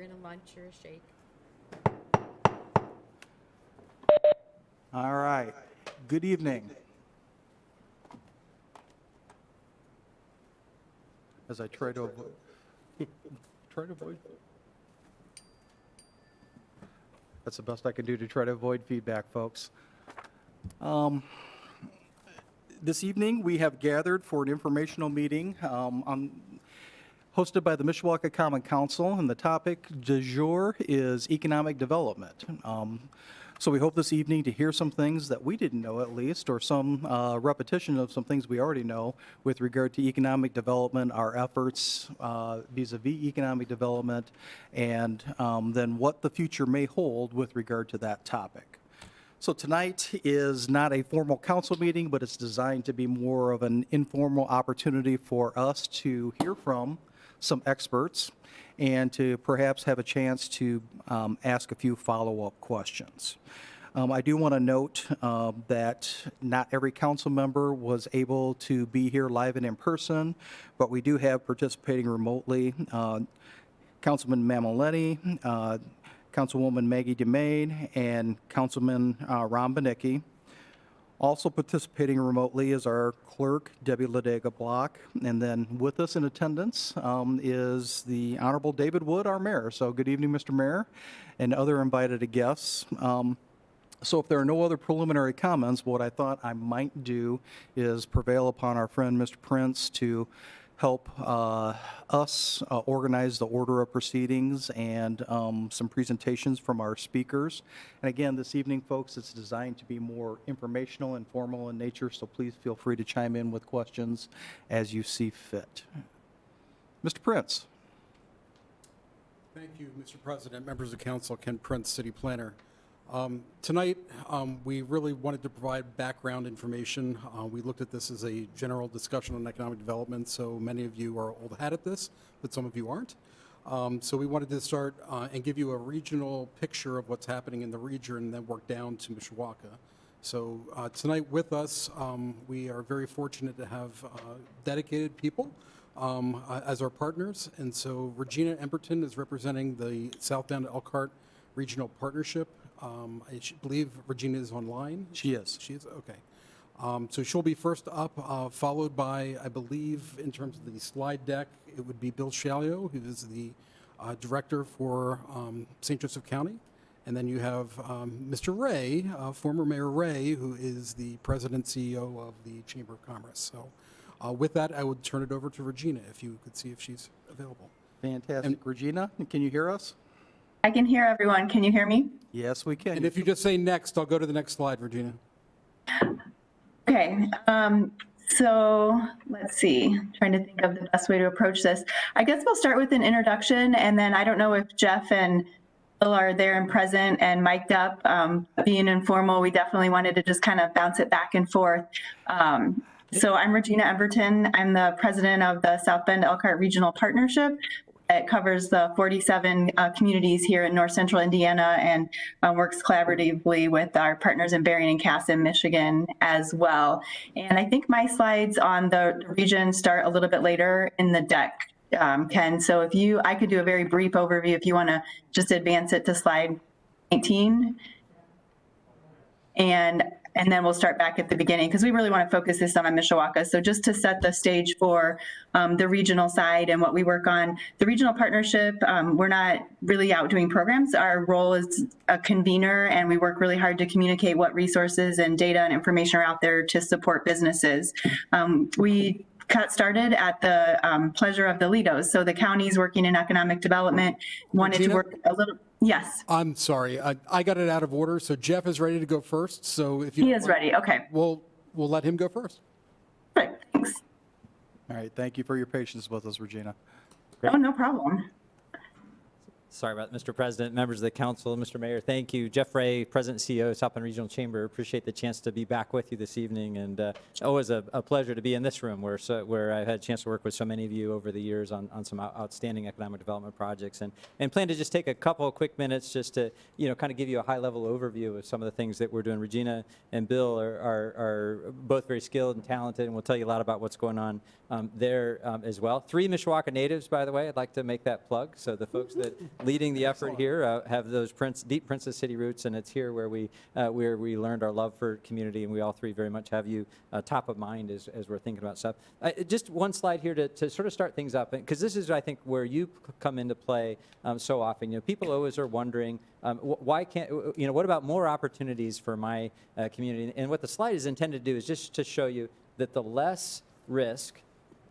in a lunch or a shake. All right. Good evening. As I try to avoid. That's the best I can do to try to avoid feedback, folks. This evening, we have gathered for an informational meeting hosted by the Mishawaka Common Council, and the topic du jour is economic development. So we hope this evening to hear some things that we didn't know at least, or some repetition of some things we already know with regard to economic development, our efforts vis-a-vis economic development, and then what the future may hold with regard to that topic. So tonight is not a formal council meeting, but it's designed to be more of an informal opportunity for us to hear from some experts and to perhaps have a chance to ask a few follow-up questions. I do want to note that not every council member was able to be here live and in person, but we do have participating remotely Councilman Mammoleni, Councilwoman Maggie DeMaine, and Councilman Ron Banicki. Also participating remotely is our clerk, Debbie Ladega Block, and then with us in attendance is the Honorable David Wood, our mayor. So good evening, Mr. Mayor, and other invited guests. So if there are no other preliminary comments, what I thought I might do is prevail upon our friend, Mr. Prince, to help us organize the order of proceedings and some presentations from our speakers. And again, this evening, folks, it's designed to be more informational and formal in nature, so please feel free to chime in with questions as you see fit. Mr. Prince. Thank you, Mr. President, members of council, Ken Prince, City Planner. Tonight, we really wanted to provide background information. We looked at this as a general discussion on economic development, so many of you are old hat at this, but some of you aren't. So we wanted to start and give you a regional picture of what's happening in the region and then work down to Mishawaka. So tonight with us, we are very fortunate to have dedicated people as our partners. And so Regina Emberton is representing the South Bend Elkhart Regional Partnership. I believe Regina is online. She is. She is? Okay. So she'll be first up, followed by, I believe, in terms of the slide deck, it would be Bill Shalio, who is the director for St. Joseph County. And then you have Mr. Ray, former Mayor Ray, who is the president CEO of the Chamber of Commerce. So with that, I would turn it over to Regina, if you could see if she's available. Fantastic. Regina, can you hear us? I can hear everyone. Can you hear me? Yes, we can. And if you just say next, I'll go to the next slide, Regina. Okay. So let's see, trying to think of the best way to approach this. I guess we'll start with an introduction, and then I don't know if Jeff and Bill are there and present and mic'd up. Being informal, we definitely wanted to just kind of bounce it back and forth. So I'm Regina Emberton. I'm the president of the South Bend Elkhart Regional Partnership. It covers the 47 communities here in north central Indiana and works collaboratively with our partners in Berrien and Cass in Michigan as well. And I think my slides on the region start a little bit later in the deck, Ken. So if I could do a very brief overview if you want to just advance it to slide 19. And then we'll start back at the beginning because we really want to focus this on Mishawaka. So just to set the stage for the regional side and what we work on, the regional partnership, we're not really out doing programs. Our role is a convener, and we work really hard to communicate what resources and data and information are out there to support businesses. We got started at the pleasure of the Lidos. So the counties working in economic development wanted Regina? to work a little. Yes, I'm sorry, I got it out of order. So Jeff is ready to go first. So if you he is ready. Okay. we'll let him go first. Perfect. Thanks. All right. Thank you for your patience with us, Regina. Oh, no problem. Sorry about Mr. President, members of the council, Mr. Mayor, thank you. Jeff Ray, President and CEO of South Bend Regional Chamber. Appreciate the chance to be back with you this evening, and always a pleasure to be in this room where I've had a chance to work with so many of you over the years on some outstanding economic development projects, and plan to just take a couple of quick minutes just to kind of give you a high-level overview of some of the things that we're doing. Regina and Bill are both very skilled and talented, and we'll tell you a lot about what's going on there as well. 3 Mishawaka natives, by the way. I'd like to make that plug. So the folks that leading the effort here, have those deep Princess City roots, and it's here where we learned our love for community, and we all three very much have you top of mind as we're thinking about stuff. Just one slide here to sort of start things up, because this is, I think, where you come into play so often. You know, people always are wondering, why can't, you know, what about more opportunities for my community? And what the slide is intended to do is just to show you that the less risk,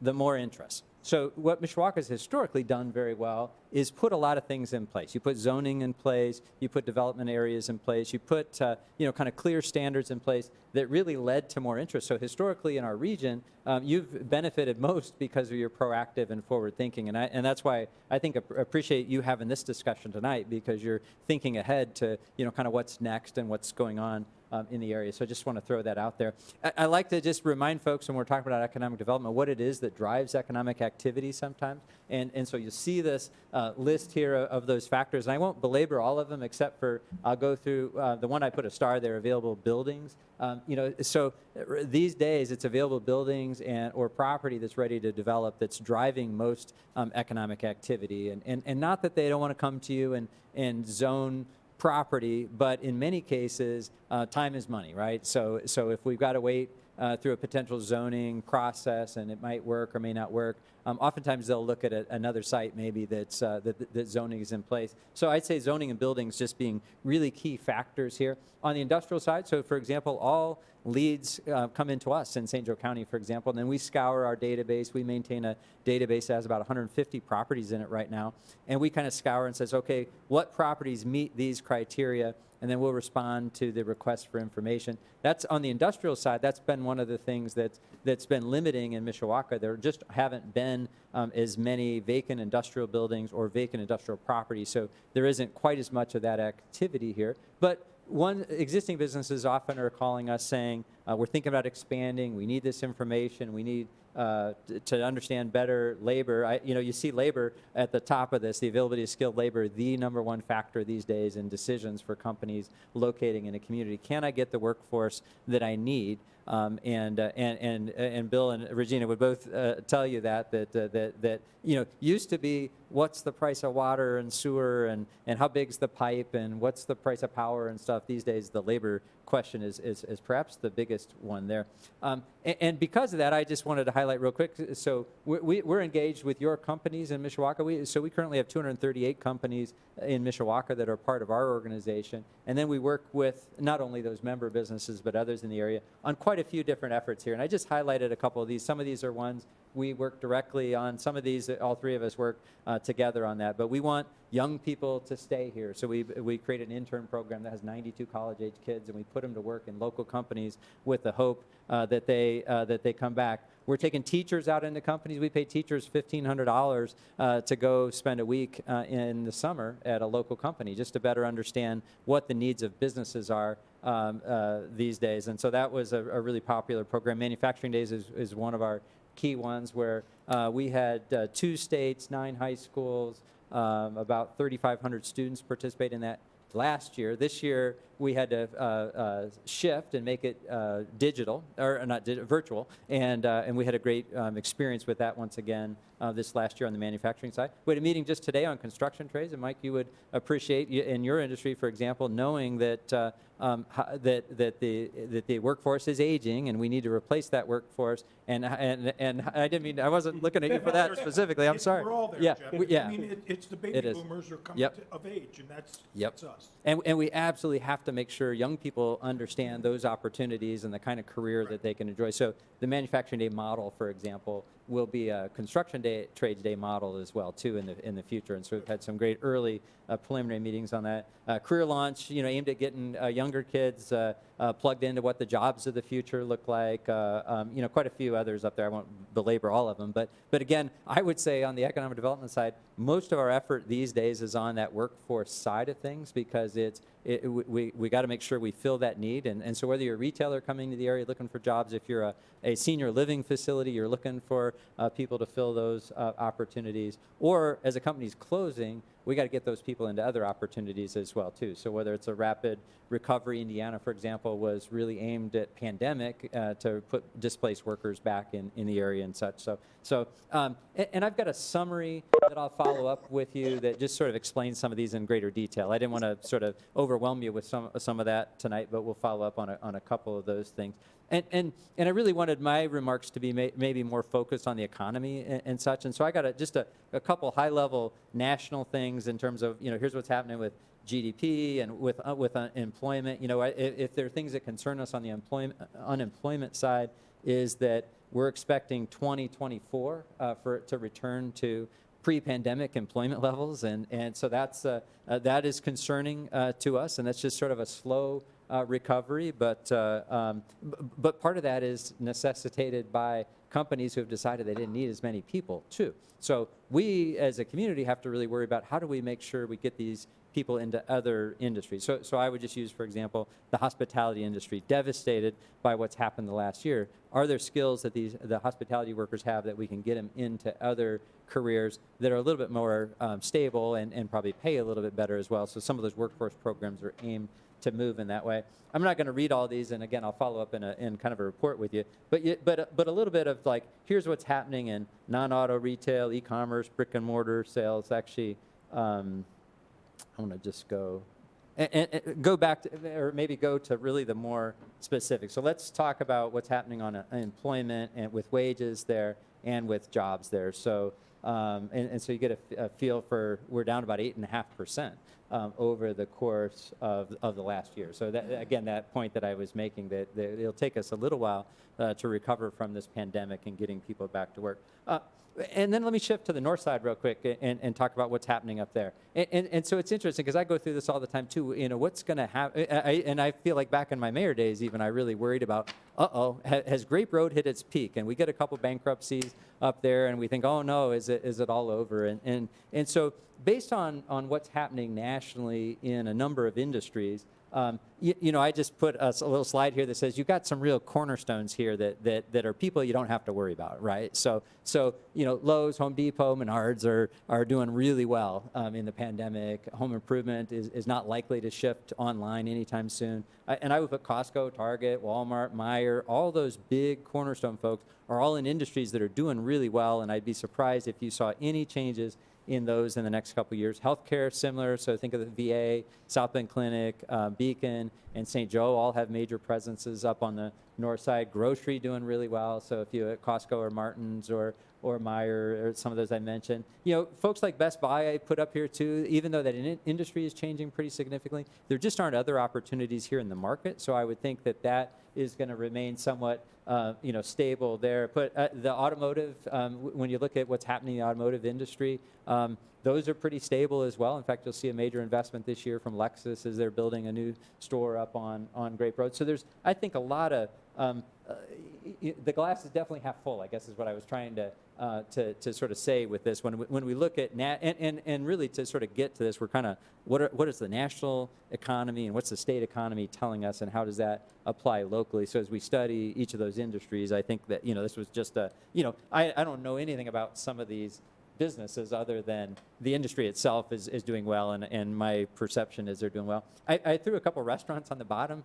the more interest. So what Mishawaka has historically done very well is put a lot of things in place. You put zoning in place, you put development areas in place, you put you know, kind of clear standards in place that really led to more interest. So historically in our region, you've benefited most because of your proactive and forward thinking, and that's why I think appreciate you having this discussion tonight, because you're thinking ahead to, you know, kind of what's next and what's going on in the area. So I just want to throw that out there. I like to just remind folks when we're talking about economic development what it is that drives economic activity sometimes. And so you see this list here of those factors. And I won't belabor all of them except for I'll go through the one I put a star there, available buildings. You know, so these days it's available buildings or property that's ready to develop that's driving most economic activity. And not that they don't want to come to you and zone property, but in many cases, time is money, right? So if we've got to wait through a potential zoning process and it might work or may not work, oftentimes they'll look at another site maybe that zoning is in place. So I'd say zoning and buildings just being really key factors here. On the industrial side, so for example, all leads come into us in St. Joe County, for example, and then we scour our database. We maintain a database that has about 150 properties in it right now, and we kind of scour and says, okay, what properties meet these criteria, and then we'll respond to the request for information. That's on the industrial side. That's been one of the things that's been limiting in Mishawaka. There just haven't been as many vacant industrial buildings or vacant industrial properties, so there isn't quite as much of that activity here. But existing businesses often are calling us saying, we're thinking about expanding, we need this information, we need to understand better labor. You know, you see labor at the top of this, the availability of skilled labor, the #1 factor these days in decisions for companies locating in a community. Can I get the workforce that I need? And Bill and Regina would both tell you that you know, used to be what's the price of water and sewer and how big's the pipe and what's the price of power and stuff. These days the labor question is perhaps the biggest one there. And because of that, I just wanted to highlight real quick. So we're engaged with your companies in Mishawaka. So we currently have 238 companies in Mishawaka that are part of our organization. And then we work with not only those member businesses, but others in the area on quite a few different efforts here. And I just highlighted a couple of these. Some of these are ones we work directly on. Some of these, all three of us work together on that. But we want young people to stay here. So we create an intern program that has 92 college-age kids, and we put them to work in local companies with the hope that they come back. We're taking teachers out into companies. We pay teachers $1,500 to go spend a week in the summer at a local company just to better understand what the needs of businesses are these days. And so that was a really popular program. Manufacturing Days is one of our key ones where we had 2 states, 9 high schools, about 3,500 students participate in that last year. This year we had to shift and make it digital, or not virtual, and we had a great experience with that once again this last year on the manufacturing side. We had a meeting just today on construction trades, and Mike, you would appreciate in your industry, for example, knowing that that the workforce is aging, and we need to replace that workforce. And I didn't mean, I wasn't looking at you for that specifically. I'm sorry. We're all there, Yeah, Jeff. yeah. I mean, it's the It baby is. boomers who are coming Yep. of age, and that's us. And we absolutely have to make sure young people understand those opportunities and the kind of career that they can enjoy. So the Manufacturing Day model, for example, will be a Construction Day, Trades Day model as well, too, in the future. And so we've had some great early preliminary meetings on that. Career launch, you know, aimed at getting younger kids plugged into what the jobs of the future look like. You know, quite a few others up there. I won't belabor all of them. But again, I would say on the economic development side, most of our effort these days is on that workforce side of things, because we got to make sure we fill that need. And so whether you're a retailer coming to the area looking for jobs, if you're a senior living facility, you're looking for people to fill those opportunities, or as a company's closing, we got to get those people into other opportunities as well too. So whether it's a rapid recovery, Indiana, for example, was really aimed at pandemic to put displaced workers back in the area and such. And I've got a summary that I'll follow up with you that just sort of explains some of these in greater detail. I didn't want to sort of overwhelm you with some of that tonight, but we'll follow up on a couple of those things. And I really wanted my remarks to be maybe more focused on the economy and such. And so I got just a couple high-level national things in terms of, here's what's happening with GDP and with employment. If there are things that concern us on the unemployment side, is that we're expecting 2024 for it to return to pre-pandemic employment levels, and so that is concerning to us, and that's just sort of a slow recovery, but part of that is necessitated by companies who have decided they didn't need as many people too. So we as a community have to really worry about how do we make sure we get these people into other industries. So I would just use, for example, the hospitality industry, devastated by what's happened the last year. Are there skills that the hospitality workers have that we can get them into other careers that are a little bit more stable and probably pay a little bit better as well? So some of those workforce programs are aimed to move in that way. I'm not going to read all these, and again, I'll follow up in kind of a report with you. But a little bit of like, here's what's happening in non-auto retail, e-commerce, brick and mortar sales. Actually, I want to just go and go back to, or maybe go to really the more specific. So let's talk about what's happening on employment and with wages there and with jobs there. So and so you get a feel for, we're down about 8.5%. Over the course of the last year. So that, again, that point that I was making, that it'll take us a little while to recover from this pandemic and getting people back to work. And then let me shift to the north side real quick and talk about what's happening up there. And so it's interesting because I go through this all the time too. What's going to happen? And I feel like back in my mayor days, even I really worried about, has Grape Road hit its peak? And we get a couple bankruptcies up there, and we think, oh no, is it all over? And so based on what's happening nationally in a number of industries, I just put a little slide here that says you've got some real cornerstones here that are people you don't have to worry about, right? So Lowe's, Home Depot, Menards are doing really well in the pandemic. Home improvement is not likely to shift online anytime soon. And I would put Costco, Target, Walmart, Meijer, all those big cornerstone folks are all in industries that are doing really well, and I'd be surprised if you saw any changes in those in the next couple of years. Healthcare, similar, so think of the VA, South Bend Clinic, Beacon, and St. Joe all have major presences up on the north side. Grocery doing really well, so if you at Costco or Martin's or Meijer or some of those I mentioned. Folks like Best Buy I put up here too, even though that industry is changing pretty significantly, there just aren't other opportunities here in the market, so I would think that is going to remain somewhat stable there. But the automotive, when you look at what's happening in the automotive industry, those are pretty stable as well. In fact, you'll see a major investment this year from Lexus as they're building a new store up on Grape Road. So there's, I think, a lot of, the glass is definitely half full, I guess is what I was trying to sort of say with this. When we look at, and really to sort of get to this, we're kind of, what is the national economy and what's the state economy telling us, and how does that apply locally? So as we study each of those industries, I think that, this was just I don't know anything about some of these businesses other than the industry itself is doing well, and my perception is they're doing well. I threw a couple restaurants on the bottom,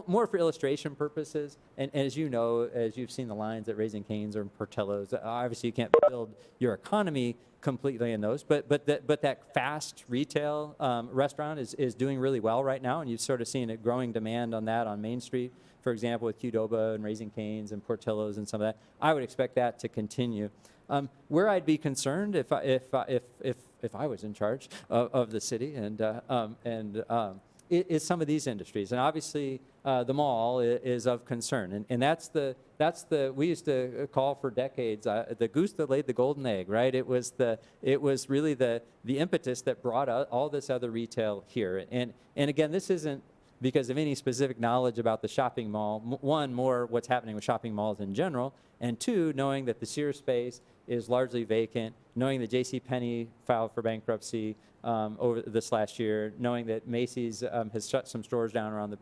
more for illustration purposes, and as you know, as you've seen the lines at Raising Cane's or Portillo's, obviously you can't build your economy completely in those, but that fast retail restaurant is doing really well right now, and you've sort of seen a growing demand on that on Main Street, for example, with Qdoba and Raising Cane's and Portillo's and some of that. I would expect that to continue. Where I'd be concerned if I was in charge of the city is some of these industries, and obviously the mall is of concern, and that's the we used to call for decades the goose that laid the golden egg, right? It was really the impetus that brought all this other retail here, and again, this isn't because of any specific knowledge about the shopping mall. One, more what's happening with shopping malls in general, and two, knowing that the Sears space is largely vacant, knowing that JCPenney filed for bankruptcy, over this last year, knowing that Macy's has shut some stores down around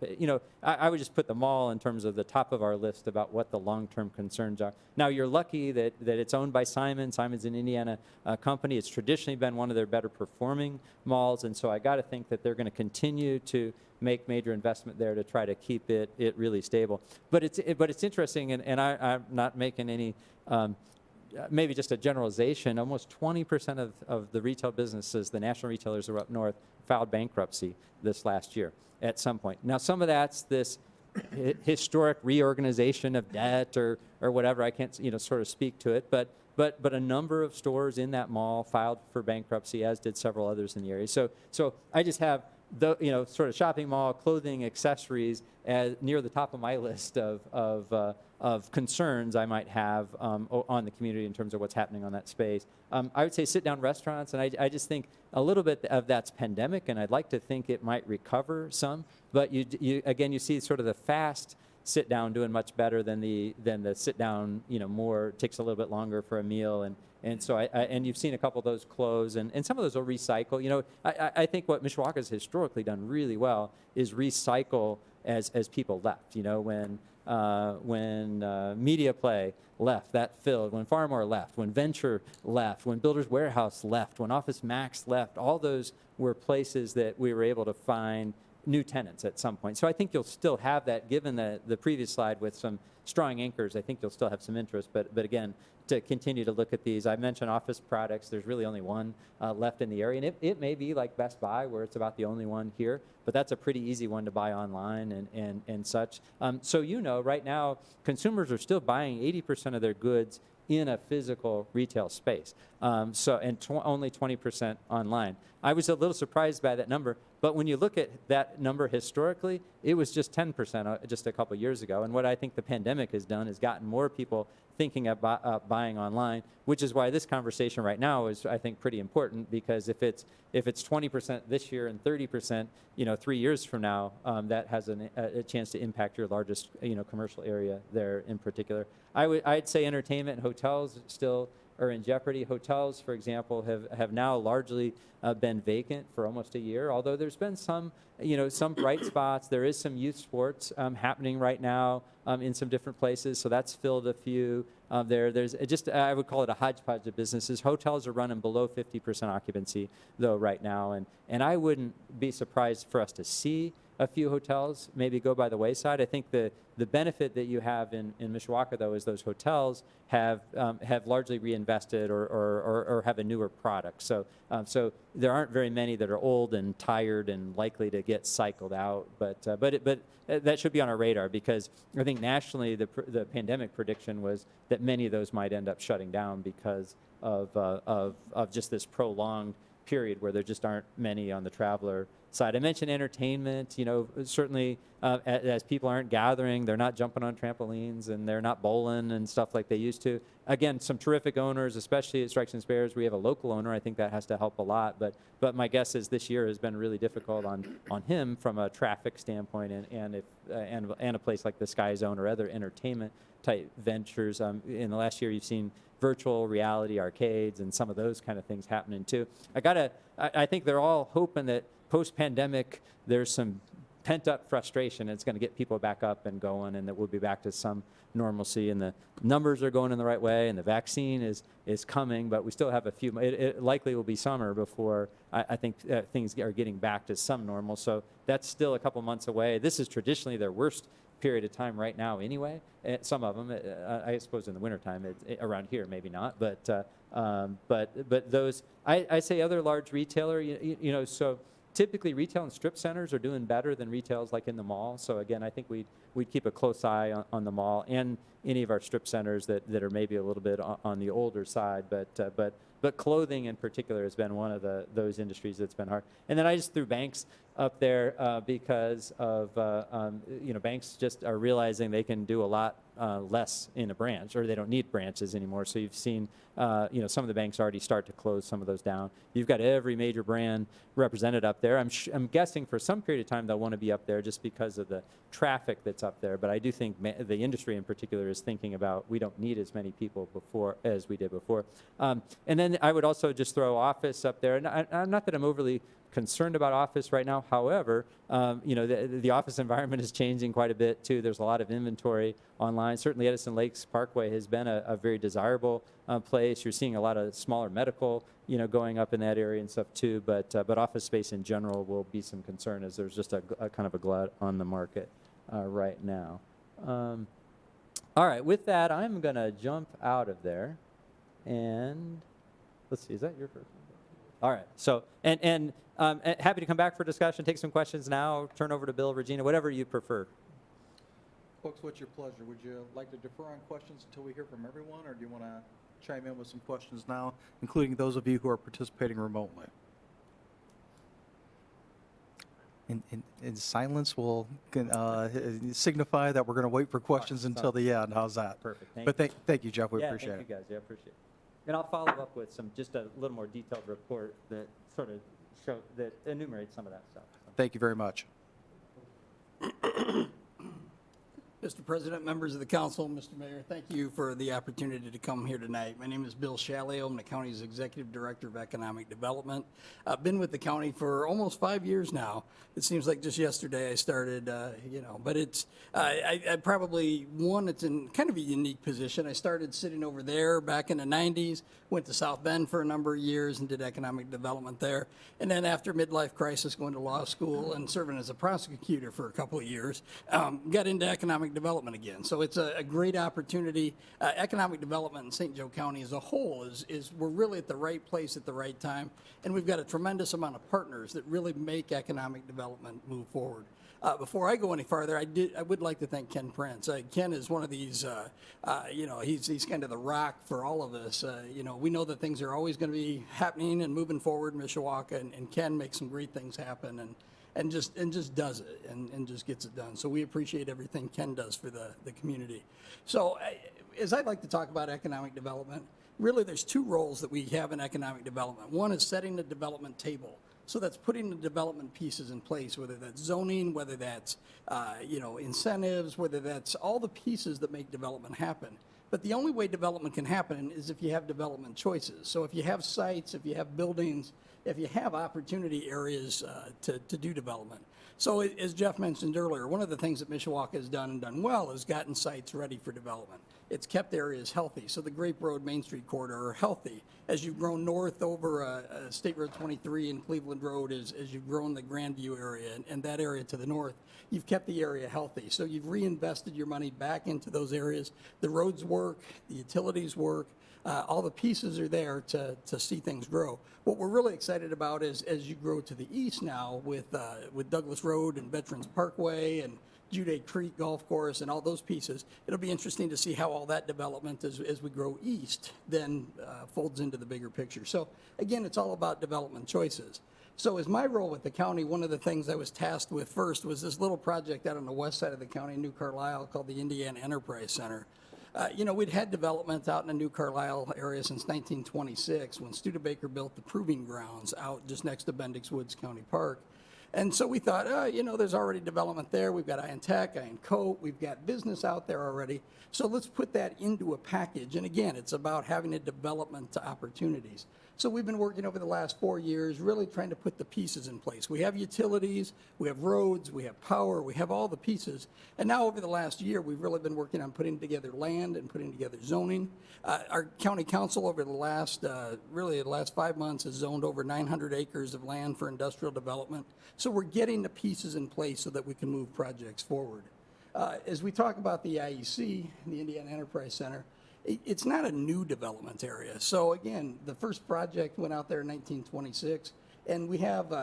I would just put the mall in terms of the top of our list about what the long-term concerns are. Now, you're lucky that it's owned by Simon. Simon's an Indiana company. It's traditionally been one of their better performing malls, and so I got to think that they're going to continue to make major investment there to try to keep it really stable. But it's interesting, and I'm not making any maybe just a generalization. Almost 20% of the retail businesses, the national retailers who are up north, filed bankruptcy this last year at some point. Now, some of that's this historic reorganization of debt or whatever. I can't sort of speak to it, but a number of stores in that mall filed for bankruptcy, as did several others in the area. So I just have sort of shopping mall, clothing, accessories near the top of my list of concerns I might have on the community in terms of what's happening on that space. I would say sit-down restaurants, and I just think a little bit of that's pandemic, and I'd like to think it might recover some. But you see sort of the fast sit-down doing much better than the sit-down, more takes a little bit longer for a meal, and so and you've seen a couple of those close, and some of those will recycle. I think what Mishawaka's historically done really well is recycle as people left. When Media Play left, that filled. When Farmore left, when Venture left, when Builders Warehouse left, when Office Max left, all those were places that we were able to find new tenants at some point. So I think you'll still have that, given the previous slide with some strong anchors. I think you'll still have some interest, but again, to continue to look at these. I mentioned office products. There's really only one left in the area, and it may be like Best Buy, where it's about the only one here, but that's a pretty easy one to buy online and such. So right now, consumers are still buying 80% of their goods in a physical retail space, only 20% online. I was a little surprised by that number, but when you look at that number historically, it was just 10% just a couple years ago. And what I think the pandemic has done is gotten more people thinking about buying online, which is why this conversation right now is, I think, pretty important, because if it's 20% this year and 30%, 3 years from now, that has a chance to impact your largest, commercial area there in particular. I'd say entertainment and hotels still are in jeopardy. Hotels, for example, have now largely been vacant for almost a year, although there's been some bright spots. There is some youth sports happening right now in some different places, so that's filled a few there. There's I would call it a hodgepodge of businesses. Hotels are running below 50% occupancy, though, right now, and I wouldn't be surprised for us to see a few hotels maybe go by the wayside. I think the benefit that you have in Mishawaka, though, is those hotels have largely reinvested or have a newer product. So there aren't very many that are old and tired and likely to get cycled out. But that should be on our radar, because I think nationally the pandemic prediction was that many of those might end up shutting down because of just this prolonged period where there just aren't many on the traveler side. I mentioned entertainment. Certainly as people aren't gathering, they're not jumping on trampolines and they're not bowling and stuff like they used to. Again, some terrific owners, especially at Strikes and Spares. We have a local owner. I think that has to help a lot. But my guess is this year has been really difficult on him from a traffic standpoint, and a place like the Sky Zone or other entertainment type ventures. In the last year, you've seen virtual reality arcades and some of those kind of things happening too. I think they're all hoping that post-pandemic there's some pent-up frustration, and it's going to get people back up and going, and that we'll be back to some normalcy, and the numbers are going in the right way, and the vaccine is coming, but we still have a few. It likely will be summer before I think things are getting back to some normal. So that's still a couple months away. This is traditionally their worst period of time right now anyway. Some of them, I suppose in the wintertime, around here maybe not, but those, I say other large retailer, so typically retail and strip centers are doing better than retails like in the mall. So again, I think we'd keep a close eye on the mall and any of our strip centers that are maybe a little bit on the older side, but clothing in particular has been one of those industries that's been hard. And then I just threw banks up there because of banks just are realizing they can do a lot less in a branch, or they don't need branches anymore. So you've seen some of the banks already start to close some of those down. You've got every major brand represented up there. I'm guessing for some period of time they'll want to be up there just because of the traffic that's up there. But I do think the industry in particular is thinking about, we don't need as many people as we did before. And then and I would also just throw office up there. And not that I'm overly concerned about office right now. However, you know, the office environment is changing quite a bit too. There's a lot of inventory online. Certainly Edison Lakes Parkway has been a very desirable place. You're seeing a lot of smaller medical, you know, going up in that area and stuff too. But office space in general will be some concern, as there's just a kind of a glut on the market right now. All right, with that, I'm going to jump out of there. And let's see, is that your first one? All right, so, and happy to come back for discussion, take some questions now, turn over to Bill, Regina, whatever you prefer. Folks, what's your pleasure? Would you like to defer on questions until we hear from everyone, or do you want to chime in with some questions now, including those of you who are participating remotely? In silence will signify that we're going to wait for questions until the end. How's that? Perfect, thank But you. thank you, Jeff. We Yeah, appreciate thank it. you guys, yeah, appreciate it. And I'll follow up with just a little more detailed report that sort of that enumerates some of that stuff. So. Thank you very much. Mr. President, members of the council, Mr. Mayor, thank you for the opportunity to come here tonight. My name is Bill Shalio. I'm the county's Executive Director of Economic Development. I've been with the county for almost 5 years now. It seems like just yesterday I started, you know, but it's, I probably, it's in kind of a unique position. I started sitting over there back in the 90s, went to South Bend for a number of years and did economic development there. And then after midlife crisis, going to law school and serving as a prosecutor for a couple of years, got into economic development again. So it's a great opportunity. Economic development in St. Joe County as a whole is we're really at the right place at the right time. And we've got a tremendous amount of partners that really make economic development move forward. Before I go any farther, I would like to thank Ken Prince. Ken is one of these, you know, he's kind of the rock for all of us. You know, we know that things are always going to be happening and moving forward in Mishawaka, and Ken makes some great things happen and just does it and just gets it done. So we appreciate everything Ken does for the community. So as I'd like to talk about economic development, really there's two roles that we have in economic development. One is setting the development table. So that's putting the development pieces in place, whether that's zoning, whether that's you know, incentives, whether that's all the pieces that make development happen. But the only way development can happen is if you have development choices. So if you have sites, if you have buildings, if you have opportunity areas to do development. So as Jeff mentioned earlier, one of the things that Mishawaka has done and done well is gotten sites ready for development. It's kept areas healthy. So the Grape Road, Main Street corridor are healthy. As you've grown north over State Road 23 and Cleveland Road, as you've grown the Grandview area and that area to the north, you've kept the area healthy. So you've reinvested your money back into those areas. The roads work, the utilities work. All the pieces are there to see things grow. What we're really excited about is as you grow to the east now with Douglas Road and Veterans Parkway and Jude Creek Golf Course and all those pieces, it'll be interesting to see how all that development as we grow east then folds into the bigger picture. So again, it's all about development choices. So as my role with the county, one of the things I was tasked with first was this little project out on the west side of the county, New Carlisle, called the Indiana Enterprise Center. You know, we'd had development out in the New Carlisle area since 1926 when Studebaker built the proving grounds out just next to Bendix Woods County Park. And so we thought, you know, there's already development there. We've got Iron Tech, Iron Coat, we've got business out there already. So let's put that into a package. And again, it's about having a development to opportunities. So we've been working over the last 4 years, really trying to put the pieces in place. We have utilities, we have roads, we have power, we have all the pieces. And now over the last year, we've really been working on putting together land and putting together zoning. Our county council over the last, really the last 5 months has zoned over 900 acres of land for industrial development. So we're getting the pieces in place so that we can move projects forward. As we talk about the IEC, the Indiana Enterprise Center, it's not a new development area. So again, the first project went out there in 1926, and we have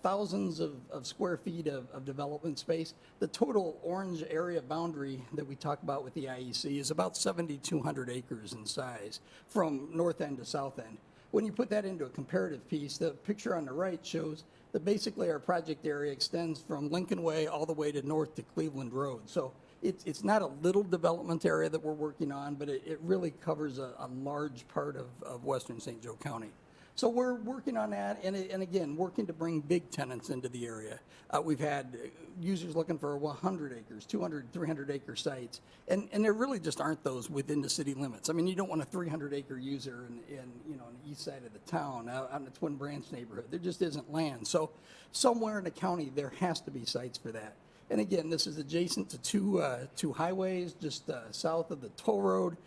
thousands of square feet of development space. The total orange area boundary that we talk about with the IEC is about 7,200 acres in size from north end to south end. When you put that into a comparative piece, the picture on the right shows that basically our project area extends from Lincoln Way all the way to north to Cleveland Road. So it's not a little development area that we're working on, but it really covers a large part of western St. Joe County. So we're working on that, and again, working to bring big tenants into the area. We've had users looking for 100 acres, 200, 300 acre sites, and there really just aren't those within the city limits. I mean, you don't want a 300 acre user in on the east side of the town, out in the Twin Branch neighborhood. There just isn't land. So somewhere in the county, there has to be sites for that. And again, this is adjacent to two highways, just south of the toll road.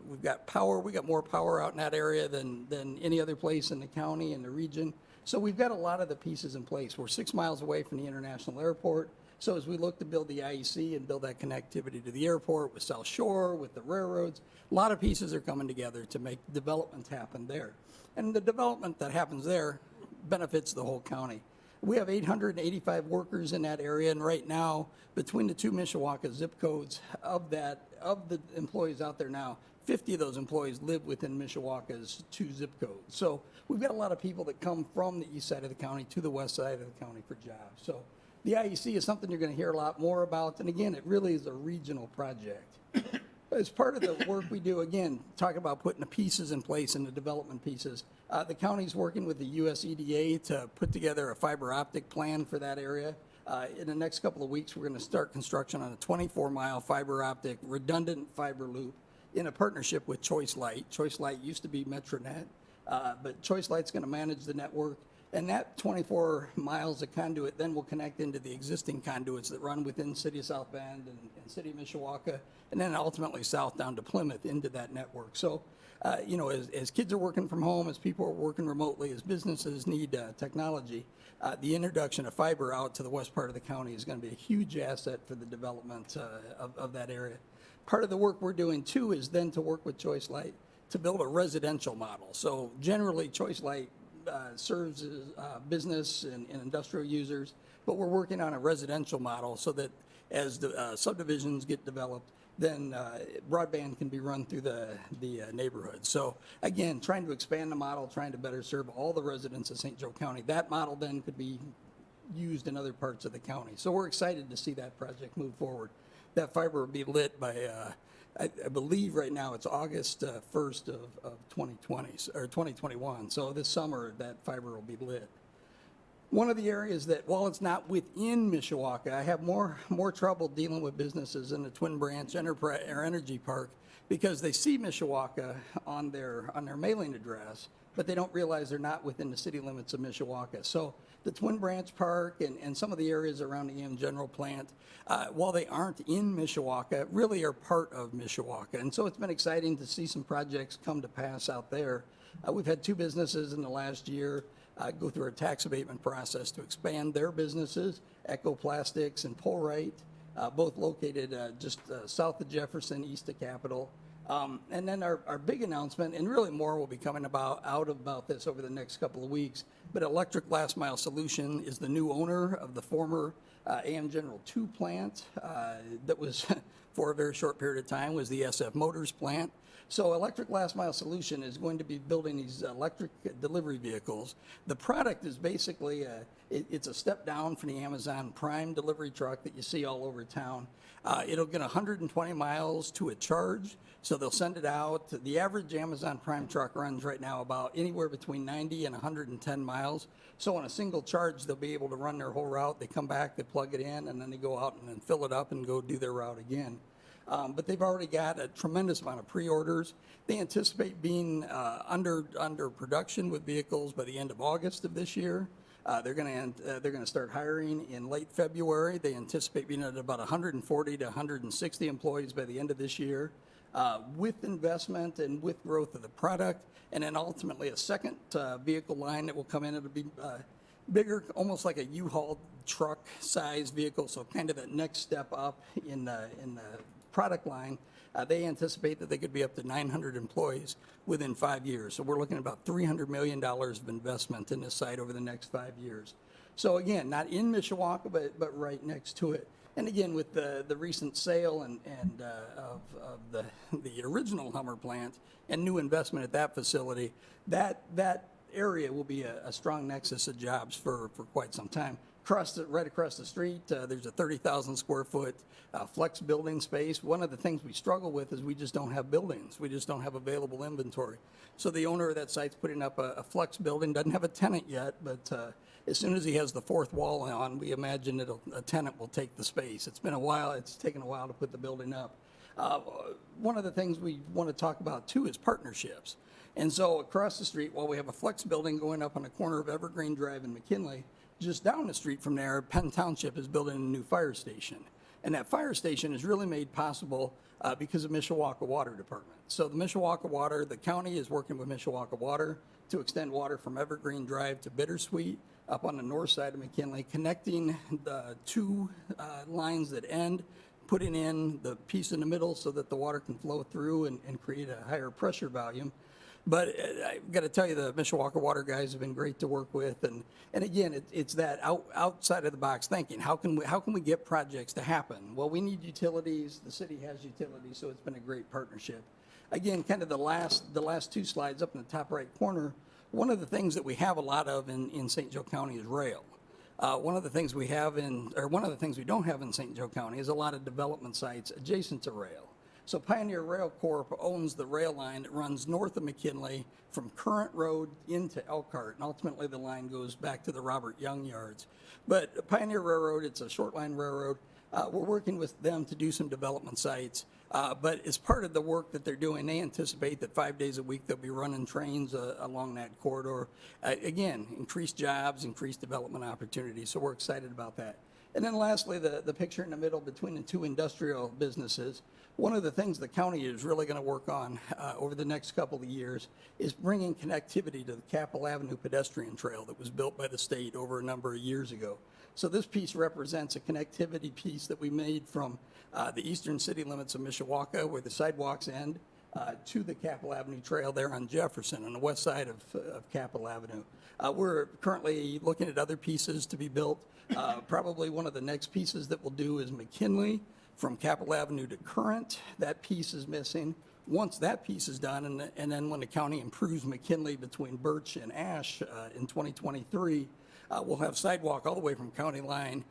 We've got power. We got more power out in that area than any other place in the county and the region. So we've got a lot of the pieces in place. We're 6 miles away from the international airport. So as we look to build the IEC and build that connectivity to the airport with South Shore, with the railroads, a lot of pieces are coming together to make development happen there. And the development that happens there benefits the whole county. We have 885 workers in that area, and right now, between the two Mishawaka zip codes, of the employees out there now, 50 of those employees live within Mishawaka's 2 zip codes. So we've got a lot of people that come from the east side of the county to the west side of the county for jobs. So the IEC is something you're going to hear a lot more about, and again, it really is a regional project. As part of the work we do, again, talking about putting the pieces in place and the development pieces, the county's working with the US EDA to put together a fiber optic plan for that area. In the next couple of weeks, we're going to start construction on a 24-mile fiber optic redundant fiber loop in a partnership with Choice Light. Choice Light used to be Metronet, but Choice Light's going to manage the network. And that 24 miles of conduit then will connect into the existing conduits that run within City of South Bend and City of Mishawaka, and then ultimately south down to Plymouth into that network. So, as kids are working from home, as people are working remotely, as businesses need technology, the introduction of fiber out to the west part of the county is going to be a huge asset for the development of that area. Part of the work we're doing, too, is then to work with Choice Light to build a residential model. So generally, Choice Light serves business and industrial users, but we're working on a residential model so that as the subdivisions get developed, then broadband can be run through the neighborhood. So again, trying to expand the model, trying to better serve all the residents of St. Joe County. That model then could be used in other parts of the county. So we're excited to see that project move forward. That fiber will be lit by I believe right now it's August 1st of 2020 or 2021. So this summer that fiber will be lit. One of the areas that, while it's not within Mishawaka, I have more trouble dealing with businesses in the Twin Branch Energy Park because they see Mishawaka on their mailing address, but they don't realize they're not within the city limits of Mishawaka. So the Twin Branch Park and some of the areas around the EM General Plant, while they aren't in Mishawaka, really are part of Mishawaka. And so it's been exciting to see some projects come to pass out there. We've had 2 businesses in the last year go through a tax abatement process to expand their businesses, Echo Plastics and Polrite, both located just south of Jefferson, east of Capitol. And then our big announcement, and really more will be coming out about this over the next couple of weeks, but Electric Last Mile Solution is the new owner of the former AM General 2 plant that was, for a very short period of time, was the SF Motors plant. So Electric Last Mile Solution is going to be building these electric delivery vehicles. The product is basically, it's a step down from the Amazon Prime delivery truck that you see all over town. It'll get 120 miles to a charge, so they'll send it out. The average Amazon Prime truck runs right now about anywhere between 90 and 110 miles. So on a single charge, they'll be able to run their whole route. They come back, they plug it in, and then they go out and then fill it up and go do their route again. But they've already got a tremendous amount of pre-orders. They anticipate being under production with vehicles by the end of August of this year. They're going to start hiring in late February. They anticipate being at about 140 to 160 employees by the end of this year, with investment and with growth of the product, and then ultimately a second vehicle line that will come in. It'll be bigger, almost like a U-Haul truck size vehicle, so kind of that next step up in the product line. They anticipate that they could be up to 900 employees within 5 years. So we're looking at about $300 million of investment in this site over the next 5 years. So again, not in Mishawaka, but right next to it. And again, with the recent sale of the original Hummer plant and new investment at that facility, that area will be a strong nexus of jobs for quite some time. right across the street, there's a 30,000 square foot flex building space. One of the things we struggle with is we just don't have buildings. We just don't have available inventory. So the owner of that site's putting up a flex building, doesn't have a tenant yet, but as soon as he has the fourth wall on, we imagine a tenant will take the space. It's been a while, it's taken a while to put the building up. One of the things we want to talk about too is partnerships. And so across the street, while we have a flex building going up on the corner of Evergreen Drive and McKinley, just down the street from there, Penn Township is building a new fire station. And that fire station is really made possible because of Mishawaka Water Department. So the Mishawaka Water, the county is working with Mishawaka Water to extend water from Evergreen Drive to Bittersweet up on the north side of McKinley, connecting the two lines that end, putting in the piece in the middle so that the water can flow through and create a higher pressure volume. But I've got to tell you, the Mishawaka Water guys have been great to work with. And again, it's that outside of the box thinking. How can we get projects to happen? Well, we need utilities. The city has utilities, so it's been a great partnership. Again, kind of the last two slides up in the top right corner, one of the things that we have a lot of in St. Joe County is rail. One of the things we don't have in St. Joe County is a lot of development sites adjacent to rail. So Pioneer Rail Corp owns the rail line that runs north of McKinley from Current Road into Elkhart, and ultimately the line goes back to the Robert Young Yards. But Pioneer Railroad, it's a short line railroad. We're working with them to do some development sites. But as part of the work that they're doing, they anticipate that 5 days a week they'll be running trains along that corridor. Again, increased jobs, increased development opportunities, so we're excited about that. And then lastly, the picture in the middle between the two industrial businesses. One of the things the county is really going to work on over the next couple of years is bringing connectivity to the Capitol Avenue pedestrian trail that was built by the state over a number of years ago. So this piece represents a connectivity piece that we made from the eastern city limits of Mishawaka, where the sidewalks end, to the Capitol Avenue Trail there on Jefferson, on the west side of Capitol Avenue. We're currently looking at other pieces to be built. Probably one of the next pieces that we'll do is McKinley from Capitol Avenue to Current. That piece is missing. Once that piece is done, and then when the county improves McKinley between Birch and Ash in 2023, we'll have sidewalk all the way from County Line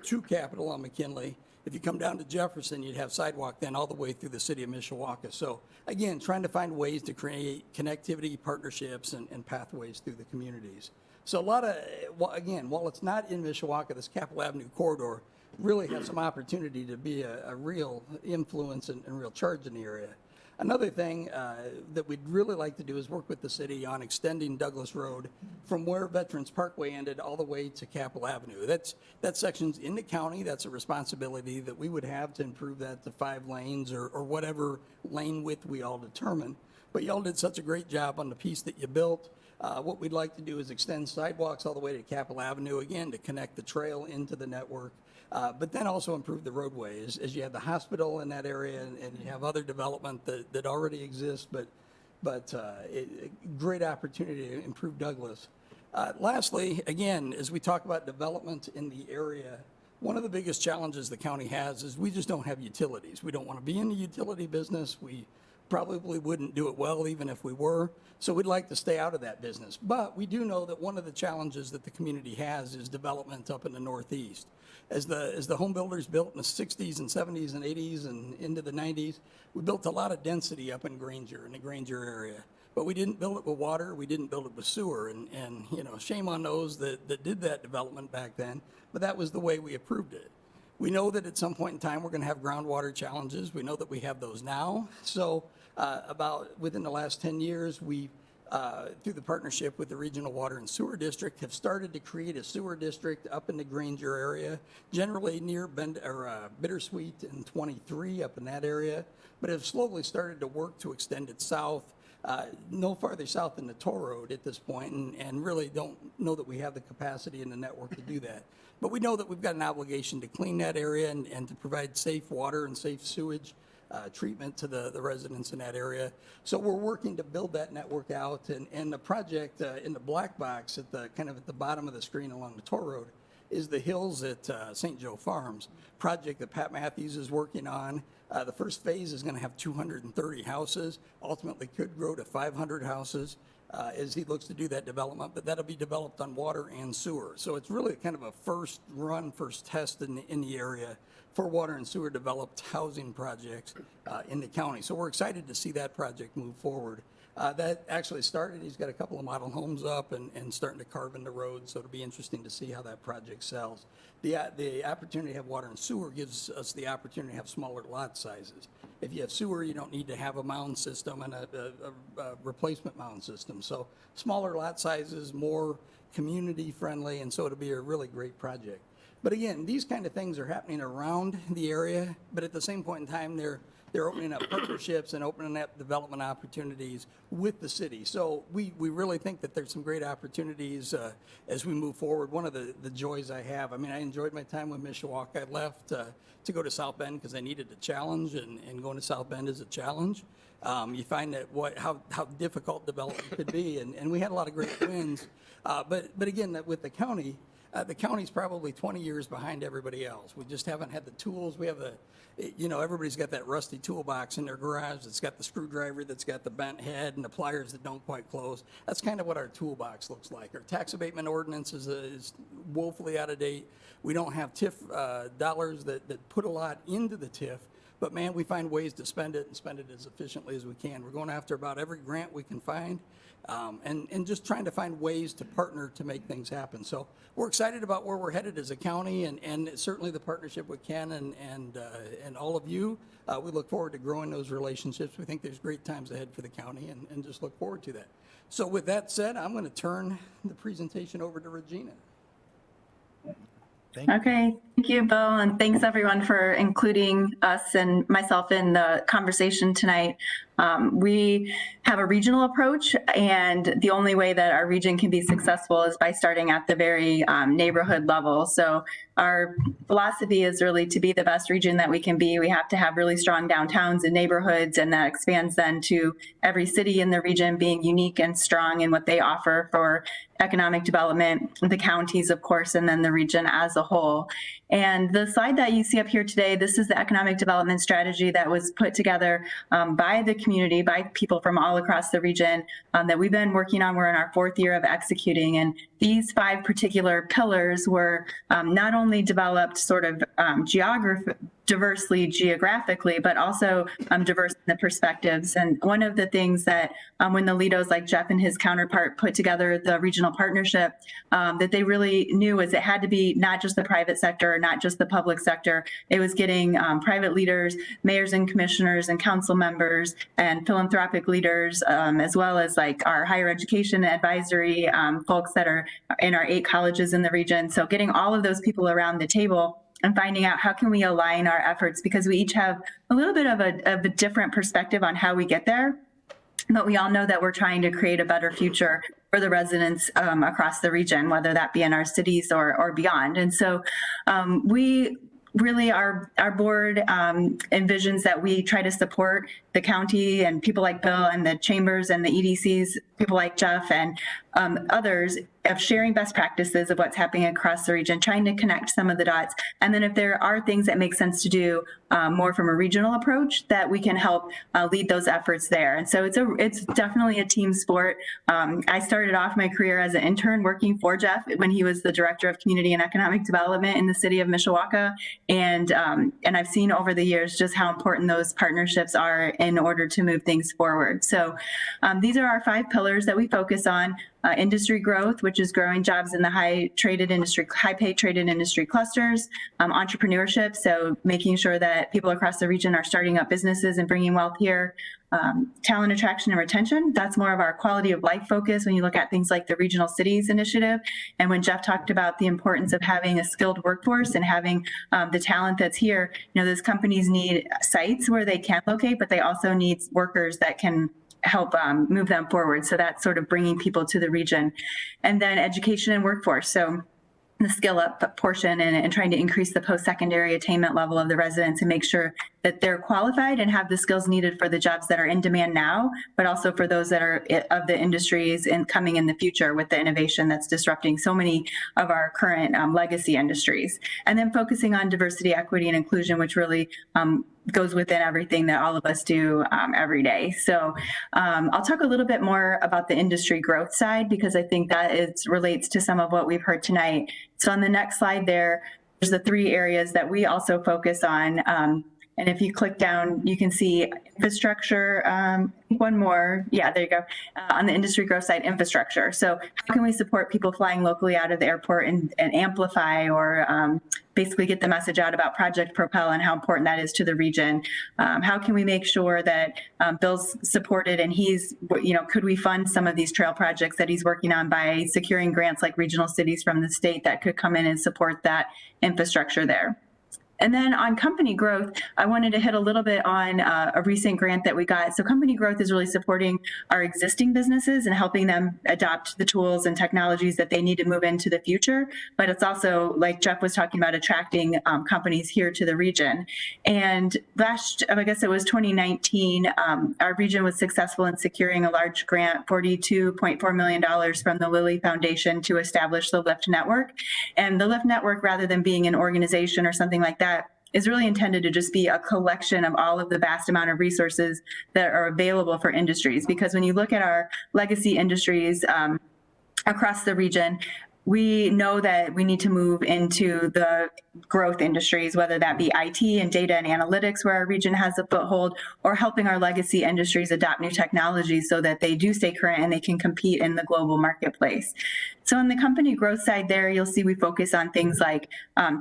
to Capitol on McKinley. If you come down to Jefferson, you'd have sidewalk then all the way through the city of Mishawaka. So again, trying to find ways to create connectivity, partnerships, and pathways through the communities. So a lot of, again, while it's not in Mishawaka, this Capitol Avenue corridor really has some opportunity to be a real influence and real charge in the area. Another thing that we'd really like to do is work with the city on extending Douglas Road from where Veterans Parkway ended all the way to Capitol Avenue. That section's in the county. That's a responsibility that we would have to improve that to 5 lanes or whatever lane width we all determine. But y'all did such a great job on the piece that you built. What we'd like to do is extend sidewalks all the way to Capitol Avenue, again, to connect the trail into the network. But then also improve the roadways as you have the hospital in that area and you have other development that already exists, but great opportunity to improve Douglas. Lastly, again, as we talk about development in the area, one of the biggest challenges the county has is we just don't have utilities. We don't want to be in the utility business. We probably wouldn't do it well even if we were. So we'd like to stay out of that business. But we do know that one of the challenges that the community has is development up in the Northeast. As the home builders built in the 60s and 70s and 80s and into the 90s, we built a lot of density up in Granger, in the Granger area. But we didn't build it with water, we didn't build it with sewer, and you know, shame on those that did that development back then, but that was the way we approved it. We know that at some point in time we're going to have groundwater challenges. We know that we have those now. So about within the last 10 years, we, through the partnership with the Regional Water and Sewer District, have started to create a sewer district up in the Granger area, generally near Bittersweet and 23 up in that area, but have slowly started to work to extend it south. No farther south than the toll road at this point, and really don't know that we have the capacity in the network to do that. But we know that we've got an obligation to clean that area and to provide safe water and safe sewage treatment to the residents in that area. So we're working to build that network out, and the project in the black box at the kind of at the bottom of the screen along the toll road is the Hills at St. Joe Farms, project that Pat Matthews is working on. The first phase is going to have 230 houses, ultimately could grow to 500 houses as he looks to do that development, but that'll be developed on water and sewer. So it's really kind of a first run, first test in the area for water and sewer developed housing projects in the county. So we're excited to see that project move forward. That actually started, he's got a couple of model homes up and starting to carve into roads, so it'll be interesting to see how that project sells. The opportunity to have water and sewer gives us the opportunity to have smaller lot sizes. If you have sewer, you don't need to have a mound system and a replacement mound system. So smaller lot sizes, more community friendly, and so it'll be a really great project. But again, these kind of things are happening around the area, but at the same point in time, they're opening up partnerships and opening up development opportunities with the city. So we really think that there's some great opportunities as we move forward. One of the joys I have, I mean, I enjoyed my time with Mishawaka. I left to go to South Bend because I needed a challenge, and going to South Bend is a challenge. You find that how difficult development could be, and we had a lot of great wins. But again, with the county's probably 20 years behind everybody else. We just haven't had the tools. We have everybody's got that rusty toolbox in their garage that's got the screwdriver, that's got the bent head, and the pliers that don't quite close. That's kind of what our toolbox looks like. Our tax abatement ordinance is woefully out of date. We don't have TIF dollars that put a lot into the TIF. But man, we find ways to spend it and spend it as efficiently as we can. We're going after about every grant we can find, and just trying to find ways to partner to make things happen. So we're excited about where we're headed as a county, and certainly the partnership with Ken and all of you. We look forward to growing those relationships. We think there's great times ahead for the county, and just look forward to that. So with that said, I'm going to turn the presentation over to Regina. Okay, thank you, Bill, and thanks everyone for including us and myself in the conversation tonight. We have a regional approach, and the only way that our region can be successful is by starting at the very neighborhood level. So our philosophy is really to be the best region that we can be. We have to have really strong downtowns and neighborhoods, and that expands then to every city in the region being unique and strong in what they offer for economic development, the counties, of course, and then the region as a whole. And the slide that you see up here today, this is the economic development strategy that was put together by the community, by people from all across the region that we've been working on. We're in our 4th year of executing. And these 5 particular pillars were not only developed sort of diversely geographically, but also diverse in the perspectives. And one of the things that when the Lidos, like Jeff and his counterpart, put together the regional partnership, that they really knew is it had to be not just the private sector, not just the public sector. It was getting private leaders, mayors and commissioners and council members and philanthropic leaders, as well as like our higher education advisory folks that are in our 8 colleges in the region. So getting all of those people around the table and finding out how can we align our efforts, because we each have a little bit of a different perspective on how we get there. But we all know that we're trying to create a better future for the residents across the region, whether that be in our cities or beyond. And so we really, our board envisions that we try to support the county and people like Bill and the chambers and the EDCs, people like Jeff and others, of sharing best practices of what's happening across the region, trying to connect some of the dots. And then if there are things that make sense to do more from a regional approach, that we can help lead those efforts there. And so it's definitely a team sport. I started off my career as an intern working for Jeff when he was the Director of Community and Economic Development in the city of Mishawaka. And I've seen over the years just how important those partnerships are in order to move things forward. So these are our 5 pillars that we focus on. Industry growth, which is growing jobs in the high-paid traded industry clusters, entrepreneurship, so making sure that people across the region are starting up businesses and bringing wealth here, talent attraction and retention. That's more of our quality of life focus when you look at things like the Regional Cities Initiative. And when Jeff talked about the importance of having a skilled workforce and having the talent that's here, those companies need sites where they can locate, but they also need workers that can help move them forward. So that's sort of bringing people to the region. And then education and workforce. So the skill up portion and trying to increase the post-secondary attainment level of the residents and make sure that they're qualified and have the skills needed for the jobs that are in demand now, but also for those that are of the industries and coming in the future with the innovation that's disrupting so many of our current legacy industries. And then focusing on diversity, equity, and inclusion, which really goes within everything that all of us do every day. So I'll talk a little bit more about the industry growth side because I think that relates to some of what we've heard tonight. So on the next slide there's the 3 areas that we also focus on. And if you click down, you can see infrastructure, one more. Yeah, there you go. On the industry growth side, infrastructure. So how can we support people flying locally out of the airport and amplify or basically get the message out about Project Propel and how important that is to the region? How can we make sure that Bill's supported and he's, could we fund some of these trail projects that he's working on by securing grants like regional cities from the state that could come in and support that infrastructure there? And then on company growth, I wanted to hit a little bit on a recent grant that we got. So company growth is really supporting our existing businesses and helping them adopt the tools and technologies that they need to move into the future. But it's also, like Jeff was talking about, attracting companies here to the region. And I guess it was 2019, our region was successful in securing a large grant, $42.4 million from the Lilly Foundation to establish the LIFT Network. And the LIFT Network, rather than being an organization or something like that, is really intended to just be a collection of all of the vast amount of resources that are available for industries. Because when you look at our legacy industries across the region, we know that we need to move into the growth industries, whether that be IT and data and analytics, where our region has a foothold, or helping our legacy industries adopt new technologies so that they do stay current and they can compete in the global marketplace. So on the company growth side there, you'll see we focus on things like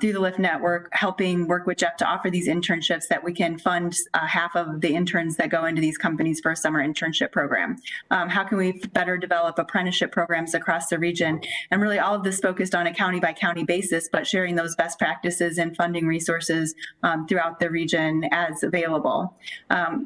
through the LIFT Network, helping work with Jeff to offer these internships that we can fund half of the interns that go into these companies for a summer internship program. How can we better develop apprenticeship programs across the region? And really all of this focused on a county by county basis, but sharing those best practices and funding resources throughout the region as available.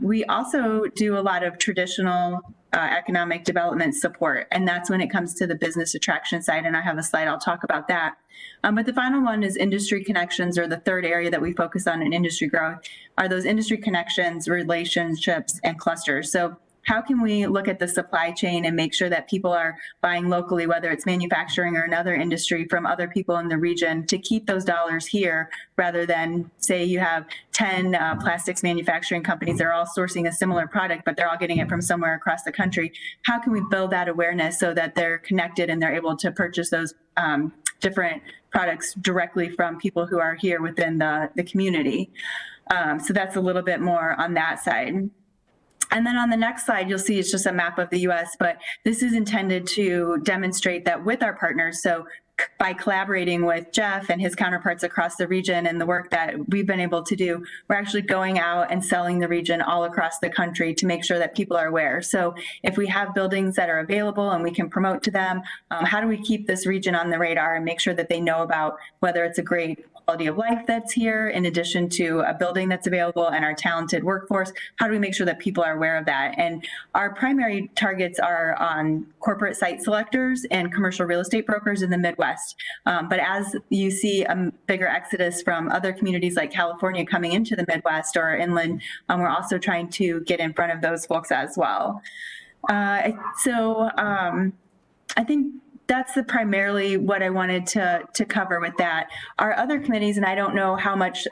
We also do a lot of traditional economic development support, and that's when it comes to the business attraction side, and I have a slide I'll talk about that. But the final one is industry connections, or the third area that we focus on in industry growth are those industry connections, relationships, and clusters. So how can we look at the supply chain and make sure that people are buying locally, whether it's manufacturing or another industry from other people in the region, to keep those dollars here rather than, say, you have 10 plastics manufacturing companies that are all sourcing a similar product, but they're all getting it from somewhere across the country. How can we build that awareness so that they're connected and they're able to purchase those different products directly from people who are here within the community? So that's a little bit more on that side. And then on the next slide, you'll see it's just a map of the U.S., but this is intended to demonstrate that with our partners. So by collaborating with Jeff and his counterparts across the region and the work that we've been able to do, we're actually going out and selling the region all across the country to make sure that people are aware. So if we have buildings that are available and we can promote to them, how do we keep this region on the radar and make sure that they know about whether it's a great quality of life that's here, in addition to a building that's available and our talented workforce? How do we make sure that people are aware of that? And our primary targets are on corporate site selectors and commercial real estate brokers in the Midwest. But as you see a bigger exodus from other communities like California coming into the Midwest or inland, we're also trying to get in front of those folks as well. I think that's primarily what I wanted to cover with that. Our other committees, and I don't know how much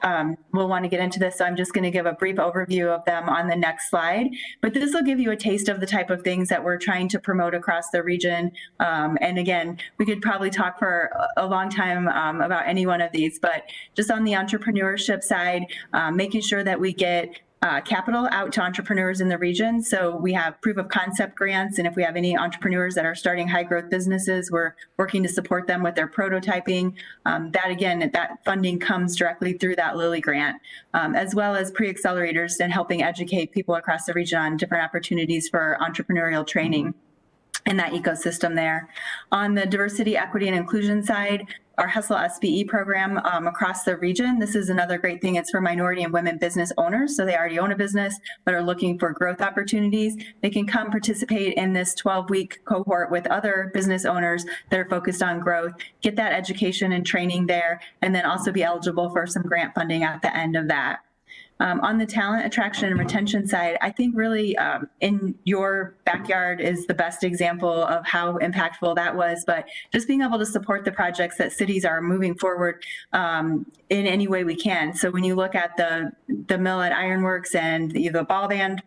we'll want to get into this, so I'm just going to give a brief overview of them on the next slide. But this will give you a taste of the type of things that we're trying to promote across the region. And again, we could probably talk for a long time about any one of these, but just on the entrepreneurship side, making sure that we get capital out to entrepreneurs in the region. So we have proof of concept grants, and if we have any entrepreneurs that are starting high growth businesses, we're working to support them with their prototyping. That funding comes directly through that Lilly grant, as well as pre-accelerators and helping educate people across the region on different opportunities for entrepreneurial training. in that ecosystem there. On the diversity, equity, and inclusion side, our Hustle SBE program across the region, this is another great thing. It's for minority and women business owners. So they already own a business, but are looking for growth opportunities. They can come participate in this 12-week cohort with other business owners that are focused on growth, get that education and training there, and then also be eligible for some grant funding at the end of that. On the talent attraction and retention side, I think really in your backyard is the best example of how impactful that was. But just being able to support the projects that cities are moving forward in any way we can. So when you look at the mill at Ironworks and the ball band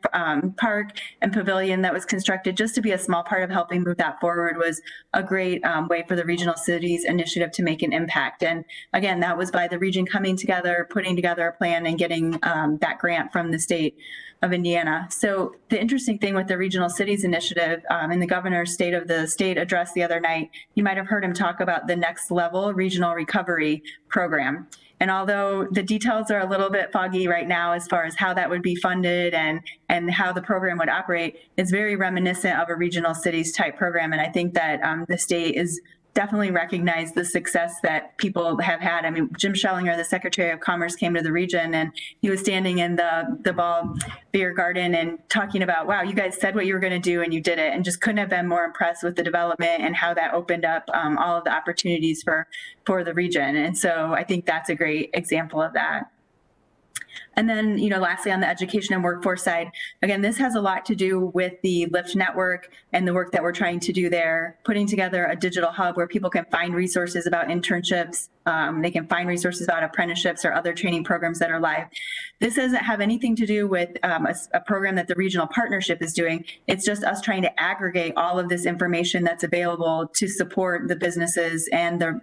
park and pavilion that was constructed, just to be a small part of helping move that forward was a great way for the Regional Cities Initiative to make an impact. And again, that was by the region coming together, putting together a plan and getting that grant from the state of Indiana. So the interesting thing with the Regional Cities Initiative in the governor's State of the State address the other night, you might have heard him talk about the Next Level Regional Recovery Program. And although the details are a little bit foggy right now as far as how that would be funded and how the program would operate, it's very reminiscent of a regional cities type program. And I think that the state is definitely recognize the success that people have had. I mean, Jim Schellinger, the Secretary of Commerce, came to the region and he was standing in the Ball Beer Garden and talking about, wow, you guys said what you were going to do and you did it, and just couldn't have been more impressed with the development and how that opened up all of the opportunities for the region. And so I think that's a great example of that. And then, lastly, on the education and workforce side, again, this has a lot to do with the LIFT network and the work that we're trying to do there, putting together a digital hub where people can find resources about internships. They can find resources about apprenticeships or other training programs that are live. This doesn't have anything to do with a program that the regional partnership is doing. It's just us trying to aggregate all of this information that's available to support the businesses and the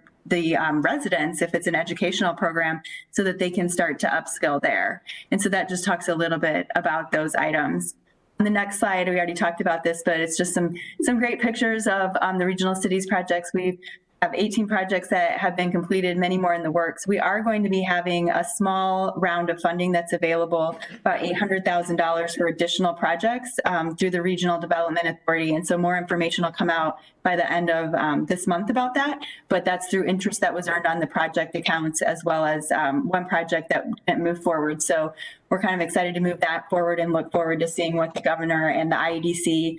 residents, if it's an educational program, so that they can start to upskill there. And so that just talks a little bit about those items. On the next slide, we already talked about this, but it's just some great pictures of the Regional Cities projects. We have 18 projects that have been completed, many more in the works. We are going to be having a small round of funding that's available, about $800,000 for additional projects through the Regional Development Authority. And so more information will come out by the end of this month about that, but that's through interest that was earned on the project accounts, as well as one project that didn't move forward. So we're kind of excited to move that forward and look forward to seeing what the governor and the IEDC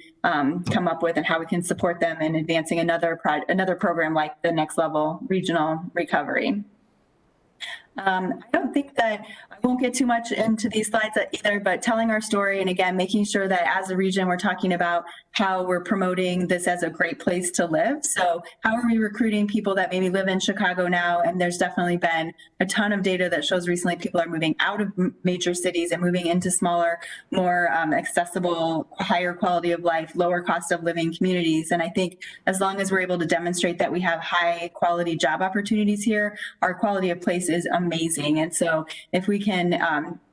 come up with and how we can support them in advancing another program like the Next Level Regional Recovery. I don't think that I won't get too much into these slides either, but telling our story and again, making sure that as a region, we're talking about how we're promoting this as a great place to live. So how are we recruiting people that maybe live in Chicago now? And there's definitely been a ton of data that shows recently people are moving out of major cities and moving into smaller, more accessible, higher quality of life, lower cost of living communities. And I think as long as we're able to demonstrate that we have high quality job opportunities here, our quality of place is amazing. And so if we can,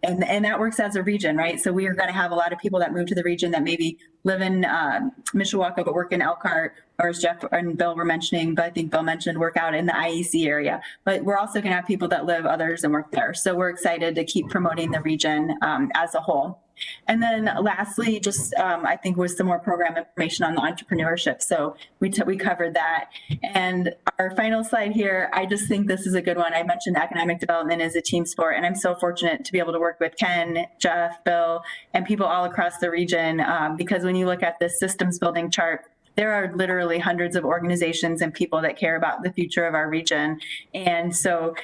and that works as a region, right? So we are going to have a lot of people that move to the region that maybe live in Mishawaka but work in Elkhart, or as Jeff and Bill were mentioning, but I think Bill mentioned work out in the IEC area. But we're also going to have people that live others and work there. So we're excited to keep promoting the region as a whole. And then lastly, just I think was some more program information on the entrepreneurship. So we covered that. And our final slide here, I just think this is a good one. I mentioned economic development is a team sport, and I'm so fortunate to be able to work with Ken, Jeff, Bill, and people all across the region because when you look at this systems building chart, there are literally hundreds of organizations and people that care about the future of our region. And so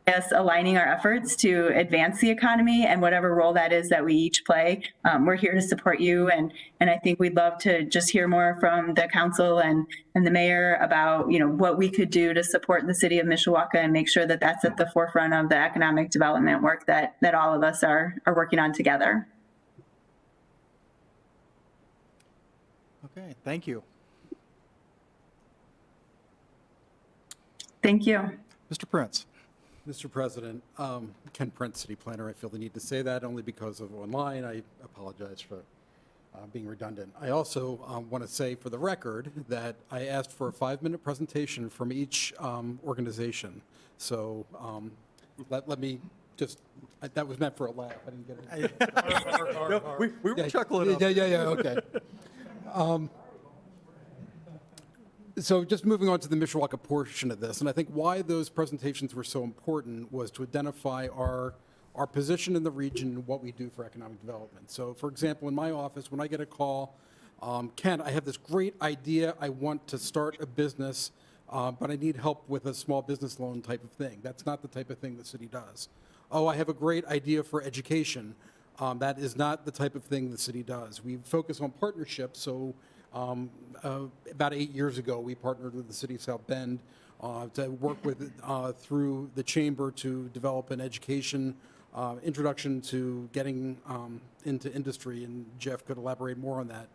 us aligning our efforts to advance the economy and whatever role that is that we each play, we're here to support you. And I think we'd love to just hear more from the council and the mayor about, what we could do to support the city of Mishawaka and make sure that that's at the forefront of the economic development work that all of us are working on together. Okay, thank you. Thank you. Mr. Prince. Mr. President, Ken Prince, City Planner. I feel the need to say that only because of online. I apologize for being redundant. I also want to say for the record that I asked for a 5-minute presentation from each organization. So let me just, that was meant for a laugh. I didn't get it. We were chuckling. Yeah, okay. So just moving on to the Mishawaka portion of this, and I think why those presentations were so important was to identify our position in the region and what we do for economic development. So for example, in my office, when I get a call, Ken, I have this great idea, I want to start a business, but I need help with a small business loan type of thing. That's not the type of thing the city does. Oh, I have a great idea for education. That is not the type of thing the city does. We focus on partnerships, so about 8 years ago, we partnered with the city of South Bend to work with through the chamber to develop an education introduction to getting into industry, and Jeff could elaborate more on that.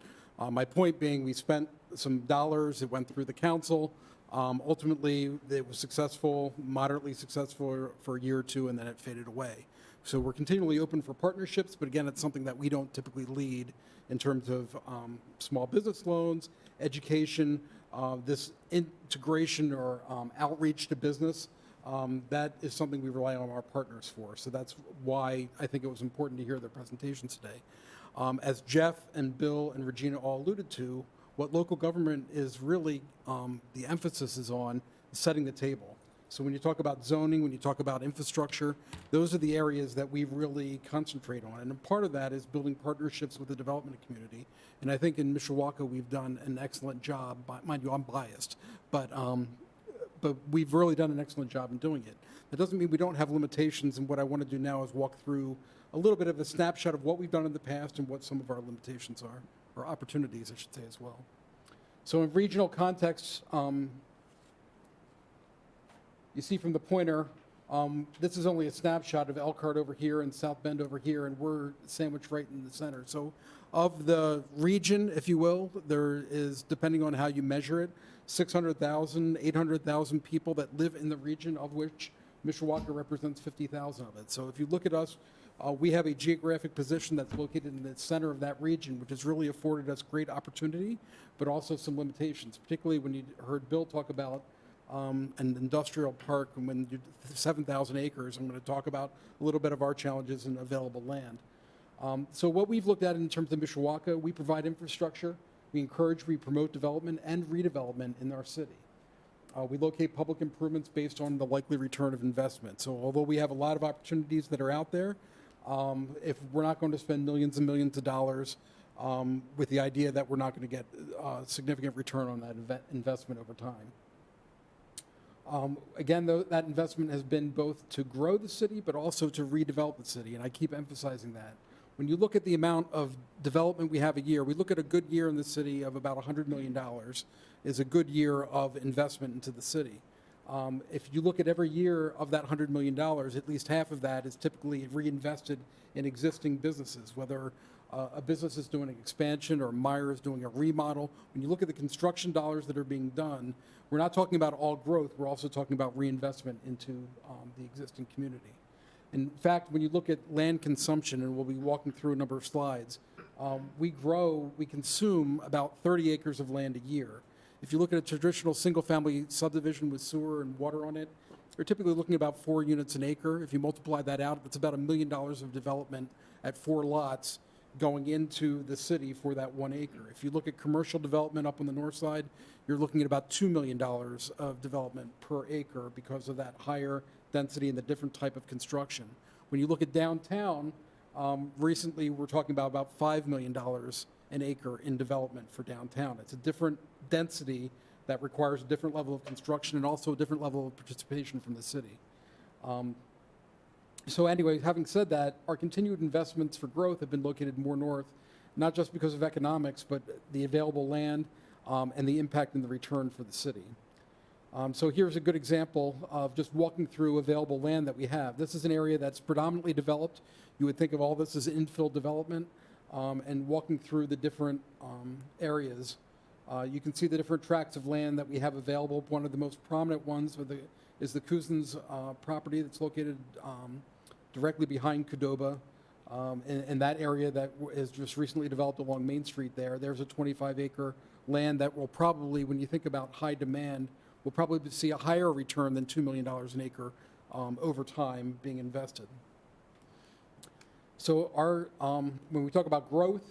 My point being, we spent some dollars, it went through the council. Ultimately, it was successful, moderately successful for a year or two, and then it faded away. So we're continually open for partnerships, but again, it's something that we don't typically lead in terms of small business loans, education, this integration or outreach to business. That is something we rely on our partners for. So that's why I think it was important to hear their presentations today. As Jeff and Bill and Regina all alluded to, what local government is really, the emphasis is on setting the table. So when you talk about zoning, when you talk about infrastructure, those are the areas that we really concentrate on. And a part of that is building partnerships with the development community. And I think in Mishawaka, we've done an excellent job. Mind you, I'm biased, but we've really done an excellent job in doing it. That doesn't mean we don't have limitations, and what I want to do now is walk through a little bit of a snapshot of what we've done in the past and what some of our limitations are, or opportunities, I should say, as well. So in regional contexts, you see from the pointer, this is only a snapshot of Elkhart over here and South Bend over here, and we're sandwiched right in the center. So of the region, if you will, there is, depending on how you measure it, 600,000, 800,000 people that live in the region, of which Mishawaka represents 50,000 of it. So if you look at us, we have a geographic position that's located in the center of that region, which has really afforded us great opportunity, but also some limitations, particularly when you heard Bill talk about an industrial park, and when you 7,000 acres, I'm going to talk about a little bit of our challenges in available land. So what we've looked at in terms of Mishawaka, we provide infrastructure, we encourage, we promote development and redevelopment in our city. We locate public improvements based on the likely return of investment. So although we have a lot of opportunities that are out there, if we're not going to spend millions and millions of dollars with the idea that we're not going to get significant return on that investment over time. Again, though, that investment has been both to grow the city, but also to redevelop the city, and I keep emphasizing that. When you look at the amount of development we have a year, we look at a good year in the city of about $100 million is a good year of investment into the city. If you look at every year of that $100 million, at least half of that is typically reinvested in existing businesses, whether a business is doing an expansion or Meyer is doing a remodel. When you look at the construction dollars that are being done, we're not talking about all growth, we're also talking about reinvestment into the existing community. In fact, when you look at land consumption, and we'll be walking through a number of slides, we consume about 30 acres of land a year. If you look at a traditional single-family subdivision with sewer and water on it, you're typically looking at about 4 units an acre. If you multiply that out, that's about $1 million of development at 4 lots going into the city for that 1 acre. If you look at commercial development up on the north side, you're looking at about $2 million of development per acre because of that higher density and the different type of construction. When you look at downtown, recently we're talking about $5 million an acre in development for downtown. It's a different density that requires a different level of construction and also a different level of participation from the city. So anyway, having said that, our continued investments for growth have been located more north, not just because of economics, but the available land and the impact and the return for the city. So here's a good example of just walking through available land that we have. This is an area that's predominantly developed. You would think of all this as infill development, and walking through the different areas. You can see the different tracts of land that we have available. One of the most prominent ones is the Cousins property that's located directly behind Qdoba. In that area that is just recently developed along Main Street there's a 25-acre land that will probably, when you think about high demand, will probably see a higher return than $2 million an acre over time being invested. So when we talk about growth,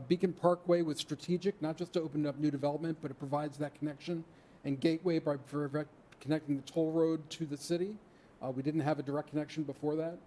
Beacon Parkway was strategic, not just to open up new development, but it provides that connection and Gateway for connecting the toll road to the city. We didn't have a direct connection before that.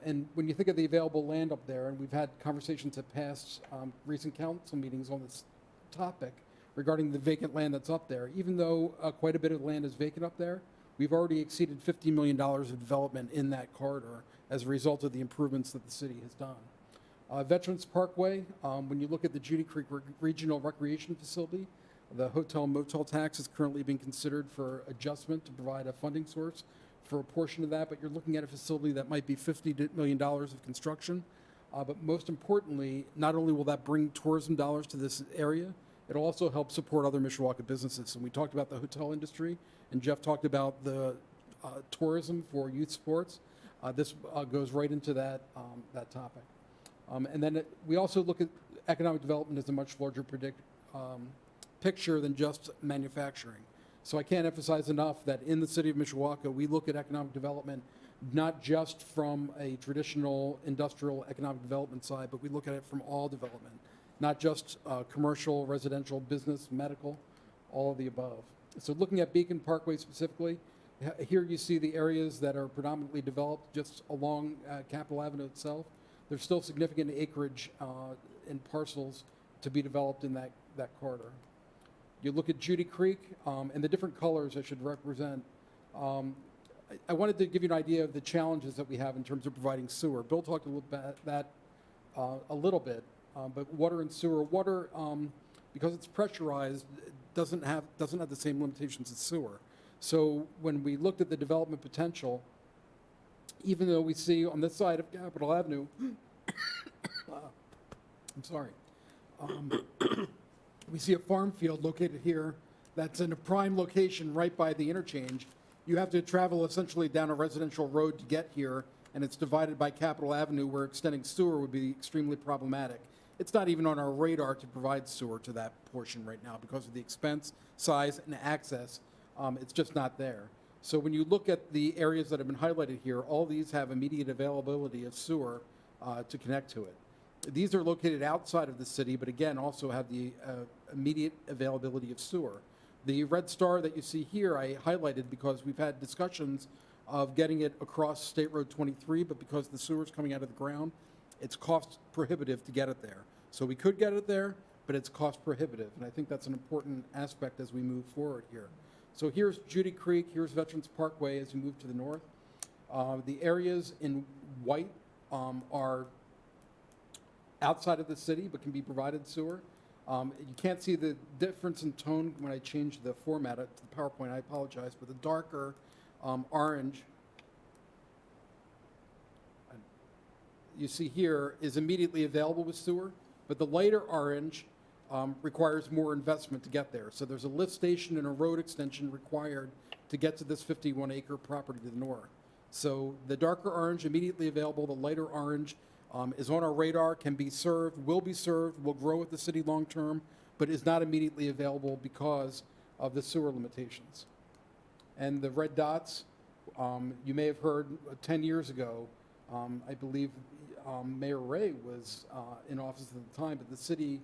And when you think of the available land up there, and we've had conversations at past recent council meetings on this topic regarding the vacant land that's up there, even though quite a bit of land is vacant up there, we've already exceeded $50 million of development in that corridor as a result of the improvements that the city has done. Veterans Parkway, when you look at the Judy Creek Regional Recreation Facility, the hotel motel tax is currently being considered for adjustment to provide a funding source for a portion of that, but you're looking at a facility that might be $50 million of construction. But most importantly, not only will that bring tourism dollars to this area, it'll also help support other Mishawaka businesses. And we talked about the hotel industry, and Jeff talked about the tourism for youth sports. This goes right into that, that topic. And then we also look at economic development as a much larger picture than just manufacturing. So I can't emphasize enough that in the city of Mishawaka, we look at economic development not just from a traditional industrial economic development side, but we look at it from all development, not just commercial, residential, business, medical, all of the above. So looking at Beacon Parkway specifically, here you see the areas that are predominantly developed just along Capitol Avenue itself. There's still significant acreage and parcels to be developed in that corridor. You look at Judy Creek, and the different colors I should represent. I wanted to give you an idea of the challenges that we have in terms of providing sewer. Bill talked a little about that a little bit, but water and sewer. Water, because it's pressurized, doesn't have the same limitations as sewer. So when we looked at the development potential, even though we see on this side of Capitol Avenue, I'm sorry. We see a farm field located here that's in a prime location right by the interchange. You have to travel essentially down a residential road to get here, and it's divided by Capitol Avenue, where extending sewer would be extremely problematic. It's not even on our radar to provide sewer to that portion right now because of the expense, size, and access. It's just not there. So when you look at the areas that have been highlighted here, all these have immediate availability of sewer to connect to it. These are located outside of the city, but again, also have the immediate availability of sewer. The red star that you see here, I highlighted because we've had discussions of getting it across State Road 23, but because the sewer is coming out of the ground, it's cost prohibitive to get it there. So we could get it there, but it's cost prohibitive, and I think that's an important aspect as we move forward here. So here's Judy Creek, here's Veterans Parkway as you move to the north. The areas in white are outside of the city, but can be provided sewer. You can't see the difference in tone when I change the format to the PowerPoint, I apologize, but the darker orange you see here is immediately available with sewer, but the lighter orange requires more investment to get there. So there's a lift station and a road extension required to get to this 51-acre property to the north. So the darker orange immediately available, the lighter orange is on our radar, can be served, will grow with the city long term, but is not immediately available because of the sewer limitations. And the red dots, you may have heard 10 years ago, I believe Mayor Ray was in office at the time, but the city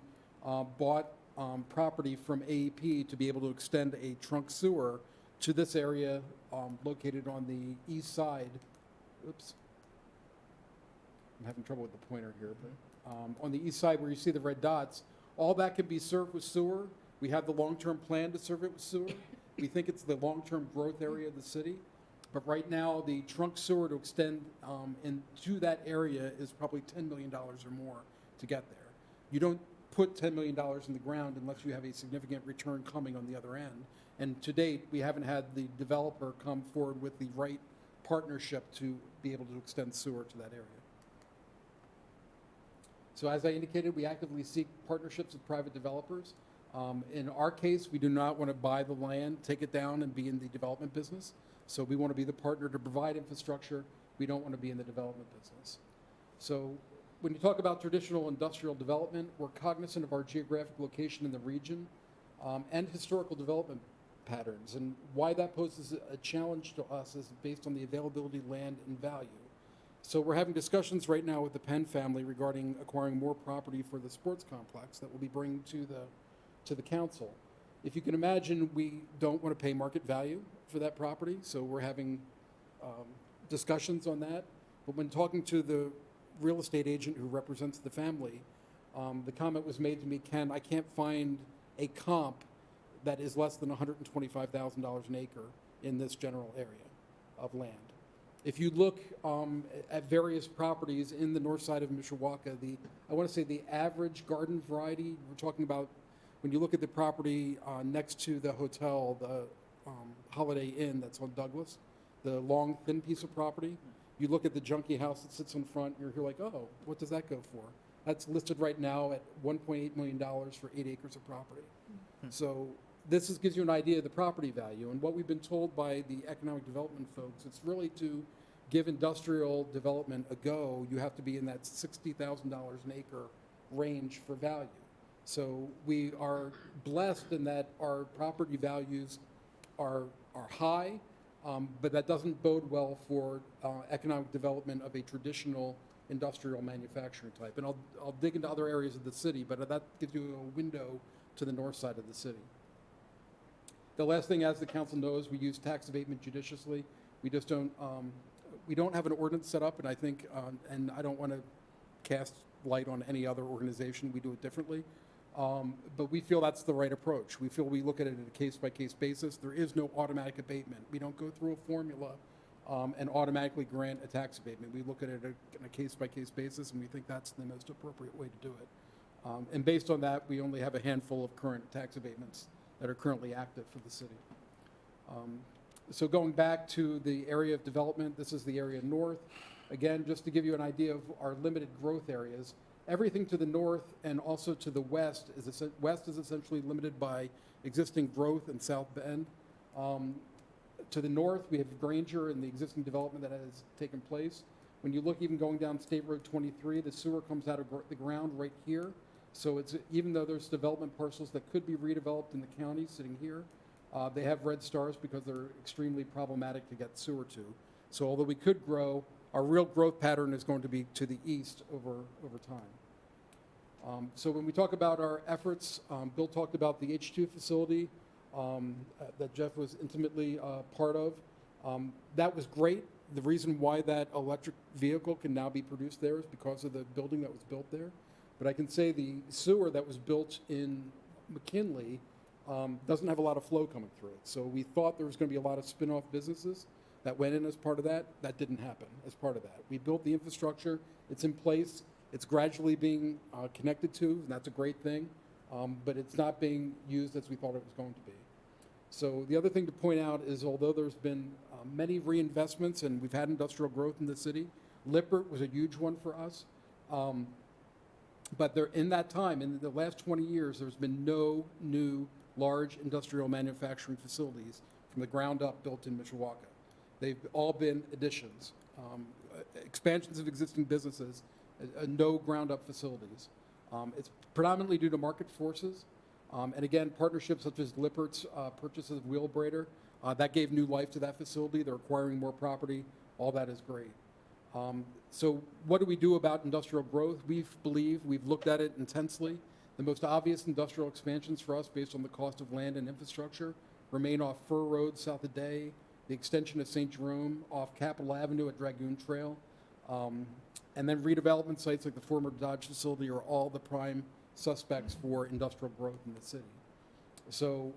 bought property from AEP to be able to extend a trunk sewer to this area located on the east side. Oops. I'm having trouble with the pointer here, but on the east side where you see the red dots, all that can be served with sewer. We have the long-term plan to serve it with sewer. We think it's the long-term growth area of the city. But right now, the trunk sewer to extend into that area is probably $10 million or more to get there. You don't put $10 million in the ground unless you have a significant return coming on the other end. And to date, we haven't had the developer come forward with the right partnership to be able to extend sewer to that area. So as I indicated, we actively seek partnerships with private developers. In our case, we do not want to buy the land, take it down, and be in the development business. So we want to be the partner to provide infrastructure. We don't want to be in the development business. So when you talk about traditional industrial development, we're cognizant of our geographic location in the region and historical development patterns. And why that poses a challenge to us is based on the availability of land and value. So we're having discussions right now with the Penn family regarding acquiring more property for the sports complex that we'll be bringing to the council. If you can imagine, we don't want to pay market value for that property, so we're having discussions on that. But when talking to the real estate agent who represents the family, the comment was made to me, Ken, I can't find a comp that is less than $125,000 an acre in this general area of land. If you look at various properties in the north side of Mishawaka, I want to say the average garden variety, we're talking about when you look at the property next to the hotel, the Holiday Inn that's on Douglas, the long, thin piece of property, you look at the junky house that sits in front, you're like, oh, what does that go for? That's listed right now at $1.8 million for 8 acres of property. So this gives you an idea of the property value. And what we've been told by the economic development folks, it's really to give industrial development a go, you have to be in that $60,000 an acre range for value. So we are blessed in that our property values are high, but that doesn't bode well for economic development of a traditional industrial manufacturing type. And I'll dig into other areas of the city, but that gives you a window to the north side of the city. The last thing, as the council knows, we use tax abatement judiciously. We just don't, we don't have an ordinance set up, and I think, and I don't want to cast light on any other organization. We do it differently. But we feel that's the right approach. We feel we look at it on a case-by-case basis. There is no automatic abatement. We don't go through a formula and automatically grant a tax abatement. We look at it on a case-by-case basis, and we think that's the most appropriate way to do it. And based on that, we only have a handful of current tax abatements that are currently active for the city. So going back to the area of development, this is the area north. Again, just to give you an idea of our limited growth areas, everything to the north and also to the west is essentially limited by existing growth in South Bend. To the north, we have Granger and the existing development that has taken place. When you look even going down State Road 23, the sewer comes out of the ground right here. So it's, even though there's development parcels that could be redeveloped in the county sitting here, they have red stars because they're extremely problematic to get sewer to. So although we could grow, our real growth pattern is going to be to the east over time. So when we talk about our efforts, Bill talked about the H2 facility that Jeff was intimately part of. That was great. The reason why that electric vehicle can now be produced there is because of the building that was built there. But I can say the sewer that was built in McKinley doesn't have a lot of flow coming through it. So we thought there was going to be a lot of spin-off businesses that went in as part of that. That didn't happen as part of that. We built the infrastructure. It's in place. It's gradually being connected to, and that's a great thing. But it's not being used as we thought it was going to be. So the other thing to point out is, although there's been many reinvestments and we've had industrial growth in the city, Lippert was a huge one for us. But there, in that time, in the last 20 years, there's been no new large industrial manufacturing facilities from the ground up built in Mishawaka. They've all been additions, expansions of existing businesses, no ground up facilities. It's predominantly due to market forces. And again, partnerships such as Lippert's purchase of Wheelbrader, that gave new life to that facility. They're acquiring more property. All that is great. So what do we do about industrial growth? We've looked at it intensely. The most obvious industrial expansions for us based on the cost of land and infrastructure remain off Fur Road south of Day, the extension of St. Jerome off Capitol Avenue at Dragoon Trail, and then redevelopment sites like the former Dodge facility are all the prime suspects for industrial growth in the city. So,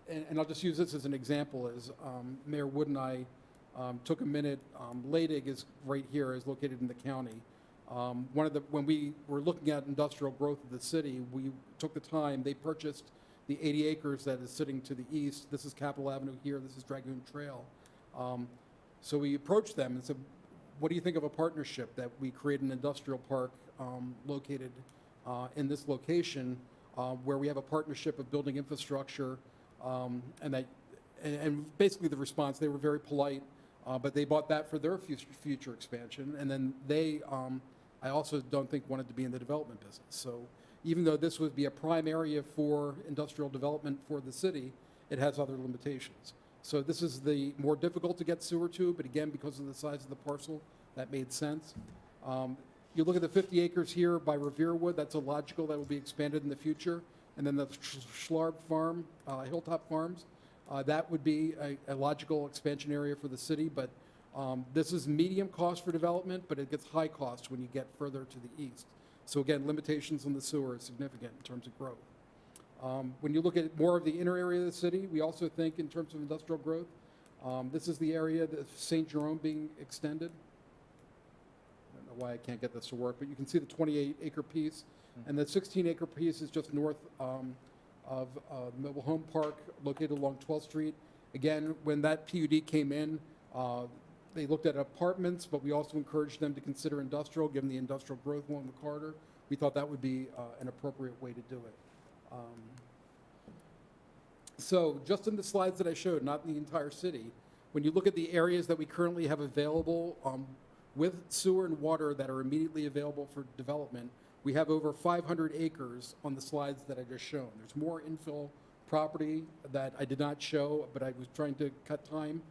and I'll just use this as an example, as Mayor Wood and I took a minute. Leydig is right here, is located in the county. When we were looking at industrial growth of the city, we took the time, they purchased the 80 acres that is sitting to the east. This is Capitol Avenue here, this is Dragoon Trail. So we approached them and said, what do you think of a partnership that we create an industrial park located in this location where we have a partnership of building infrastructure and basically the response, they were very polite, but they bought that for their future expansion. And then they, I also don't think wanted to be in the development business. So even though this would be a prime area for industrial development for the city, it has other limitations. So this is the more difficult to get sewer to, but again, because of the size of the parcel, that made sense. You look at the 50 acres here by Reverewood, that's illogical, that will be expanded in the future. And then the Schlarb Farm, Hilltop Farms, that would be a logical expansion area for the city, but this is medium cost for development, but it gets high cost when you get further to the east. So again, limitations on the sewer are significant in terms of growth. When you look at more of the inner area of the city, we also think in terms of industrial growth. This is the area that St. Jerome being extended. I don't know why I can't get this to work, but you can see the 28-acre piece. And the 16-acre piece is just north of Mobile Home Park, located along 12th Street. Again, when that PUD came in, they looked at apartments, but we also encouraged them to consider industrial, given the industrial growth along the corridor. We thought that would be an appropriate way to do it. So just in the slides that I showed, not in the entire city, when you look at the areas that we currently have available with sewer and water that are immediately available for development, we have over 500 acres on the slides that I just shown. There's more infill property that I did not show, but I was trying to cut time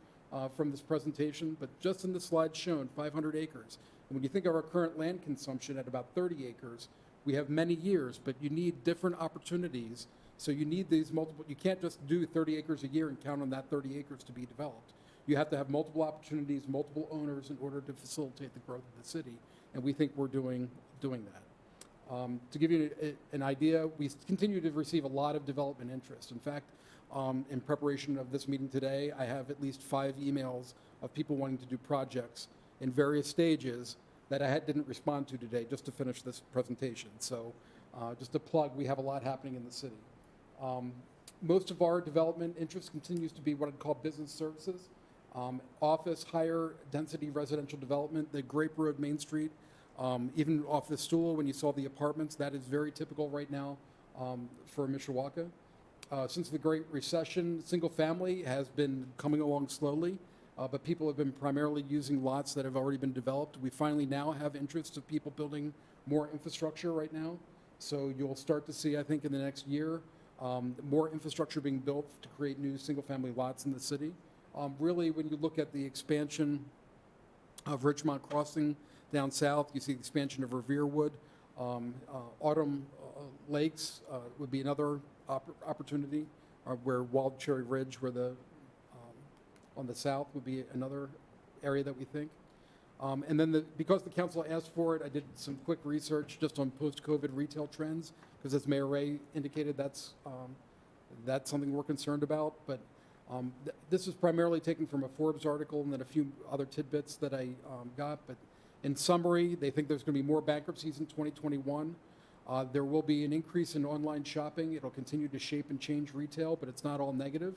from this presentation. But just in the slides shown, 500 acres. And when you think of our current land consumption at about 30 acres, we have many years, but you need different opportunities. So you need these multiple, you can't just do 30 acres a year and count on that 30 acres to be developed. You have to have multiple opportunities, multiple owners in order to facilitate the growth of the city. And we think we're doing that. To give you an idea, we continue to receive a lot of development interest. In fact, in preparation of this meeting today, I have at least 5 emails of people wanting to do projects in various stages that I didn't respond to today just to finish this presentation. So just a plug, we have a lot happening in the city. Most of our development interest continues to be what I'd call business services, office, higher density residential development, the Grape Road, Main Street, even off the stool when you saw the apartments, that is very typical right now for Mishawaka. Since the Great Recession, single family has been coming along slowly, but people have been primarily using lots that have already been developed. We finally now have interest of people building more infrastructure right now. So you'll start to see, I think, in the next year, more infrastructure being built to create new single-family lots in the city. Really, when you look at the expansion of Richmond Crossing down south, you see the expansion of Reverewood. Autumn Lakes would be another opportunity, where Wild Cherry Ridge, where on the south would be another area that we think. And then because the council asked for it, I did some quick research just on post-COVID retail trends, because as Mayor Ray indicated, that's something we're concerned about. But this is primarily taken from a Forbes article and then a few other tidbits that I got. But in summary, they think there's going to be more bankruptcies in 2021. There will be an increase in online shopping. It'll continue to shape and change retail, but it's not all negative.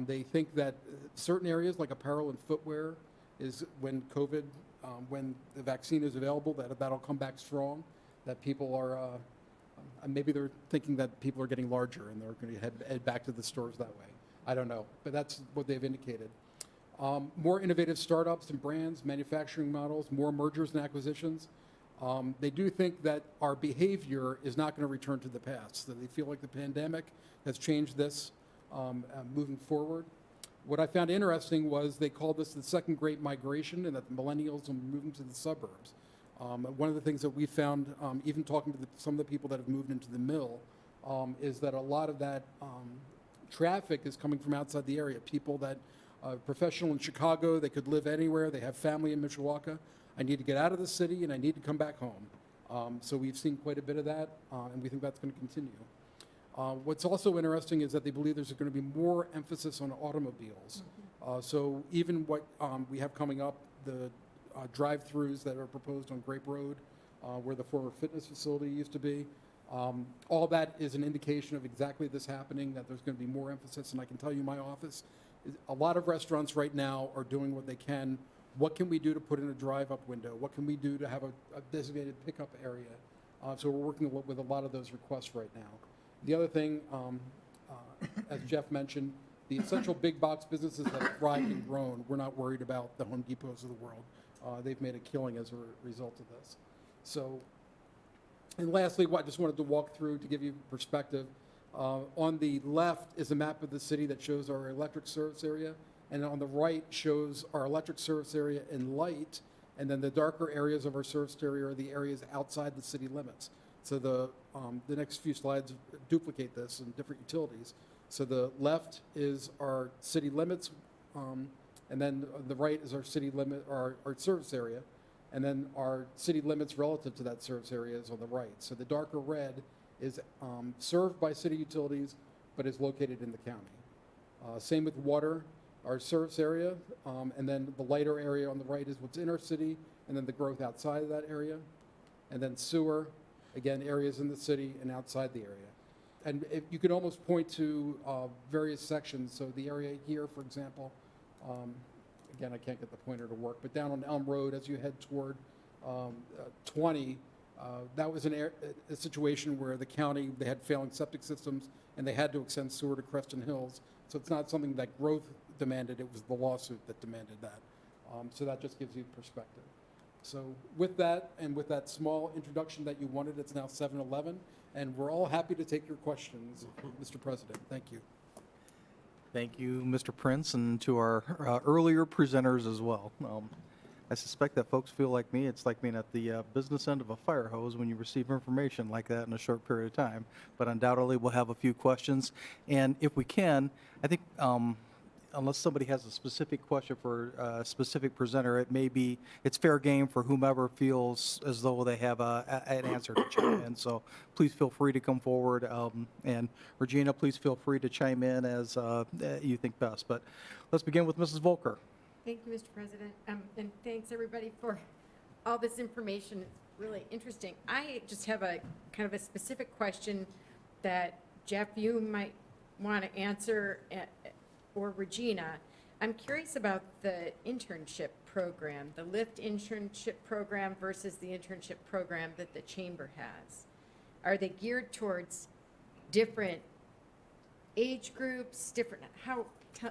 They think that certain areas like apparel and footwear is when when the vaccine is available, that'll come back strong, that people are, maybe they're thinking that people are getting larger and they're going to head back to the stores that way. I don't know, but that's what they've indicated. More innovative startups and brands, manufacturing models, more mergers and acquisitions. They do think that our behavior is not going to return to the past. So they feel like the pandemic has changed this moving forward. What I found interesting was they called this the second great migration, and that the millennials are moving to the suburbs. One of the things that we found, even talking to some of the people that have moved into the mill, is that a lot of that traffic is coming from outside the area. People that professional in Chicago, they could live anywhere, they have family in Mishawaka. I need to get out of the city and I need to come back home. So we've seen quite a bit of that, and we think that's going to continue. What's also interesting is that they believe there's going to be more emphasis on automobiles. So even what we have coming up, the drive-throughs that are proposed on Grape Road, where the former fitness facility used to be, all that is an indication of exactly this happening, that there's going to be more emphasis. And I can tell you my office, a lot of restaurants right now are doing what they can. What can we do to put in a drive-up window? What can we do to have a designated pickup area? So we're working with a lot of those requests right now. The other thing, as Jeff mentioned, the essential big box businesses that have thrived and grown, we're not worried about the Home Depots of the world. They've made a killing as a result of this. So, and lastly, I just wanted to walk through to give you perspective. On the left is a map of the city that shows our electric service area, and on the right shows our electric service area in light, and then the darker areas of our service area are the areas outside the city limits. So the next few slides duplicate this in different utilities. So the left is our city limits, and then the right is our city limit, our service area, and then our city limits relative to that service area is on the right. So the darker red is served by city utilities, but is located in the county. Same with water, our service area, and then the lighter area on the right is what's in our city, and then the growth outside of that area. And then sewer, again, areas in the city and outside the area. And you can almost point to various sections. So the area here, for example, again, I can't get the pointer to work, but down on Elm Road as you head toward 20, that was a situation where the county, they had failing septic systems and they had to extend sewer to Creston Hills. So it's not something that growth demanded, it was the lawsuit that demanded that. So that just gives you perspective. So with that, and with that small introduction that you wanted, it's now 7:11, and we're all happy to take your questions, Mr. President. Thank you. Thank you, Mr. Prince, and to our earlier presenters as well. I suspect that folks feel like me. It's like being at the business end of a fire hose when you receive information like that in a short period of time. But undoubtedly, we'll have a few questions. And if we can, I think, unless somebody has a specific question for a specific presenter, it's fair game for whomever feels as though they have an answer to chime in. So please feel free to come forward. And Regina, please feel free to chime in as you think best. But let's begin with Mrs. Volker. Thank you, Mr. President, and thanks everybody for all this information. It's really interesting. I just have a kind of a specific question that Jeff, you might want to answer, or Regina. I'm curious about the internship program, the LIFT internship program versus the internship program that the chamber has. Are they geared towards different age groups,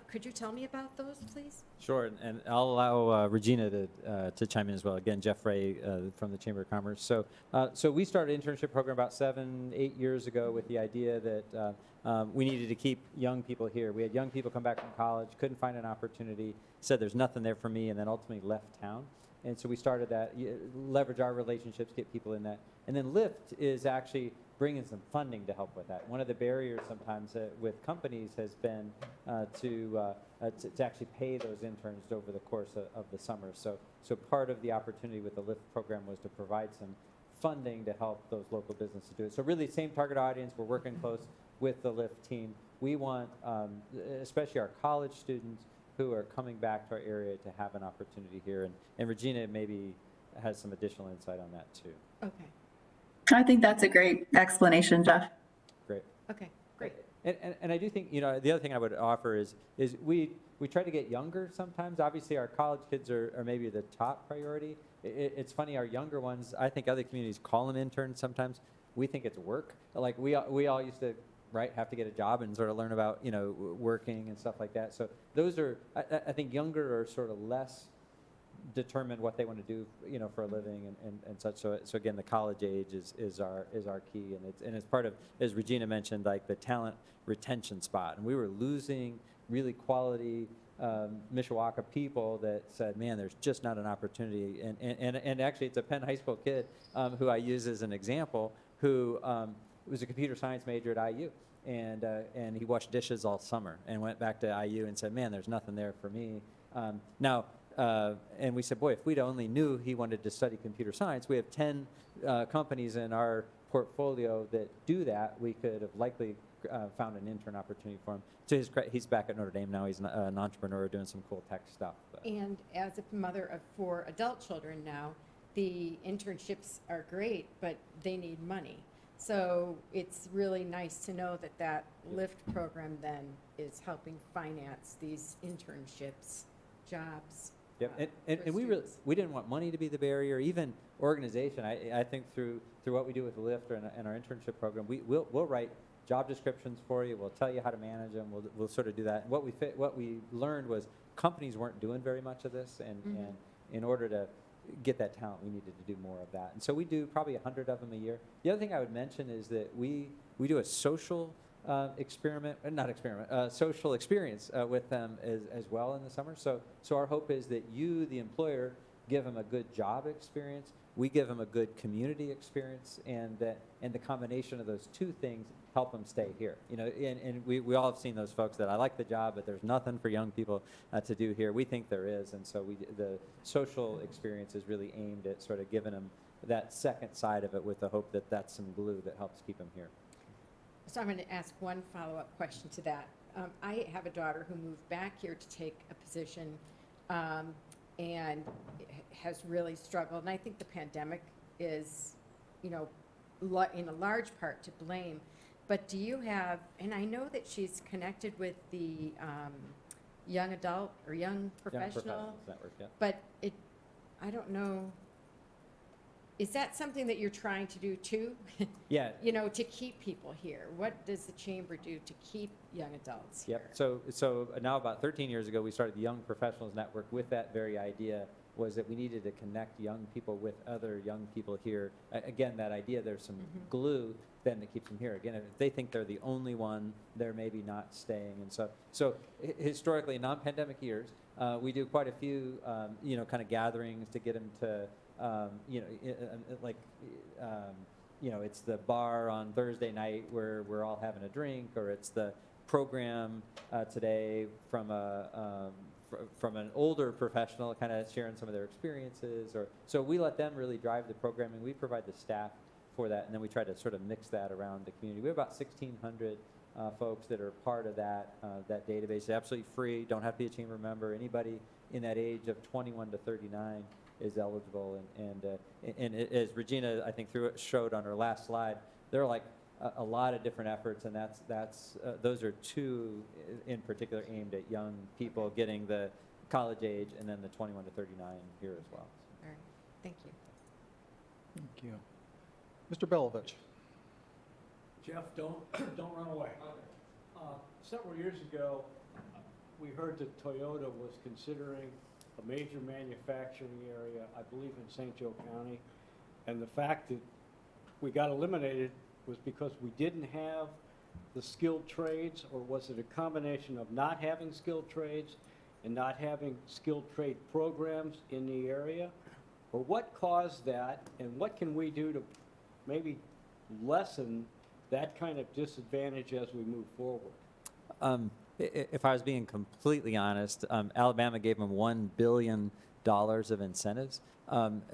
could you tell me about those, please? Sure, and I'll allow Regina to chime in as well. Again, Jeff Ray from the Chamber of Commerce. So we started an internship program about 7-8 years ago with the idea that we needed to keep young people here. We had young people come back from college, couldn't find an opportunity, said there's nothing there for me, and then ultimately left town. And so we started that, leverage our relationships, get people in that. And then LIFT is actually bringing some funding to help with that. One of the barriers sometimes with companies has been to actually pay those interns over the course of the summer. So part of the opportunity with the LIFT program was to provide some funding to help those local businesses do it. So really, same target audience. We're working close with the LIFT team. We want, especially our college students who are coming back to our area, to have an opportunity here. And Regina maybe has some additional insight on that too. Okay, I think that's a great explanation, Jeff. Great. okay, great. And I do think, the other thing I would offer is we try to get younger sometimes. Obviously, our college kids are maybe the top priority. It's funny, our younger ones, I think other communities call them interns sometimes. We think it's work. Like we all used to, right, have to get a job and sort of learn about, working and stuff like that. So those are, I think younger are sort of less determine what they want to do, for a living and such. So again, the college age is our key, and it's part of, as Regina mentioned, like the talent retention spot. And we were losing really quality Mishawaka people that said, man, there's just not an opportunity. And actually, it's a Penn High School kid who I use as an example, who was a computer science major at IU. And he washed dishes all summer and went back to IU and said, man, there's nothing there for me. And we said, boy, if we'd only knew he wanted to study computer science, we have 10 companies in our portfolio that do that. We could have likely found an intern opportunity for him. To his credit, he's back at Notre Dame now. He's an entrepreneur doing some cool tech stuff. But. And as a mother of 4 adult children now, the internships are great, but they need money. So it's really nice to know that LIFT program then is helping finance these internships, jobs. Yep, and we didn't want money to be the barrier, even organization. I think through what we do with LIFT and our internship program, we'll write job descriptions for you. We'll tell you how to manage them. We'll sort of do that. And what we learned was companies weren't doing very much of this, and in order to get that talent, we needed to do more of that. And so we do probably 100 of them a year. The other thing I would mention is that we do a social social experience with them as well in the summer. So our hope is that you, the employer, give them a good job experience. We give them a good community experience, and the combination of those two things help them stay here. You know, and we all have seen those folks that I like the job, but there's nothing for young people to do here. We think there is, and so the social experience is really aimed at sort of giving them that second side of it, with the hope that that's some glue that helps keep them here. So I'm going to ask one follow-up question to that. I have a daughter who moved back here to take a position and has really struggled. And I think the pandemic is, you know, in a large part to blame. But do you have, and I know that she's connected with the young adult or young professional, Professionals Network, yeah. but I don't know, is that something that you're trying to do too? Yeah. You know, to keep people here? What does the chamber do to keep young adults here? Yep. So now about 13 years ago, we started the Young Professionals Network with that very idea, was that we needed to connect young people with other young people here. Again, that idea, there's some glue then that keeps them here. Again, if they think they're the only one, they're maybe not staying. And so historically, in non-pandemic years, we do quite a few, you know, kind of gatherings to get them to, you know, it's the bar on Thursday night where we're all having a drink, or it's the program today from from an older professional, kind of sharing some of their experiences. Or so we let them really drive the programming. We provide the staff for that, and then we try to sort of mix that around the community. We have about 1,600 folks that are part of that database. It's absolutely free. Don't have to be a chamber member. Anybody in that age of 21 to 39 is eligible. And as Regina, I think, showed on her last slide, there are like a lot of different efforts, and those are two in particular aimed at young people getting the college age, and then the 21 to 39 here as well. All right, thank you. Thank you. Mr. Belovich. Jeff, don't run away. Several years ago, we heard that Toyota was considering a major manufacturing area, I believe in St. Joe County, and the fact that we got eliminated was because we didn't have the skilled trades, or was it a combination of not having skilled trades and not having skilled trade programs in the area? Or what caused that, and what can we do to maybe lessen that kind of disadvantage as we move forward? If I was being completely honest, Alabama gave them $1 billion of incentives,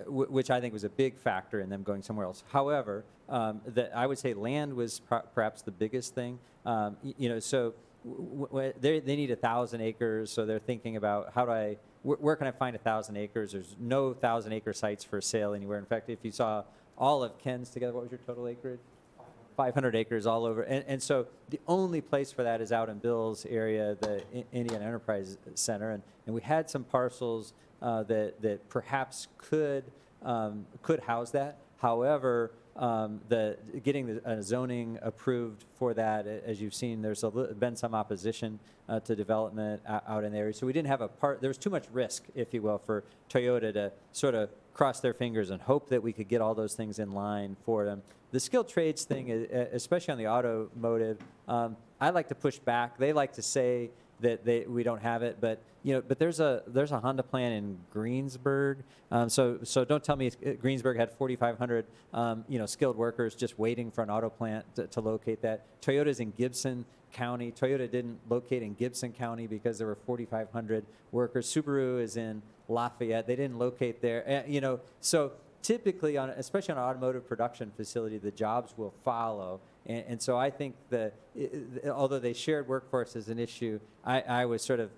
which I think was a big factor in them going somewhere else. However, I would say land was perhaps the biggest thing. You know, so they need 1,000 acres, so they're thinking about where can I find 1,000 acres? There's no 1,000-acre sites for sale anywhere. In fact, if you saw all of Ken's together, what was your total acreage? 500 acres all over. And so the only place for that is out in Bill's area, the Indiana Enterprise Center. And we had some parcels that perhaps could house that. However, getting the zoning approved for that, as you've seen, there's been some opposition to development out in the area. So we didn't have there was too much risk, if you will, for Toyota to sort of cross their fingers and hope that we could get all those things in line for them. The skilled trades thing, especially on the automotive, I like to push back. They like to say that we don't have it, but there's a Honda plant in Greensburg. So don't tell me Greensburg had 4,500 skilled workers just waiting for an auto plant to locate that. Toyota's in Gibson County. Toyota didn't locate in Gibson County because there were 4,500 workers. Subaru is in Lafayette. They didn't locate there. So typically, especially on an automotive production facility, the jobs will follow. And so I think although they shared workforce as an issue, I was sort of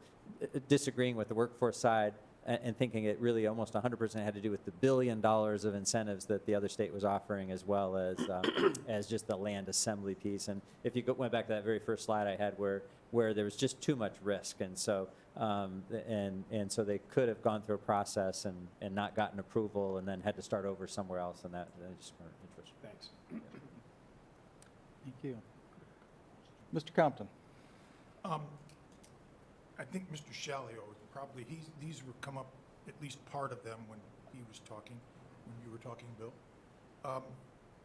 disagreeing with the workforce side and thinking it really almost 100% had to do with the $1 billion of incentives that the other state was offering, as well as just the land assembly piece. And if you went back to that very first slide I had where there was just too much risk, and so so they could have gone through a process and not gotten approval, and then had to start over somewhere else, and that just weren't interested. Thanks. Thank you. Mr. Compton. I think Mr. Shalio, probably, these would come up, at least part of them, when he was talking, when you were talking, Bill.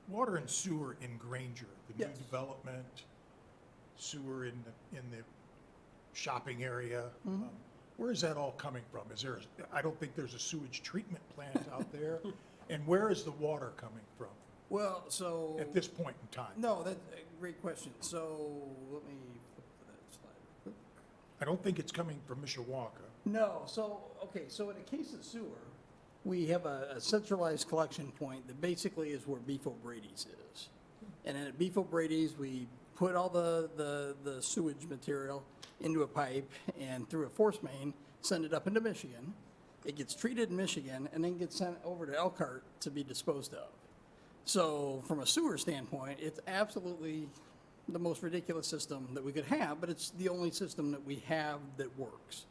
Water and sewer in Granger, the new development, sewer in the shopping area. Where is that all coming from? I don't think there's a sewage treatment plant out there. And where is the water coming from Well, so. at this point in time? No, that's a great question. So let me flip to that slide. I don't think it's coming from Mishawaka. No, so, okay, so in a case of sewer, we have a centralized collection point that basically is where Beef O'Brady's is. And then at Beef O'Brady's, we put all the sewage material into a pipe and through a force main, send it up into Michigan. It gets treated in Michigan and then gets sent over to Elkhart to be disposed of. So from a sewer standpoint, it's absolutely the most ridiculous system that we could have, but it's the only system that we have that works.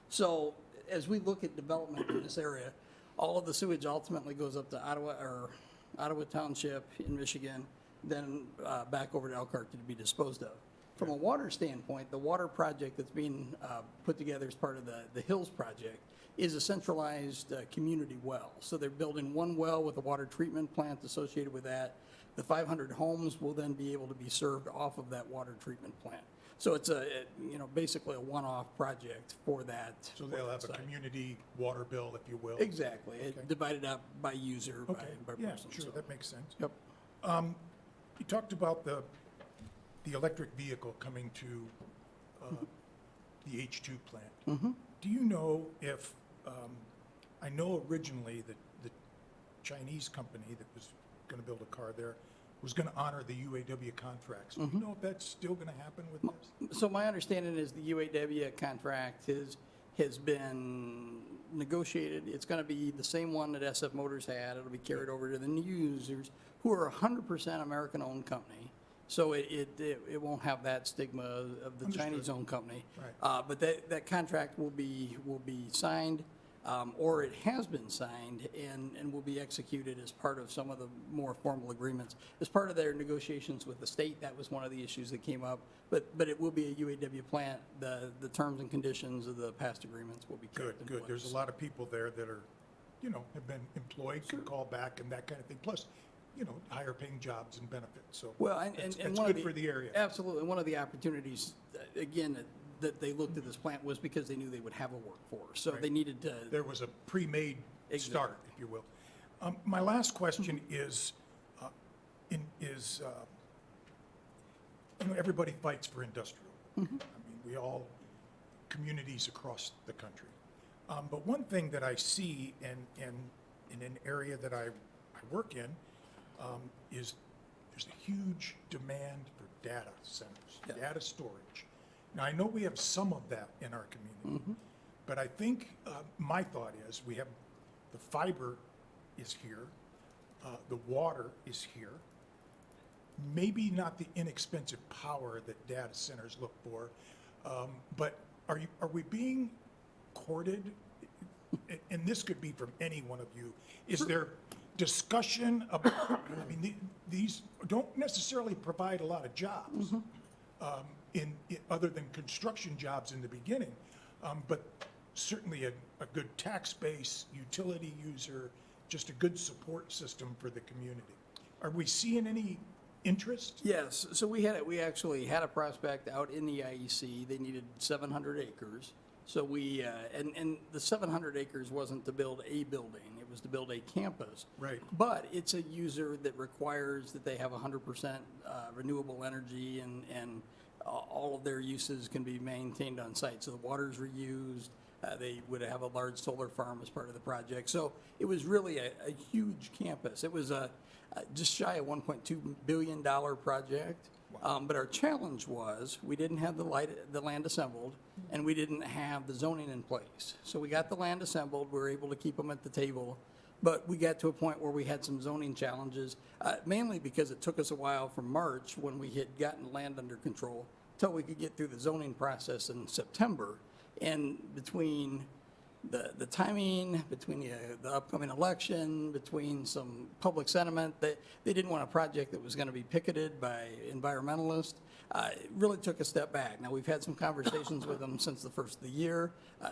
So as we look at development in this area, all of the sewage ultimately goes up to Ottawa Township in Michigan, then back over to Elkhart to be disposed of. From a water standpoint, the water project that's being put together as part of the Hills project is a centralized community well. So they're building one well with a water treatment plant associated with that. The 500 homes will then be able to be served off of that water treatment plant. So it's basically a one-off project for that. So they'll have a site. community water bill, if you will. Exactly. Okay. Divided up by user, by Okay, by yeah, person. sure, so- that makes sense. Yep. You talked about the electric vehicle coming to the H2 plant. Do you know if, I know originally that the Chinese company that was going to build a car there was going to honor the UAW contracts. Do you know if that's still going to happen with this? So my understanding is the UAW contract has been negotiated. It's going to be the same one that SF Motors had. It'll be carried over to the new users who are a 100% American-owned company. So it won't have that stigma of the Understood. Chinese-owned company. Right. But that contract will be signed, or it has been signed and will be executed as part of some of the more formal agreements. As part of their negotiations with the state, that was one of the issues that came up. But it will be a UAW plant. The terms and conditions of the past agreements will be Good, kept in good. place. There's a lot of people there that are, have been employed, can call back and that kind of thing. Plus, higher paying jobs and benefits, so. Well, and It's one of good for the area. Absolutely. One of the opportunities, again, that they looked at this plant was because they knew they would have a workforce. So Right. they needed to. There was a pre-made start, if you will. My last question is, everybody fights for industrial. I mean, we all, communities across the country. But one thing that I see in an area that I work in is there's a huge demand for data centers, data storage. Now, I know we have some of that in our community, but I think my thought is we have the fiber is here, the water is here, maybe not the inexpensive power that data centers look for, but are we being courted? And this could be from any one of you. Is there discussion about, these don't necessarily provide a lot of jobs other than construction jobs in the beginning, but certainly a good tax base, utility user, just a good support system for the community. Are we seeing any interest? Yes, so we actually had a prospect out in the IEC. They needed 700 acres. So we, and the 700 acres wasn't to build a building, it was to build a campus. Right. But it's a user that requires that they have 100% renewable energy and all of their uses can be maintained on site. So the water's reused, they would have a large solar farm as part of the project. So it was really a huge campus. It was just shy of $1.2 billion project. But our challenge was, we didn't have the land assembled, and we didn't have the zoning in place. So we got the land assembled, we were able to keep them at the table, but we got to a point where we had some zoning challenges, mainly because it took us a while from March, when we had gotten land under control, till we could get through the zoning process in September. And between the timing, between the upcoming election, between some public sentiment, that they didn't want a project that was going to be picketed by environmentalists. It really took a step back. Now, we've had some conversations with them since the first of the year.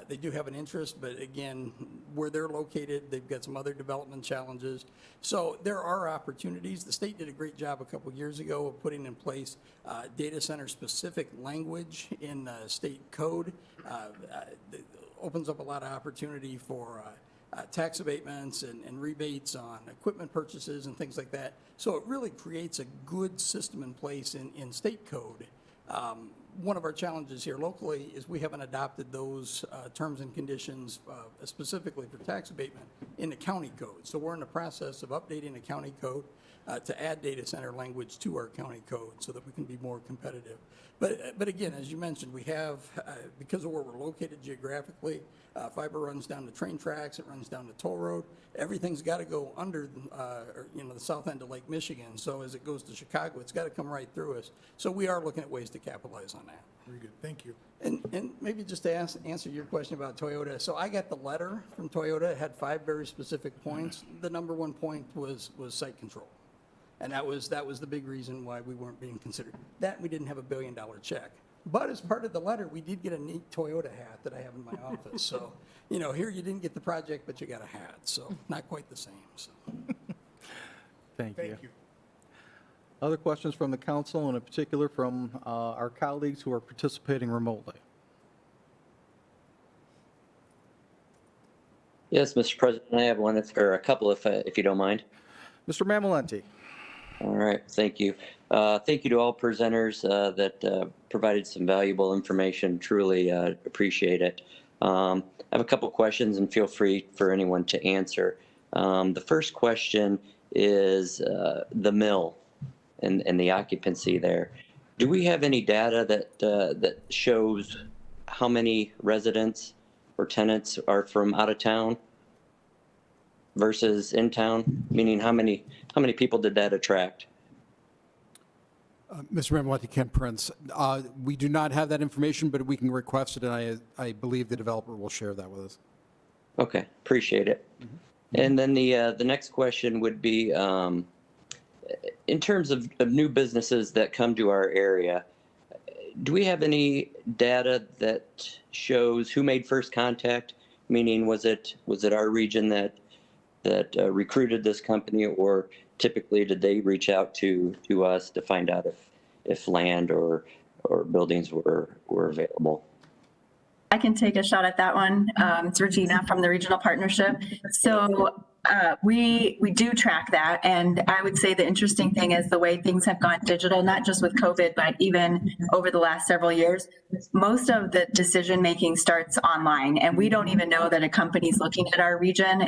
They do have an interest, but again, where they're located, they've got some other development challenges. So there are opportunities. The state did a great job a couple years ago of putting in place data center specific language in state code. opens up a lot of opportunity for tax abatements and rebates on equipment purchases and things like that. So it really creates a good system in place in state code. One of our challenges here locally is we haven't adopted those terms and conditions specifically for tax abatement in the county code. So we're in the process of updating the county code to add data center language to our county code so that we can be more competitive. But again, as you mentioned, we have, because of where we're located geographically, fiber runs down the train tracks, it runs down the toll road. Everything's got to go under, the south end of Lake Michigan. So as it goes to Chicago, it's got to come right through us. So we are looking at ways to capitalize on that. Very good, thank you. And maybe just to answer your question about Toyota, so I got the letter from Toyota, it had 5 very specific points. The number 1 point was site control. And that was the big reason why we weren't being considered. That, we didn't have a $1 billion check. But as part of the letter, we did get a neat Toyota hat that I have in my office. So, here you didn't get the project, but you got a hat. So not quite the same, so. Thank you. Thank you. Other questions from the council, and in particular from our colleagues who are participating remotely? Yes, Mr. President, I have one, or a couple if you don't mind. Mr. Mamalenti? All right, thank you. Thank you to all presenters that provided some valuable information. Truly appreciate it. I have a couple questions, and feel free for anyone to answer. The first question is the mill and the occupancy there. Do we have any data that shows how many residents or tenants are from out of town versus in town? Meaning, how many people did that attract? Mr. Mamalenti, Kent Prince. We do not have that information, but we can request it, and I believe the developer will share that with us. Okay, appreciate it. And then the next question would be, in terms of new businesses that come to our area, do we have any data that shows who made first contact? Meaning, was it our region that recruited this company, or typically did they reach out to us to find out if land or buildings were available? I can take a shot at that one. It's Regina from the Regional Partnership. So we do track that. And I would say the interesting thing is the way things have gone digital, not just with COVID, but even over the last several years. Most of the decision-making starts online, and we don't even know that a company's looking at our region.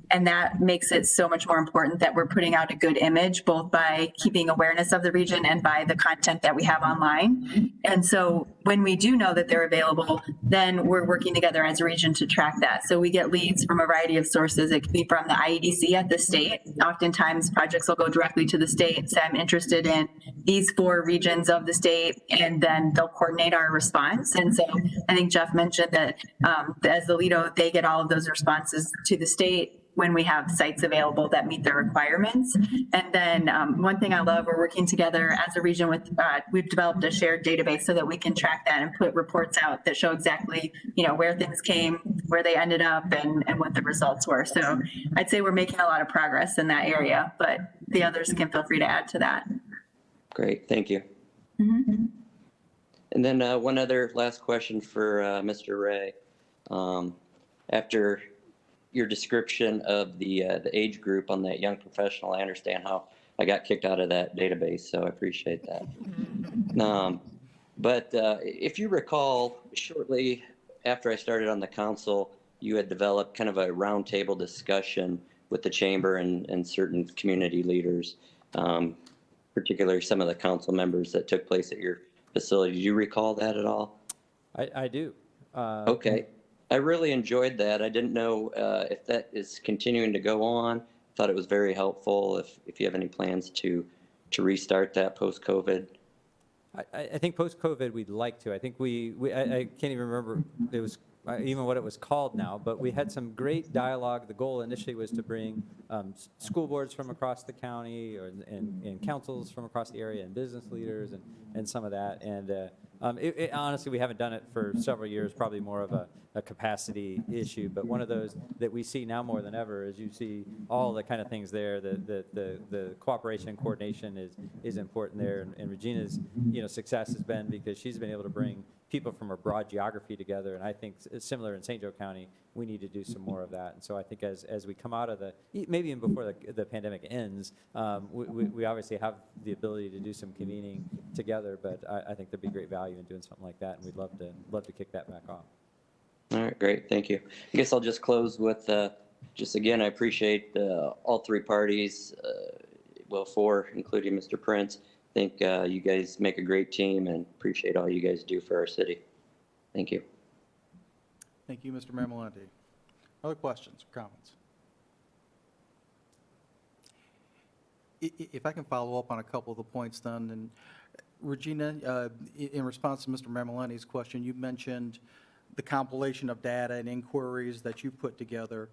And that makes it so much more important that we're putting out a good image, both by keeping awareness of the region and by the content that we have online. And so when we do know that they're available, then we're working together as a region to track that. So we get leads from a variety of sources. It could be from the IEDC at the state. Oftentimes projects will go directly to the state and say, I'm interested in these 4 regions of the state, and then they'll coordinate our response. And so I think Jeff mentioned that as the LEDO, they get all of those responses to the state when we have sites available that meet their requirements. And then one thing I love, we're working together as a region with, we've developed a shared database so that we can track that and put reports out that show exactly, where things came, where they ended up, and what the results were. So I'd say we're making a lot of progress in that area, but the others can feel free to add to that. Great, thank you. And then one other last question for Mr. Ray. After your description of the age group on that young professional, I understand how I got kicked out of that database, so I appreciate that. But if you recall, shortly after I started on the council, you had developed kind of a roundtable discussion with the chamber and certain community leaders, particularly some of the council members that took place at your facility. Do you recall that at all? I do. Okay. I really enjoyed that. I didn't know if that is continuing to go on. Thought it was very helpful. If you have any plans to restart that post-COVID. I think post-COVID, we'd like to. I think I can't even remember it was even what it was called now, but we had some great dialogue. The goal initially was to bring school boards from across the county and councils from across the area and business leaders and some of that. And honestly, we haven't done it for several years, probably more of a capacity issue, but one of those that we see now more than ever is you see all the kind of things there. The cooperation and coordination is important there, and Regina's success has been because she's been able to bring people from a broad geography together, and I think it's similar in St. Joe County, we need to do some more of that. And so I think as we come out of maybe even before the pandemic ends, we obviously have the ability to do some convening together, but I think there'd be great value in doing something like that, and we'd love to kick that back off. All right, great, thank you. I guess I'll just close with, just again, I appreciate all three parties, well, four, including Mr. Prince. I think you guys make a great team and appreciate all you guys do for our city. Thank you. Thank you, Mr. Mammolenti. Other questions or comments? If I can follow up on a couple of the points then, and Regina, in response to Mr. Mammolenti's question, you mentioned the compilation of data and inquiries that you put together.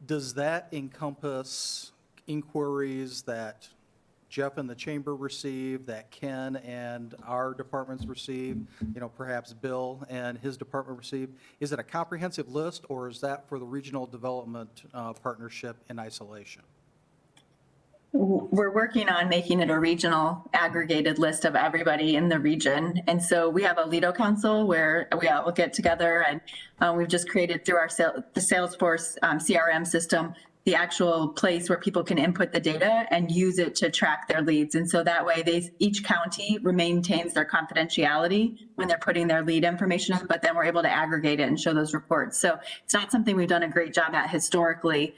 Does that encompass inquiries that Jeff and the chamber receive, that Ken and our departments receive, perhaps Bill and his department receive? Is it a comprehensive list, or is that for the regional development partnership in isolation? We're working on making it a regional aggregated list of everybody in the region. And so we have a Lido Council where we all get together, and we've just created through the Salesforce CRM system the actual place where people can input the data and use it to track their leads. And so that way each county maintains their confidentiality when they're putting their lead information in, but then we're able to aggregate it and show those reports. So it's not something we've done a great job at historically.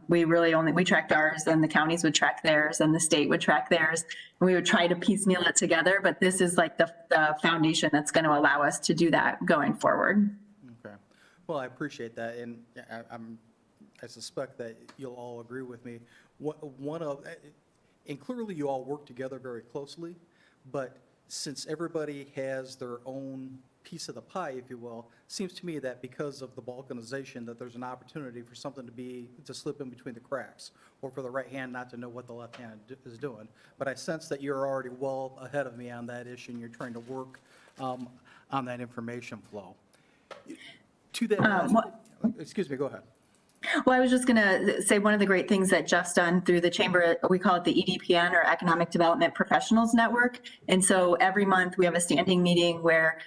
We tracked ours, and the counties would track theirs, and the state would track theirs. And we would try to piecemeal it together, but this is like the foundation that's going to allow us to do that going forward. Okay. Well, I appreciate that, and I suspect that you'll all agree with me. And clearly you all work together very closely, but since everybody has their own piece of the pie, if you will, seems to me that because of the balkanization, that there's an opportunity for something to slip in between the cracks, or for the right hand not to know what the left hand is doing. But I sense that you're already well ahead of me on that issue, and you're trying to work on that information flow. To that, excuse me, go ahead. Well, I was just going to say one of the great things that Jeff's done through the chamber, we call it the EDPN, or Economic Development Professionals Network. And so every month we have a standing meeting where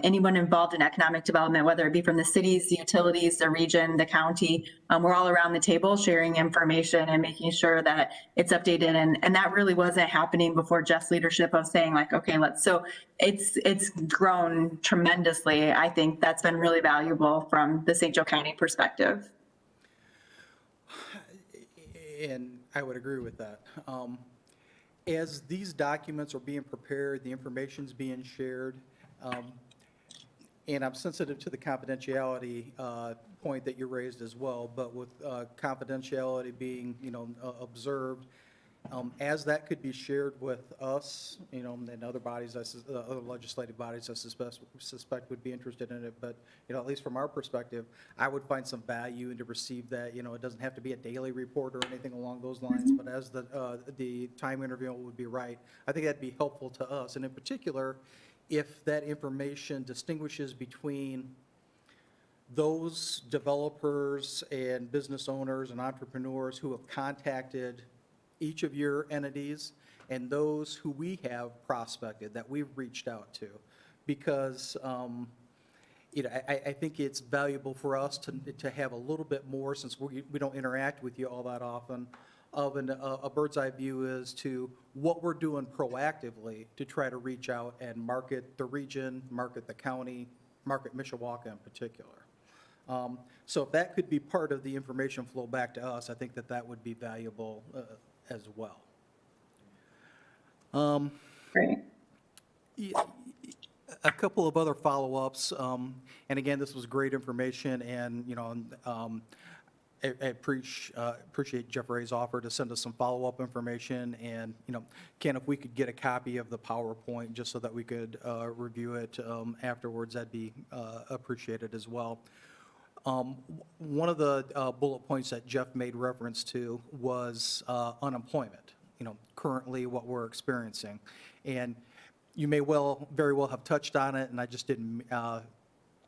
anyone involved in economic development, whether it be from the cities, the utilities, the region, the county, we're all around the table sharing information and making sure that it's updated. And that really wasn't happening before Jeff's leadership of saying like, okay, so it's grown tremendously. I think that's been really valuable from the St. Joe County perspective. And I would agree with that. As these documents are being prepared, the information's being shared, and I'm sensitive to the confidentiality point that you raised as well, but with confidentiality being, observed, as that could be shared with us, and other bodies, other legislative bodies, I suspect would be interested in it. But, at least from our perspective, I would find some value in to receive that. It doesn't have to be a daily report or anything along those lines, but as the time interval would be right, I think that'd be helpful to us. And in particular, if that information distinguishes between those developers and business owners and entrepreneurs who have contacted each of your entities and those who we have prospected, that we've reached out to. Because, I think it's valuable for us to have a little bit more, since we don't interact with you all that often, of a bird's eye view as to what we're doing proactively to try to reach out and market the region, market the county, market Mishawaka in particular. So if that could be part of the information flow back to us, I think that would be valuable as well. Great. A couple of other follow-ups, and again, this was great information, and, I appreciate Jeff Ray's offer to send us some follow-up information, and, Ken, if we could get a copy of the PowerPoint just so that we could review it afterwards, that'd be appreciated as well. One of the bullet points that Jeff made reference to was unemployment, currently what we're experiencing. And you may very well have touched on it, and I just didn't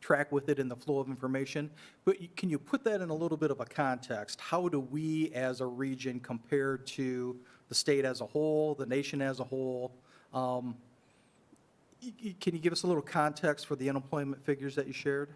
track with it in the flow of information. But can you put that in a little bit of a context? How do we as a region compare to the state as a whole, the nation as a whole? Can you give us a little context for the unemployment figures that you shared?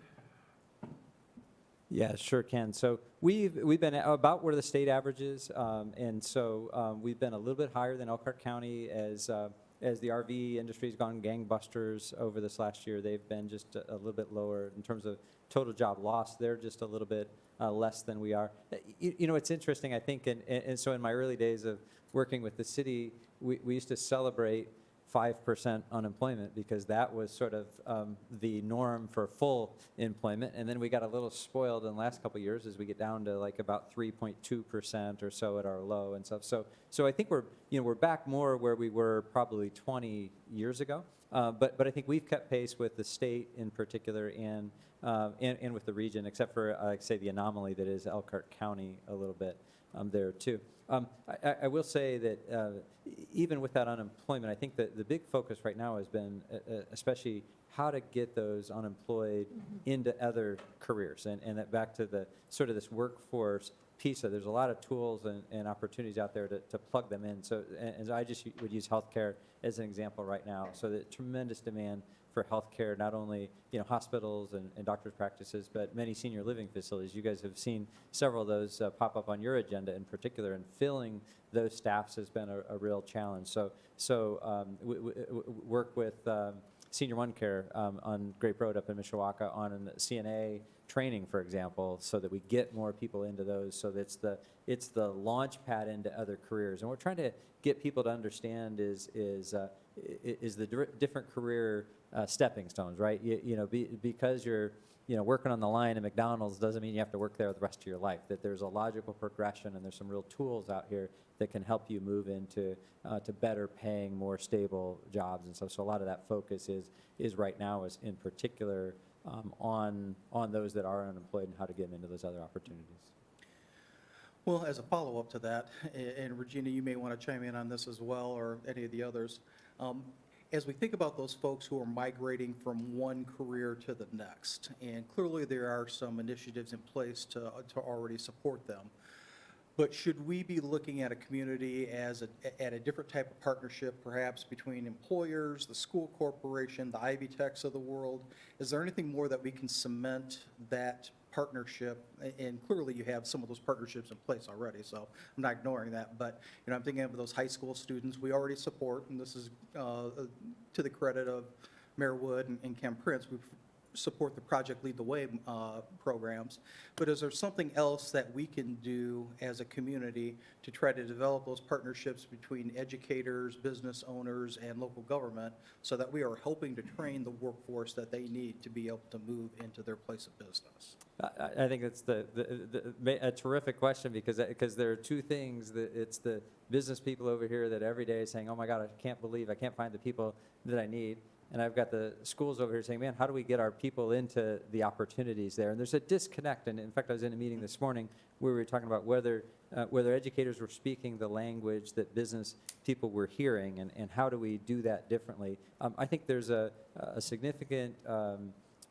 Yeah, sure can. So we've been about where the state average is, and so we've been a little bit higher than Elkhart County as the RV industry's gone gangbusters over this last year. They've been just a little bit lower in terms of total job loss. They're just a little bit less than we are. You know, it's interesting, I think, and so in my early days of working with the city, we used to celebrate 5% unemployment because that was sort of the norm for full employment. And then we got a little spoiled in the last couple of years as we get down to like about 3.2% or so at our low and stuff. So I think we're back more where we were probably 20 years ago. But I think we've kept pace with the state in particular and with the region, except for, like I say, the anomaly that is Elkhart County a little bit there too. I will say that even with that unemployment, I think that the big focus right now has been especially how to get those unemployed into other careers and that back to the sort of this workforce piece. So there's a lot of tools and opportunities out there to plug them in. So and I just would use healthcare as an example right now. So the tremendous demand for healthcare, not only hospitals and doctors' practices, but many senior living facilities. You guys have seen several of those pop up on your agenda in particular, and filling those staffs has been a real challenge. So we work with Senior One Care on Grape Road up in Mishawaka on CNA training, for example, so that we get more people into those. So that's it's the launch pad into other careers, and we're trying to get people to understand is the different career stepping stones, right? Because you're working on the line at McDonald's doesn't mean you have to work there the rest of your life. That there's a logical progression, and there's some real tools out here that can help you move into to better paying, more stable jobs and stuff. So a lot of that focus is right now is in particular on those that are unemployed and how to get them into those other opportunities. Well, as a follow-up to that, and Regina, you may want to chime in on this as well, or any of the others. As we think about those folks who are migrating from one career to the next, and clearly there are some initiatives in place to already support them, but should we be looking at a community at a different type of partnership, perhaps between employers, the school corporation, the Ivy Techs of the world? Is there anything more that we can cement that partnership? And clearly you have some of those partnerships in place already, so I'm not ignoring that. But I'm thinking of those high school students we already support, and this is to the credit of Mayor Wood and Ken Prince. We support the Project Lead the Way programs. But is there something else that we can do as a community to try to develop those partnerships between educators, business owners, and local government so that we are helping to train the workforce that they need to be able to move into their place of business? I think it's a terrific question because there are two things. It's the business people over here that every day is saying, oh my God, I can't find the people that I need. And I've got the schools over here saying, man, how do we get our people into the opportunities there? And there's a disconnect. And in fact, I was in a meeting this morning where we were talking about whether educators were speaking the language that business people were hearing, and how do we do that differently. I think there's a significant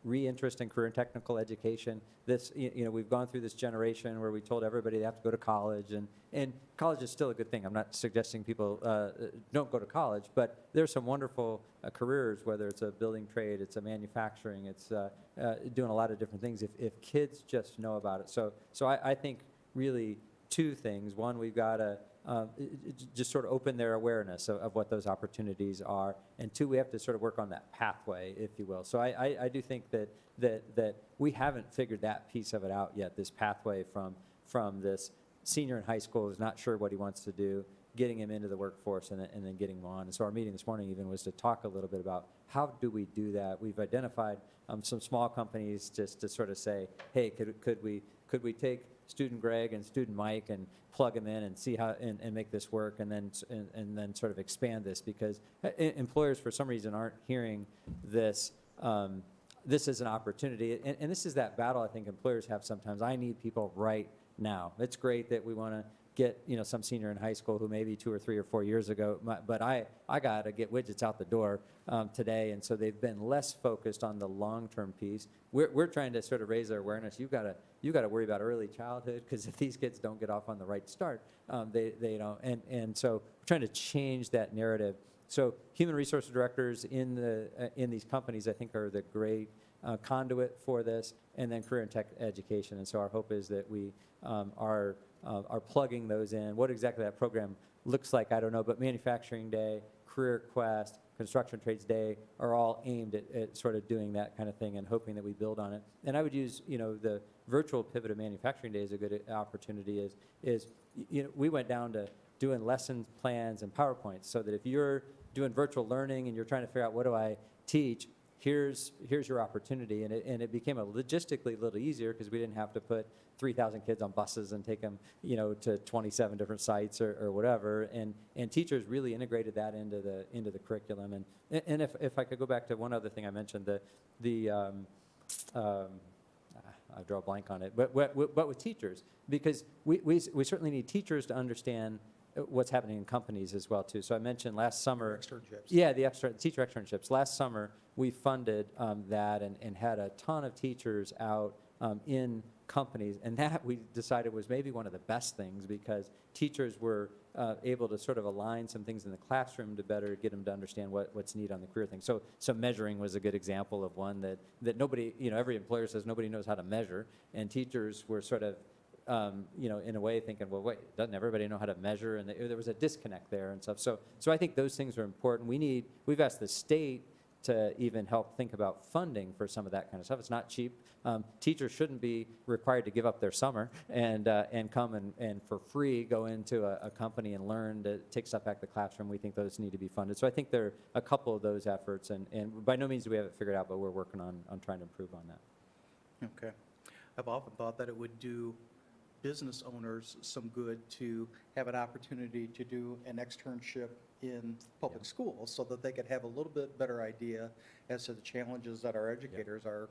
re-interest in career and technical education. We've gone through this generation where we told everybody they have to go to college, and college is still a good thing. I'm not suggesting people don't go to college, but there's some wonderful careers, whether it's a building trade, it's a manufacturing, it's doing a lot of different things if kids just know about it. So I think really two things. One, we've got to just sort of open their awareness of what those opportunities are. And two, we have to sort of work on that pathway, if you will. So I do think that we haven't figured that piece of it out yet, this pathway from this senior in high school who's not sure what he wants to do, getting him into the workforce and then getting him on. And so our meeting this morning even was to talk a little bit about how do we do that. We've identified some small companies just to sort of say, hey, could we take student Greg and student Mike and plug them in and see how and make this work, and then sort of expand this, because employers for some reason aren't hearing this. This is an opportunity, and this is that battle I think employers have sometimes. I need people right now. It's great that we want to get some senior in high school who maybe 2 or 3 or 4 years ago, but I got to get widgets out the door today, and so they've been less focused on the long-term piece. We're trying to sort of raise their awareness. You got to worry about early childhood, because if these kids don't get off on the right start, they don't. And so we're trying to change that narrative So human resource directors in these companies, I think, are the great conduit for this, and then career and tech education. And so our hope is that we are plugging those in. What exactly that program looks like, I don't know, but Manufacturing Day, Career Quest, Construction Trades Day are all aimed at sort of doing that kind of thing and hoping that we build on it. And I would use, the virtual pivot of Manufacturing Day as a good opportunity we went down to doing lesson plans and PowerPoints, so that if you're doing virtual learning and you're trying to figure out what do I teach, here's your opportunity. And it became a logistically a little easier because we didn't have to put 3,000 kids on buses and take them, to 27 different sites or whatever. And teachers really integrated that into the curriculum. And if I could go back to one other thing I mentioned, I draw a blank on it, but with teachers, because we certainly need teachers to understand what's happening in companies as well too. So I mentioned last summer. Externships. Yeah, the teacher externships. Last summer, we funded that and had a ton of teachers out in companies, and that we decided was maybe one of the best things, because teachers were able to sort of align some things in the classroom to better get them to understand what's needed on the career thing. So measuring was a good example of one that nobody, every employer says nobody knows how to measure, and teachers were sort of in a way thinking, well, wait, doesn't everybody know how to measure? And there was a disconnect there and stuff. So I think those things are important. We've asked the state to even help think about funding for some of that kind of stuff. It's not cheap. Teachers shouldn't be required to give up their summer and come and for free go into a company and learn to take stuff back to the classroom. We think those need to be funded. So I think there are a couple of those efforts, and by no means do we have it figured out, but we're working on trying to improve on that. Okay. I've often thought that it would do business owners some good to have an opportunity to do an externship in public schools, so that they could have a little bit better idea as to the challenges that our educators are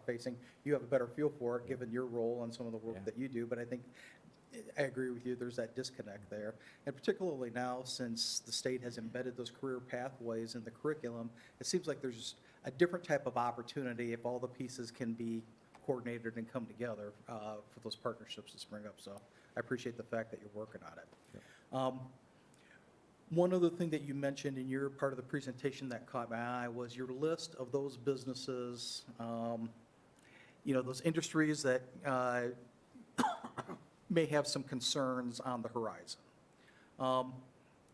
facing. You have a better feel for it, given your role and some of the work that you do, but I think I agree with you, there's that disconnect there. And particularly now, since the state has embedded those career pathways in the curriculum, it seems like there's a different type of opportunity if all the pieces can be coordinated and come together for those partnerships to spring up. So I appreciate the fact that you're working on it. One other thing that you mentioned in your part of the presentation that caught my eye was your list of those businesses, those industries that may have some concerns on the horizon. And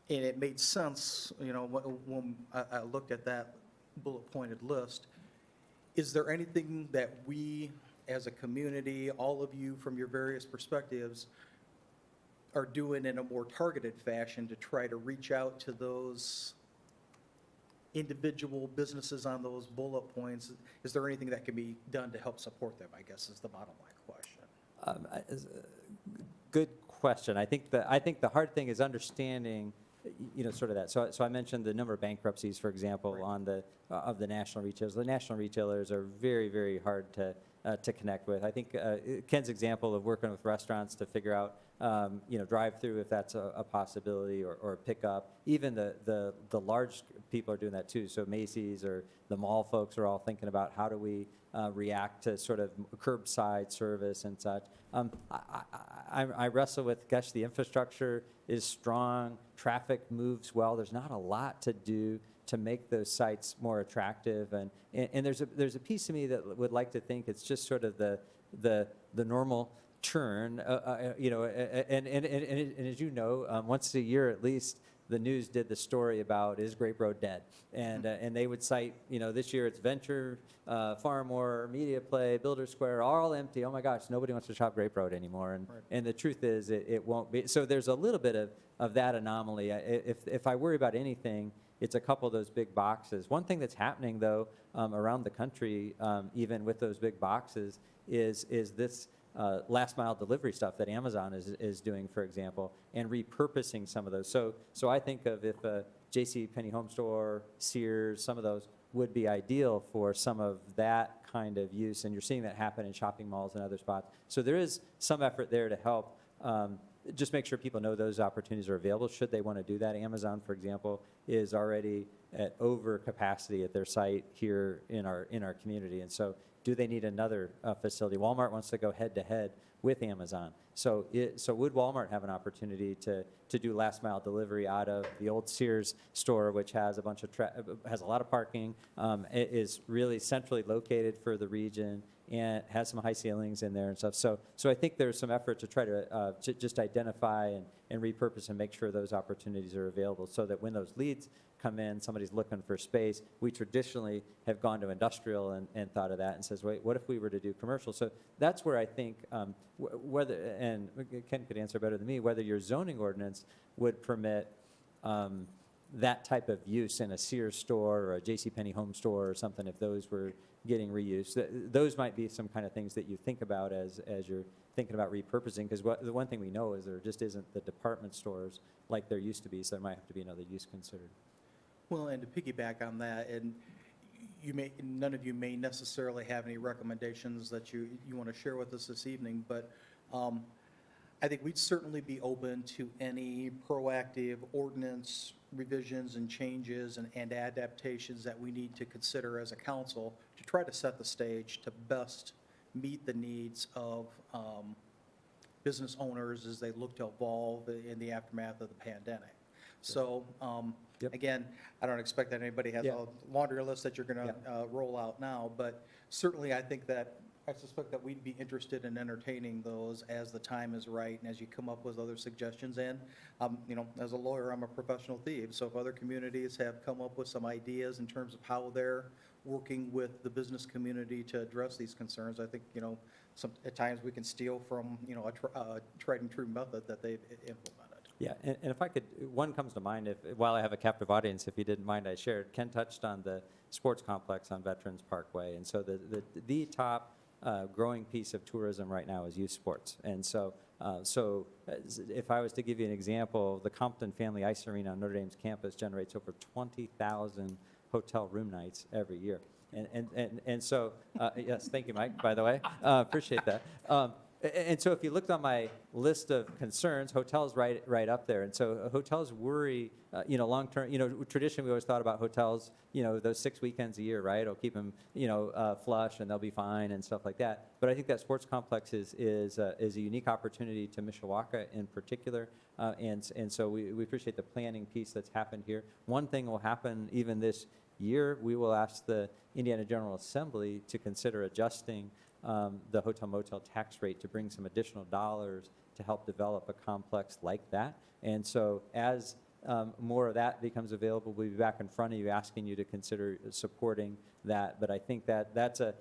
it made sense, when I looked at that bullet-pointed list. Is there anything that we, as a community, all of you from your various perspectives, are doing in a more targeted fashion to try to reach out to those individual businesses on those bullet points? Is there anything that can be done to help support them, I guess, is the bottom line question. Good question. I think the hard thing is understanding, sort of that. So I mentioned the number of bankruptcies, for example, Right. of the national retailers. The national retailers are very, very hard to connect with. I think Ken's example of working with restaurants to figure out, drive-through, if that's a possibility, or pickup. Even the large people are doing that too. So Macy's or the mall folks are all thinking about how do we react to sort of curbside service and such. I wrestle with, gosh, the infrastructure is strong, traffic moves well. There's not a lot to do to make those sites more attractive, and there's a piece of me that would like to think it's just sort of the normal churn, and as you know, once a year at least, the news did the story about, is Grape Road dead? And they would cite, this year it's Venture, Farmore, Media Play, Builder Square, all empty. Oh my gosh, nobody wants to shop Grape Road anymore. And the truth is, it won't be. So there's a little bit of that anomaly. If I worry about anything, it's a couple of those big boxes. One thing that's happening, though, around the country, even with those big boxes, is this last mile delivery stuff that Amazon is doing, for example, and repurposing some of those. So I think of if J.C. Penney Home Store, Sears, some of those would be ideal for some of that kind of use, and you're seeing that happen in shopping malls and other spots. So there is some effort there to help just make sure people know those opportunities are available should they want to do that. Amazon, for example, is already at over capacity at their site here in our community, and so do they need another facility? Walmart wants to go head-to-head with Amazon. So would Walmart have an opportunity to do last mile delivery out of the old Sears store, which has a bunch of has a lot of parking, it is really centrally located for the region, and has some high ceilings in there and stuff. So I think there's some effort to try to just identify and repurpose and make sure those opportunities are available, so that when those leads come in, somebody's looking for space. We traditionally have gone to industrial and thought of that and says, wait, what if we were to do commercial? So that's where I think whether, and Ken could answer better than me, whether your zoning ordinance would permit that type of use in a Sears store or a JCPenney home store or something, if those were getting reused. Those might be some kind of things that you think about as you're thinking about repurposing, because the one thing we know is there just isn't the department stores like there used to be, so there might have to be another use considered. Well, and to piggyback on that, and none of you may necessarily have any recommendations that you want to share with us this evening, but I think we'd certainly be open to any proactive ordinance revisions and changes and adaptations that we need to consider as a council to try to set the stage to best meet the needs of business owners as they look to evolve in the aftermath of the pandemic. So, Yep. again, I don't expect that anybody has Yeah. a laundry list that you're going to roll out now, but certainly I suspect that we'd be interested in entertaining those as the time is right and as you come up with other suggestions. And, as a lawyer, I'm a professional thief, so if other communities have come up with some ideas in terms of how they're working with the business community to address these concerns, I think, at times we can steal from, a tried and true method that they've implemented. Yeah, and if I could, one comes to mind, while I have a captive audience, if you didn't mind I shared, Ken touched on the sports complex on Veterans Parkway, and so the top growing piece of tourism right now is youth sports. And so if I was to give you an example, the Compton Family Ice Arena on Notre Dame's campus generates over 20,000 hotel room nights every year. And so, yes, thank you, Mike, by the way, appreciate that. And so if you looked on my list of concerns, hotels right up there. And so hotels worry, long-term, traditionally we always thought about hotels, those 6 weekends a year, right? It'll keep them, flush and they'll be fine and stuff like that. But I think that sports complex is a unique opportunity to Mishawaka in particular. And so we appreciate the planning piece that's happened here. One thing will happen even this year, we will ask the Indiana General Assembly to consider adjusting the hotel motel tax rate to bring some additional dollars to help develop a complex like that. And so as more of that becomes available, we'll be back in front of you asking you to consider supporting that. But I think that's a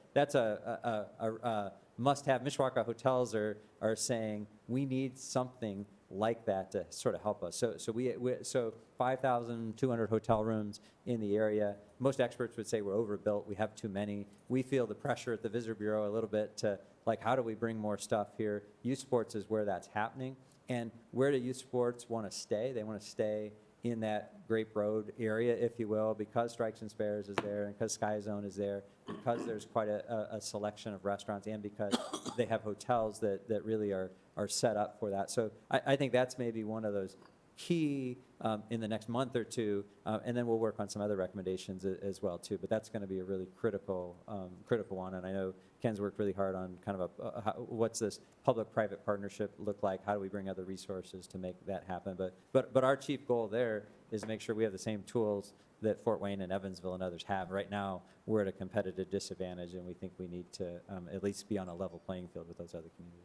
must-have. Mishawaka hotels are saying we need something like that to sort of help us. So 5,200 hotel rooms in the area. Most experts would say we're overbuilt. We have too many. We feel the pressure at the Visitor Bureau a little bit to, like, how do we bring more stuff here? Youth sports is where that's happening. And where do youth sports want to stay? They want to stay in that Grape Road area, if you will, because Strikes and Spares is there, and because Sky Zone is there, because there's quite a selection of restaurants, and because they have hotels that really are set up for that. So I think that's maybe one of those key in the next month or two, and then we'll work on some other recommendations as well too. But that's going to be a really critical one, and I know Ken's worked really hard on kind of what's this public-private partnership look like? How do we bring other resources to make that happen? But our chief goal there is to make sure we have the same tools that Fort Wayne and Evansville and others have. Right now, we're at a competitive disadvantage, and we think we need to at least be on a level playing field with those other communities.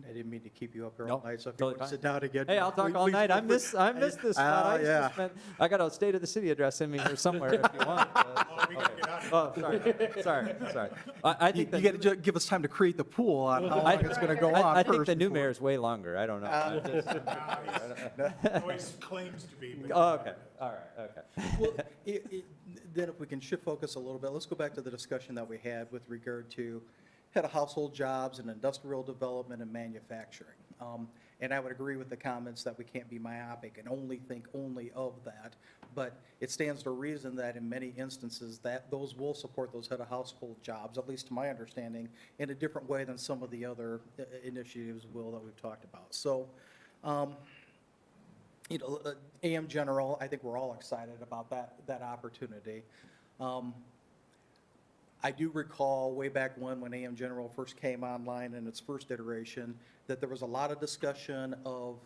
I didn't mean to keep you up here No, all night, so if you totally want to fine. sit down again. Hey, I'll talk all night. I missed this spot. yeah. I got a State of the City address in me here somewhere if you want. Oh, we gotta get out of here. Oh, sorry. I You think got to give us time to create the pool on how long it's going to go on I think first the new before- mayor's way longer. I don't know. Always claims to be, but. Oh, okay. All right. Okay. Well, then if we can shift focus a little bit, let's go back to the discussion that we had with regard to head of household jobs and industrial development and manufacturing. And I would agree with the comments that we can't be myopic and only think only of that. But it stands to reason that in many instances that those will support those head of household jobs, at least to my understanding, in a different way than some of the other initiatives will that we've talked about. So, AM General, I think we're all excited about that opportunity. I do recall way back when AM General first came online in its first iteration, that there was a lot of discussion of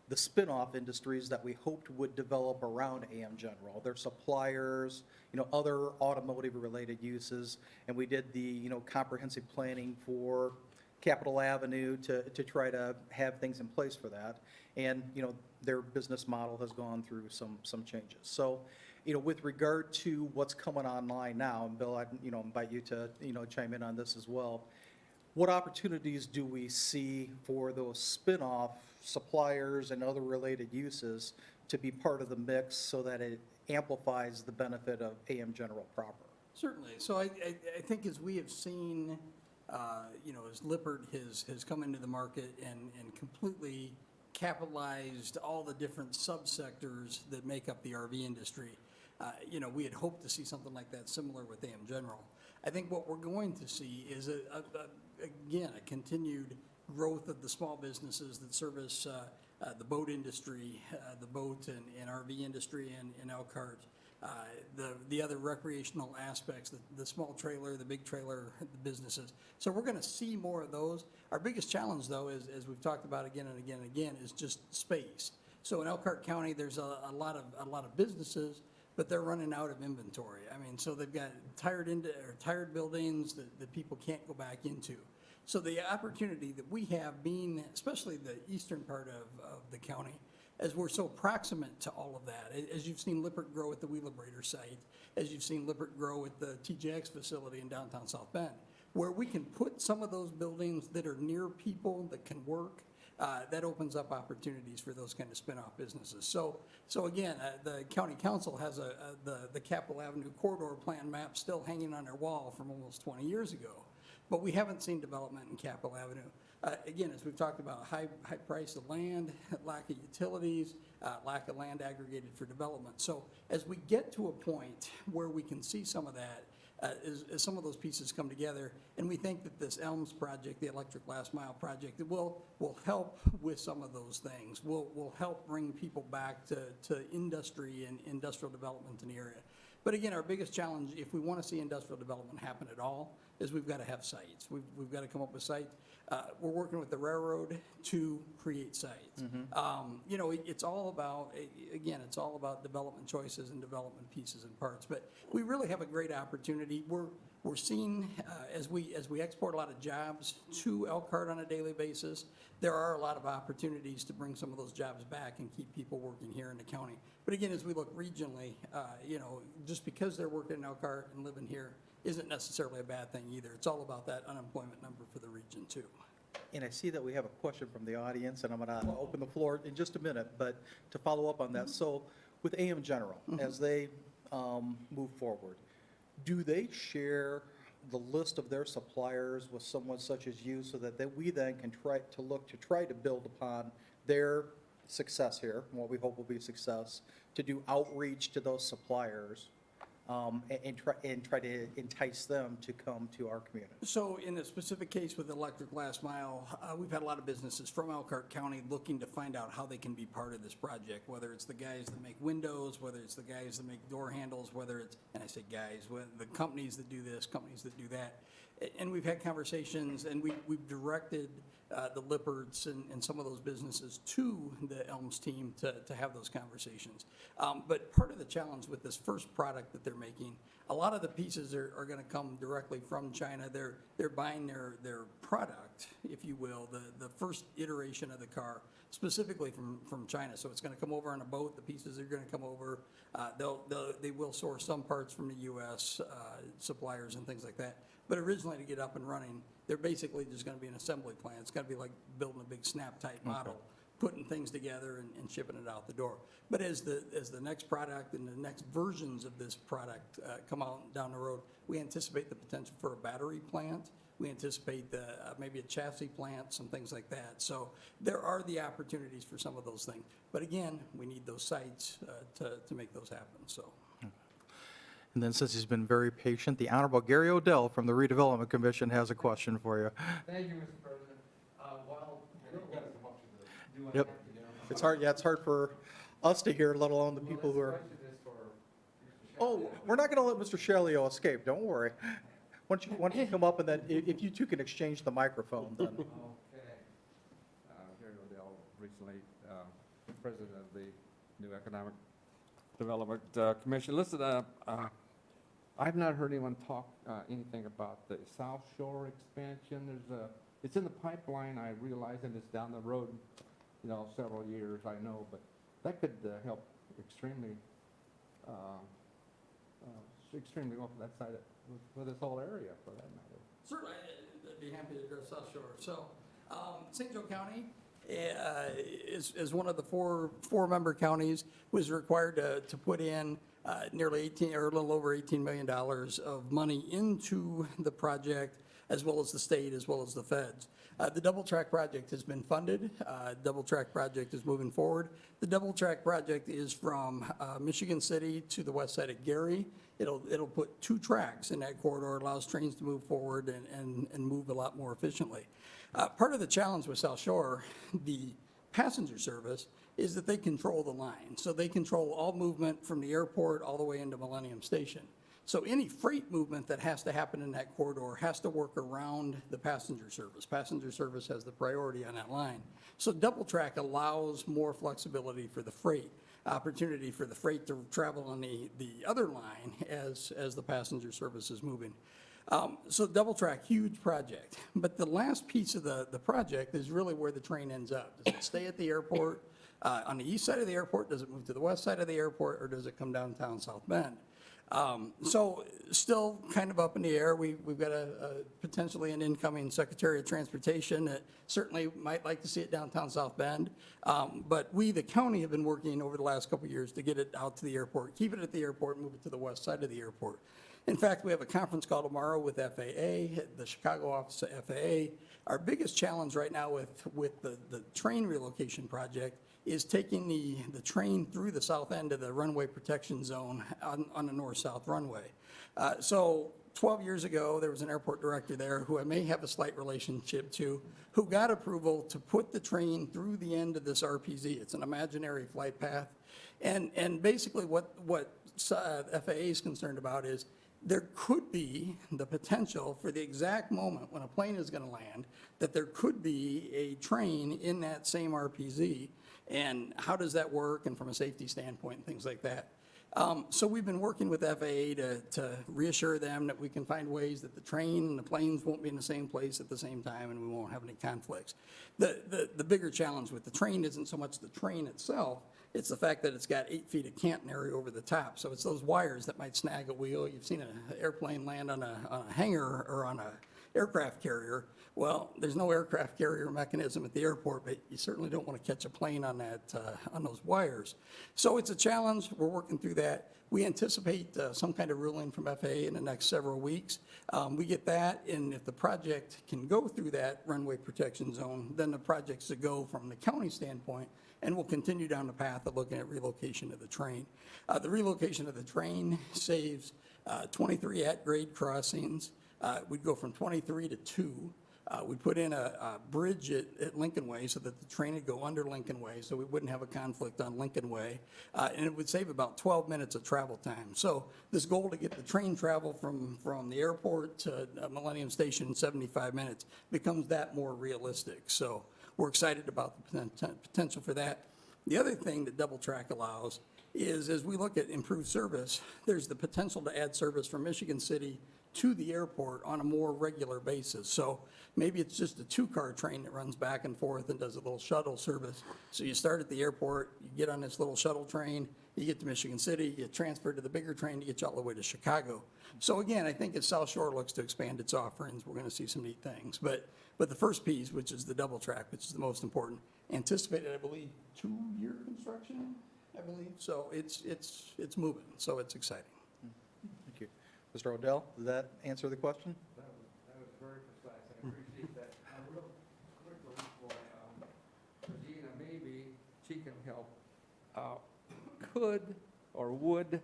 the spin-off industries that we hoped would develop around AM General, their suppliers, other automotive-related uses, and we did the, comprehensive planning for Capitol Avenue to try to have things in place for that. And, their business model has gone through some changes. So, with regard to what's coming online now, and Bill, I, invite you to, chime in on this as well. What opportunities do we see for those spin-off suppliers and other related uses to be part of the mix so that it amplifies the benefit of AM General proper? Certainly. So I think as we have seen, as Lippert has come into the market and completely capitalized all the different subsectors that make up the RV industry, we had hoped to see something like that similar with AM General. I think what we're going to see is, again, a continued growth of the small businesses that service the boat industry, the boat and RV industry and Elkhart, the other recreational aspects, the small trailer, the big trailer, the businesses. So we're going to see more of those. Our biggest challenge, though, is, as we've talked about again and again and again, is just space. So in Elkhart County, there's a lot of businesses, but they're running out of inventory. I mean, so they've got tired buildings that people can't go back into. So the opportunity that we have, being especially the eastern part of the county, as we're so proximate to all of that, as you've seen Lippert grow at the Wheelabrator site, as you've seen Lippert grow at the TJX facility in downtown South Bend, where we can put some of those buildings that are near people that can work, that opens up opportunities for those kind of spin-off businesses. So again, the county council has the Capitol Avenue corridor plan map still hanging on their wall from almost 20 years ago, but we haven't seen development in Capitol Avenue. Again, as we've talked about, high price of land, lack of utilities, lack of land aggregated for development. So as we get to a point where we can see some of that, as some of those pieces come together, and we think that this ELMS project, the Electric Last Mile project, it will help with some of those things. Will help bring people back to industry and industrial development in the area. But again, our biggest challenge, if we want to see industrial development happen at all, is we've got to have sites. We've got to come up with sites. We're working with the railroad to create sites. It's all about, again, it's all about development choices and development pieces and parts. But we really have a great opportunity. We're seeing, as we export a lot of jobs to Elkhart on a daily basis, there are a lot of opportunities to bring some of those jobs back and keep people working here in the county. But again, as we look regionally, just because they're working in Elkhart and living here isn't necessarily a bad thing either. It's all about that unemployment number for the region too. And I see that we have a question from the audience, and I'm going to open the floor in just a minute, but to follow up on that, so with AM General, as they move forward, do they share the list of their suppliers with someone such as you so that we then can try to build upon their success here, and what we hope will be success, to do outreach to those suppliers and try to entice them to come to our community? So in a specific case with Electric Last Mile, we've had a lot of businesses from Elkhart County looking to find out how they can be part of this project, whether it's the guys that make windows, whether it's the guys that make door handles, whether it's, and I say guys, the companies that do this, companies that do that. And we've had conversations, and we've directed the Lipperts and some of those businesses to the ELMS team to have those conversations. But part of the challenge with this first product that they're making, a lot of the pieces are going to come directly from China. They're buying their product, if you will, the first iteration of the car, specifically from China. So it's going to come over on a boat. The pieces are going to come over. They will source some parts from the U.S. Suppliers and things like that. But originally, to get up and running, they're basically just going to be an assembly plant. It's going to be like building a big snap-type model, putting things together and shipping it out the door. But as the next product and the next versions of this product come out down the road, we anticipate the potential for a battery plant. We anticipate maybe a chassis plant, some things like that. So there are the opportunities for some of those things. But again, we need those sites to make those happen. So. And then, since he's been very patient, the Honorable Gary Odell from the Redevelopment Commission has a question for you. Thank you, Mr. President. While Bill has much to do, Yep. It's hard, it's hard for us to hear, let alone the people who are. Question is for Mr. Oh, we're not going to let Mr. Shalio escape, don't worry. Why don't you come up and then, if you two can exchange the microphone, then. Okay. Gary Odell, recently president of the New Economic Development Commission. Listen, I've not heard anyone talk anything about the South Shore expansion. It's in the pipeline, I realize, and it's down the road, several years, I know, but that could help extremely well for that side, for this whole area, for that matter. Certainly, I'd be happy to address South Shore. So, St. Joe County is one of the four-member counties, was required to put in nearly 18, or a little over $18 million of money into the project, as well as the state, as well as the feds. The Double Track project has been funded. Double Track project is moving forward. The Double Track project is from Michigan City to the west side of Gary. It'll put 2 tracks in that corridor, allows trains to move forward and move a lot more efficiently. Part of the challenge with South Shore, the passenger service, is that they control the line. So they control all movement from the airport all the way into Millennium Station. So any freight movement that has to happen in that corridor has to work around the passenger service. Passenger service has the priority on that line. So Double Track allows more flexibility for the freight, opportunity for the freight to travel on the other line as the passenger service is moving. So Double Track, huge project. But the last piece of the project is really where the train ends up. Does it stay at the airport on the east side of the airport? Does it move to the west side of the airport, or does it come downtown South Bend? So still kind of up in the air. We've got potentially an incoming Secretary of Transportation that certainly might like to see it downtown South Bend. But we, the county, have been working over the last couple of years to get it out to the airport, keep it at the airport, move it to the west side of the airport. In fact, we have a conference call tomorrow with FAA, the Chicago office of FAA. Our biggest challenge right now with the train relocation project is taking the train through the south end of the runway protection zone on the north-south runway. So 12 years ago, there was an airport director there who I may have a slight relationship to, who got approval to put the train through the end of this RPZ. It's an imaginary flight path. And basically what FAA is concerned about is there could be the potential for the exact moment when a plane is going to land, that there could be a train in that same RPZ. And how does that work, and from a safety standpoint, and things like that. So we've been working with FAA to reassure them that we can find ways that the train and the planes won't be in the same place at the same time, and we won't have any conflicts. The bigger challenge with the train isn't so much the train itself, it's the fact that it's got 8 feet of cantenary over the top. So it's those wires that might snag a wheel. You've seen an airplane land on a hangar or on a aircraft carrier. Well, there's no aircraft carrier mechanism at the airport, but you certainly don't want to catch a plane on on those wires. So it's a challenge. We're working through that. We anticipate some kind of ruling from FAA in the next several weeks. We get that, and if the project can go through that runway protection zone, then the project's a go from the county standpoint, and we'll continue down the path of looking at relocation of the train. The relocation of the train saves 23 at-grade crossings. We'd go from 23 to 2. We put in a bridge at Lincoln Way so that the train would go under Lincoln Way, so we wouldn't have a conflict on Lincoln Way. And it would save about 12 minutes of travel time. So this goal to get the train travel from the airport to Millennium Station in 75 minutes becomes that more realistic. So we're excited about the potential for that. The other thing that Double Track allows is, as we look at improved service, there's the potential to add service from Michigan City to the airport on a more regular basis. So maybe it's just a 2-car train that runs back and forth and does a little shuttle service. So you start at the airport, you get on this little shuttle train, you get to Michigan City, you transfer to the bigger train to get you all the way to Chicago. So again, I think as South Shore looks to expand its offerings, we're going to see some neat things. But the first piece, which is the Double Track, which is the most important, anticipated, I believe, 2-year construction, I believe. So it's moving, so it's exciting. Thank you. Mr. Odell, does that answer the question? That was very precise. I appreciate that. Real quickly for Regina, maybe she can help. Could or would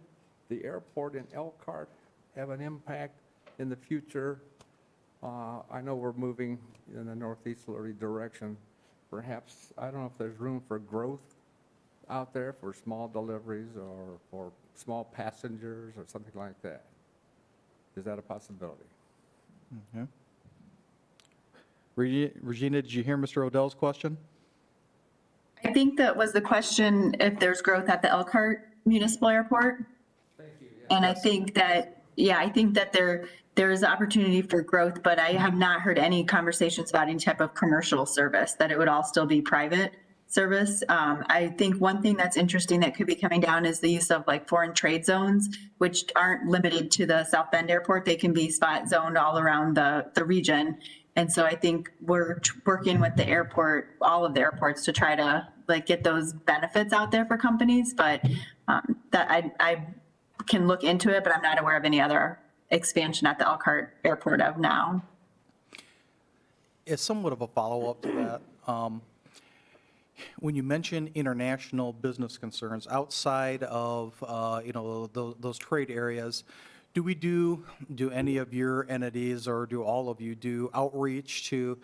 the airport in Elkhart have an impact in the future? I know we're moving in a northeasterly direction. Perhaps, I don't know if there's room for growth out there for small deliveries or for small passengers or something like that. Is that a possibility? Regina, did you hear Mr. Odell's question? I think that was the question, if there's growth at the Elkhart Municipal Airport. Thank you. And I think that, yeah, I think that there is opportunity for growth, but I have not heard any conversations about any type of commercial service, that it would all still be private service. I think one thing that's interesting that could be coming down is the use of like foreign trade zones, which aren't limited to the South Bend Airport. They can be spot zoned all around the region. And so I think we're working with the airport, all of the airports, to try to like get those benefits out there for companies. But that I can look into it, but I'm not aware of any other expansion at the Elkhart Airport of now. It's somewhat of a follow-up to that. When you mention international business concerns outside of, those trade areas, do any of your entities, or do all of you do outreach to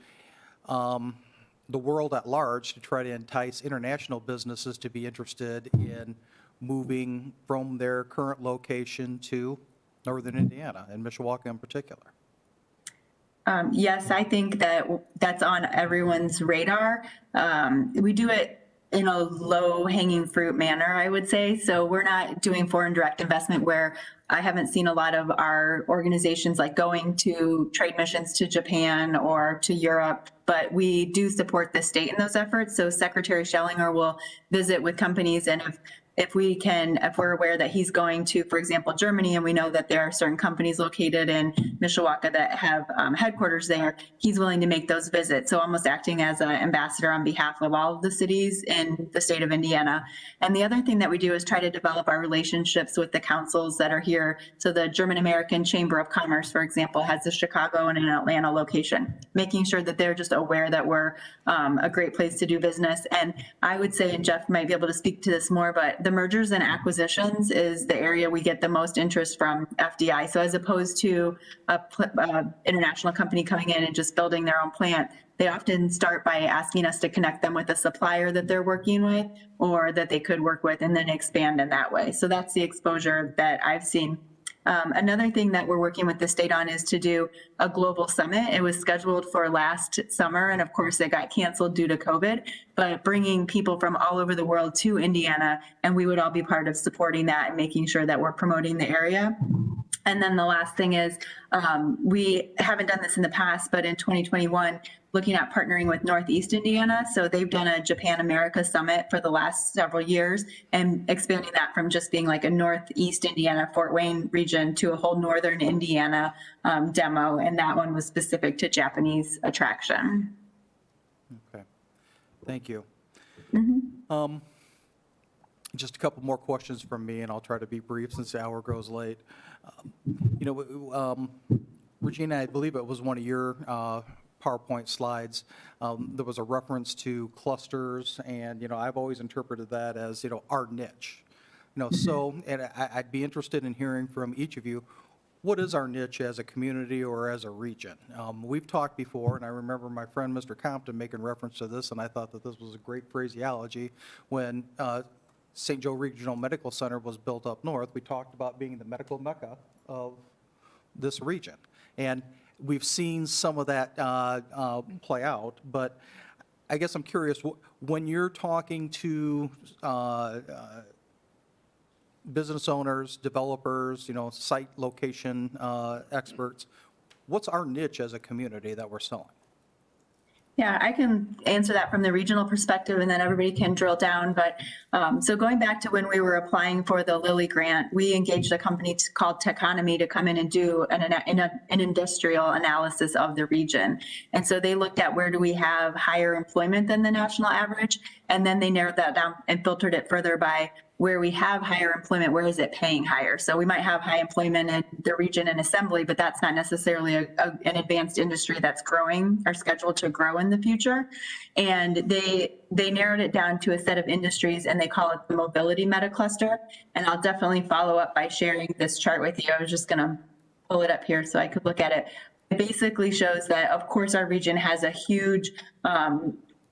the world at large to try to entice international businesses to be interested in moving from their current location to northern Indiana, and Mishawaka in particular? Yes, I think that that's on everyone's radar. We do it in a low-hanging fruit manner, I would say. So we're not doing foreign direct investment, where I haven't seen a lot of our organizations like going to trade missions to Japan or to Europe, but we do support the state in those efforts. So Secretary Schellinger will visit with companies, and if we're aware that he's going to, for example, Germany, and we know that there are certain companies located in Mishawaka that have headquarters there, he's willing to make those visits. So almost acting as an ambassador on behalf of all of the cities in the state of Indiana. And the other thing that we do is try to develop our relationships with the councils that are here. So the German American Chamber of Commerce, for example, has a Chicago and an Atlanta location, making sure that they're just aware that we're a great place to do business. And I would say, and Jeff might be able to speak to this more, but the mergers and acquisitions is the area we get the most interest from FDI. So as opposed to a international company coming in and just building their own plant, they often start by asking us to connect them with a supplier that they're working with or that they could work with, and then expand in that way. So that's the exposure that I've seen. Another thing that we're working with the state on is to do a global summit. It was scheduled for last summer, and of course it got canceled due to COVID, but bringing people from all over the world to Indiana, and we would all be part of supporting that and making sure that we're promoting the area. And then the last thing is, we haven't done this in the past, but in 2021, looking at partnering with Northeast Indiana. So they've done a Japan America Summit for the last several years, and expanding that from just being like a Northeast Indiana, Fort Wayne region, to a whole Northern Indiana demo. And that one was specific to Japanese attraction. Okay, thank you. Just a couple more questions from me, and I'll try to be brief since the hour grows late. Regina, I believe it was one of your PowerPoint slides. There was a reference to clusters, and, I've always interpreted that as, our niche. So, and I'd be interested in hearing from each of you, what is our niche as a community or as a region? We've talked before, and I remember my friend Mr. Compton making reference to this, and I thought that this was a great phraseology when St. Joe Regional Medical Center was built up north. We talked about being the medical mecca of this region. And we've seen some of that play out, but I guess I'm curious, when you're talking to business owners, developers, site location experts, what's our niche as a community that we're selling? Yeah, I can answer that from the regional perspective, and then everybody can drill down. But so going back to when we were applying for the Lilly grant, we engaged a company called Techonomy to come in and do an industrial analysis of the region. And so they looked at where do we have higher employment than the national average, and then they narrowed that down and filtered it further by where we have higher employment, where is it paying higher? So we might have high employment in the region and assembly, but that's not necessarily an advanced industry that's growing or scheduled to grow in the future. And they narrowed it down to a set of industries, and they call it the mobility meta cluster. And I'll definitely follow up by sharing this chart with you. I was just gonna pull it up here so I could look at it. It basically shows that, of course, our region has a huge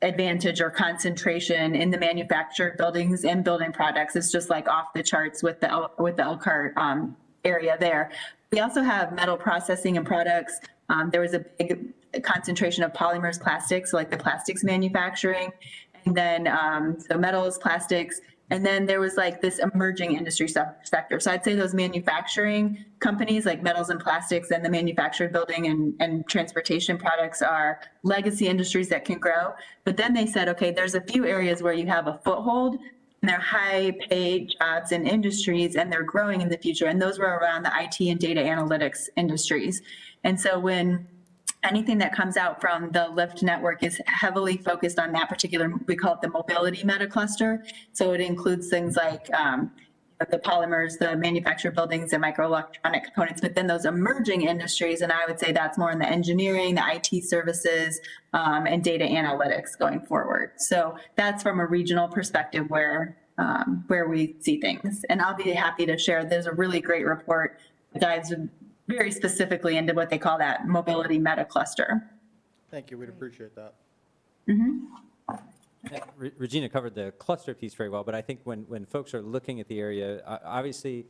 advantage or concentration in the manufactured buildings and building products. It's just like off the charts with the Elkhart area there. We also have metal processing and products. There was a big concentration of polymers, plastics, so like the plastics manufacturing, and then so metals, plastics, and then there was like this emerging industry sector. So I'd say those manufacturing companies like metals and plastics and the manufactured building and transportation products are legacy industries that can grow. But then they said, okay, there's a few areas where you have a foothold and they're high paid jobs and industries and they're growing in the future. And those were around the IT and data analytics industries. And so when anything that comes out from the LIFT network is heavily focused on that particular, we call it the mobility meta cluster. So it includes things like the polymers, the manufactured buildings, and microelectronic components, but then those emerging industries, and I would say that's more in the engineering, the IT services, and data analytics going forward. So that's from a regional perspective where we see things. And I'll be happy to share, there's a really great report that dives very specifically into what they call that mobility meta cluster. Thank you, we'd appreciate that. Yeah, Regina covered the cluster piece very well, but I think when folks are looking at the area, obviously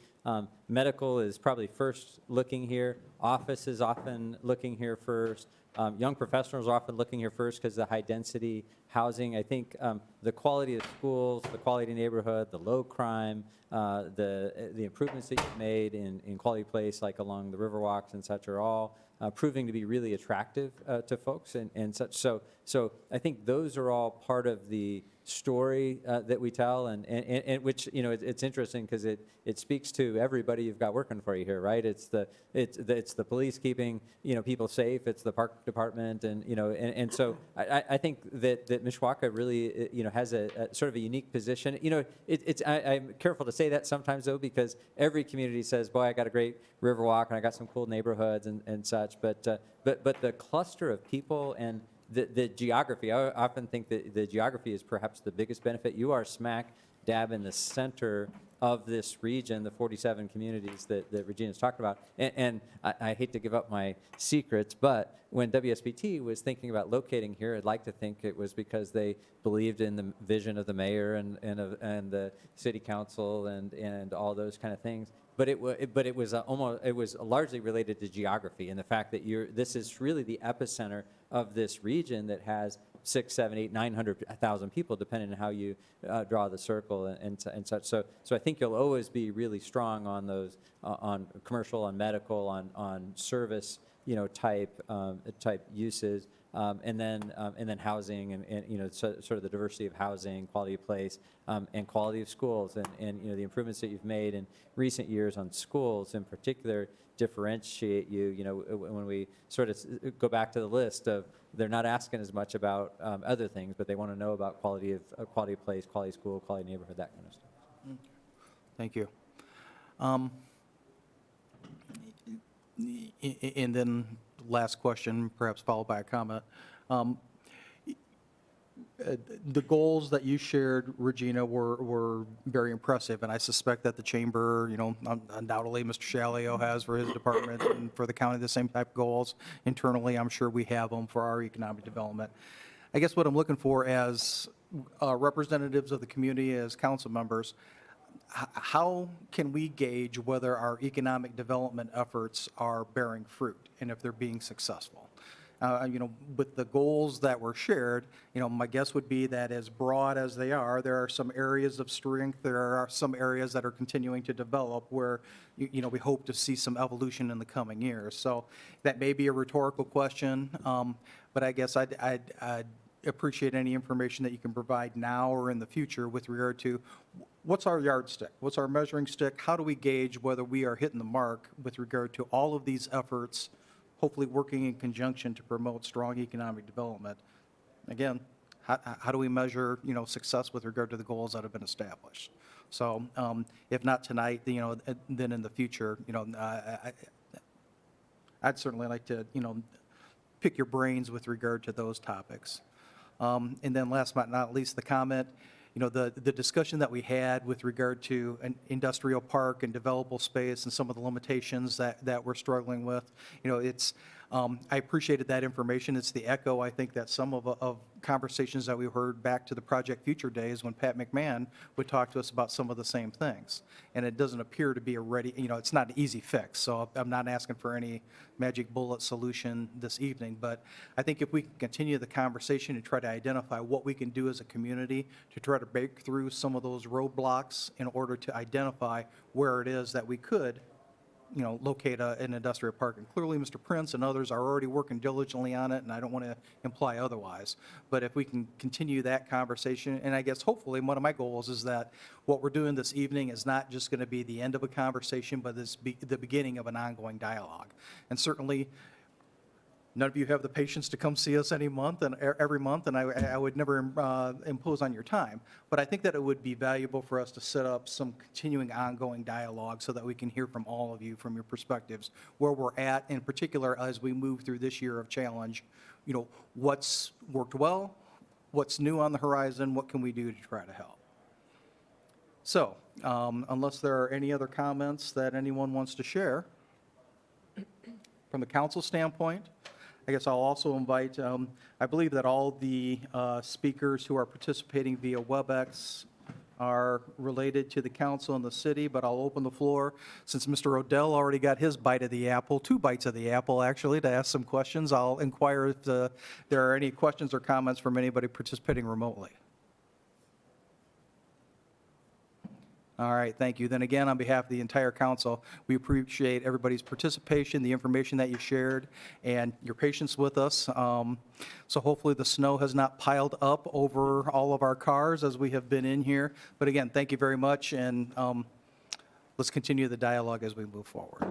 medical is probably first looking here. Office is often looking here first. Young professionals are often looking here first because of the high density housing. I think the quality of schools, the quality of neighborhood, the low crime, the improvements that you've made in quality place, like along the Riverwalks and such, are all proving to be really attractive to folks and such. So I think those are all part of the story that we tell, and which, you know, it's interesting because it speaks to everybody you've got working for you here, right? It's the police keeping, you know, people safe. It's the park department, and you know, and so I think that Mishawaka really, you know, has a sort of a unique position. You know, I'm careful to say that sometimes though, because every community says, boy, I got a great Riverwalk and I got some cool neighborhoods and such, but the cluster of people and the geography, I often think that the geography is perhaps the biggest benefit. You are smack dab in the center of this region, the 47 communities that Regina's talked about. And I hate to give up my secrets, but when WSBT was thinking about locating here, I'd like to think it was because they believed in the vision of the mayor and the city council and all those kind of things. But it was largely related to geography and the fact that this is really the epicenter of this region that has 6, 7, 8, 900,000 people, depending on how you draw the circle and such. So I think you'll always be really strong on those, on commercial, on medical, on service, you know, type uses. And then housing and you know, sort of the diversity of housing, quality of place, and quality of schools, and you know, the improvements that you've made in recent years on schools in particular differentiate you. You know, when we sort of go back to the list of, they're not asking as much about other things, but they want to know about quality of place, quality school, quality neighborhood, that kind of stuff. Thank you. And then last question, perhaps followed by a comment. The goals that you shared, Regina, were very impressive, and I suspect that the chamber, you know, undoubtedly Mr. Shalio has for his department and for the county the same type of goals. Internally, I'm sure we have them for our economic development. I guess what I'm looking for as representatives of the community, as council members, how can we gauge whether our economic development efforts are bearing fruit and if they're being successful? You know, with the goals that were shared, you know, my guess would be that as broad as they are, there are some areas of strength, there are some areas that are continuing to develop where, you know, we hope to see some evolution in the coming years. So that may be a rhetorical question, but I guess I'd appreciate any information that you can provide now or in the future with regard to what's our yardstick, what's our measuring stick, how do we gauge whether we are hitting the mark with regard to all of these efforts, hopefully working in conjunction to promote strong economic development. Again, how do we measure, you know, success with regard to the goals that have been established? So if not tonight, you know, then in the future, you know, I'd certainly like to, you know, pick your brains with regard to those topics. And then last but not least, the comment, you know, the discussion that we had with regard to an industrial park and developable space and some of the limitations that we're struggling with, you know, it's, I appreciated that information. It's the echo, I think, that some of conversations that we heard back to the Project Future days when Pat McMahon would talk to us about some of the same things. And it doesn't appear to be a ready, it's not an easy fix. So I'm not asking for any magic bullet solution this evening. But I think if we can continue the conversation and try to identify what we can do as a community to try to break through some of those roadblocks in order to identify where it is that we could locate an industrial park. And clearly, Mr. Prince and others are already working diligently on it, and I don't want to imply otherwise. But if we can continue that conversation, and I guess hopefully one of my goals is that what we're doing this evening is not just going to be the end of a conversation, but the beginning of an ongoing dialogue. And certainly, none of you have the patience to come see us every month, and I would never impose on your time. But I think that it would be valuable for us to set up some continuing ongoing dialogue so that we can hear from all of you, from your perspectives, where we're at, in particular, as we move through this year of challenge. What's worked well, what's new on the horizon, what can we do to try to help? So, unless there are any other comments that anyone wants to share, from the council standpoint, I guess I'll also invite, I believe that all the speakers who are participating via WebEx are related to the council and the city, but I'll open the floor. Since Mr. Odell already got his bite of the apple, 2 bites of the apple, actually, to ask some questions, I'll inquire if there are any questions or comments from anybody participating remotely. All right, thank you. Then again, on behalf of the entire council, we appreciate everybody's participation, the information that you shared, and your patience with us. So hopefully the snow has not piled up over all of our cars as we have been in here. But again, thank you very much, and let's continue the dialogue as we move forward.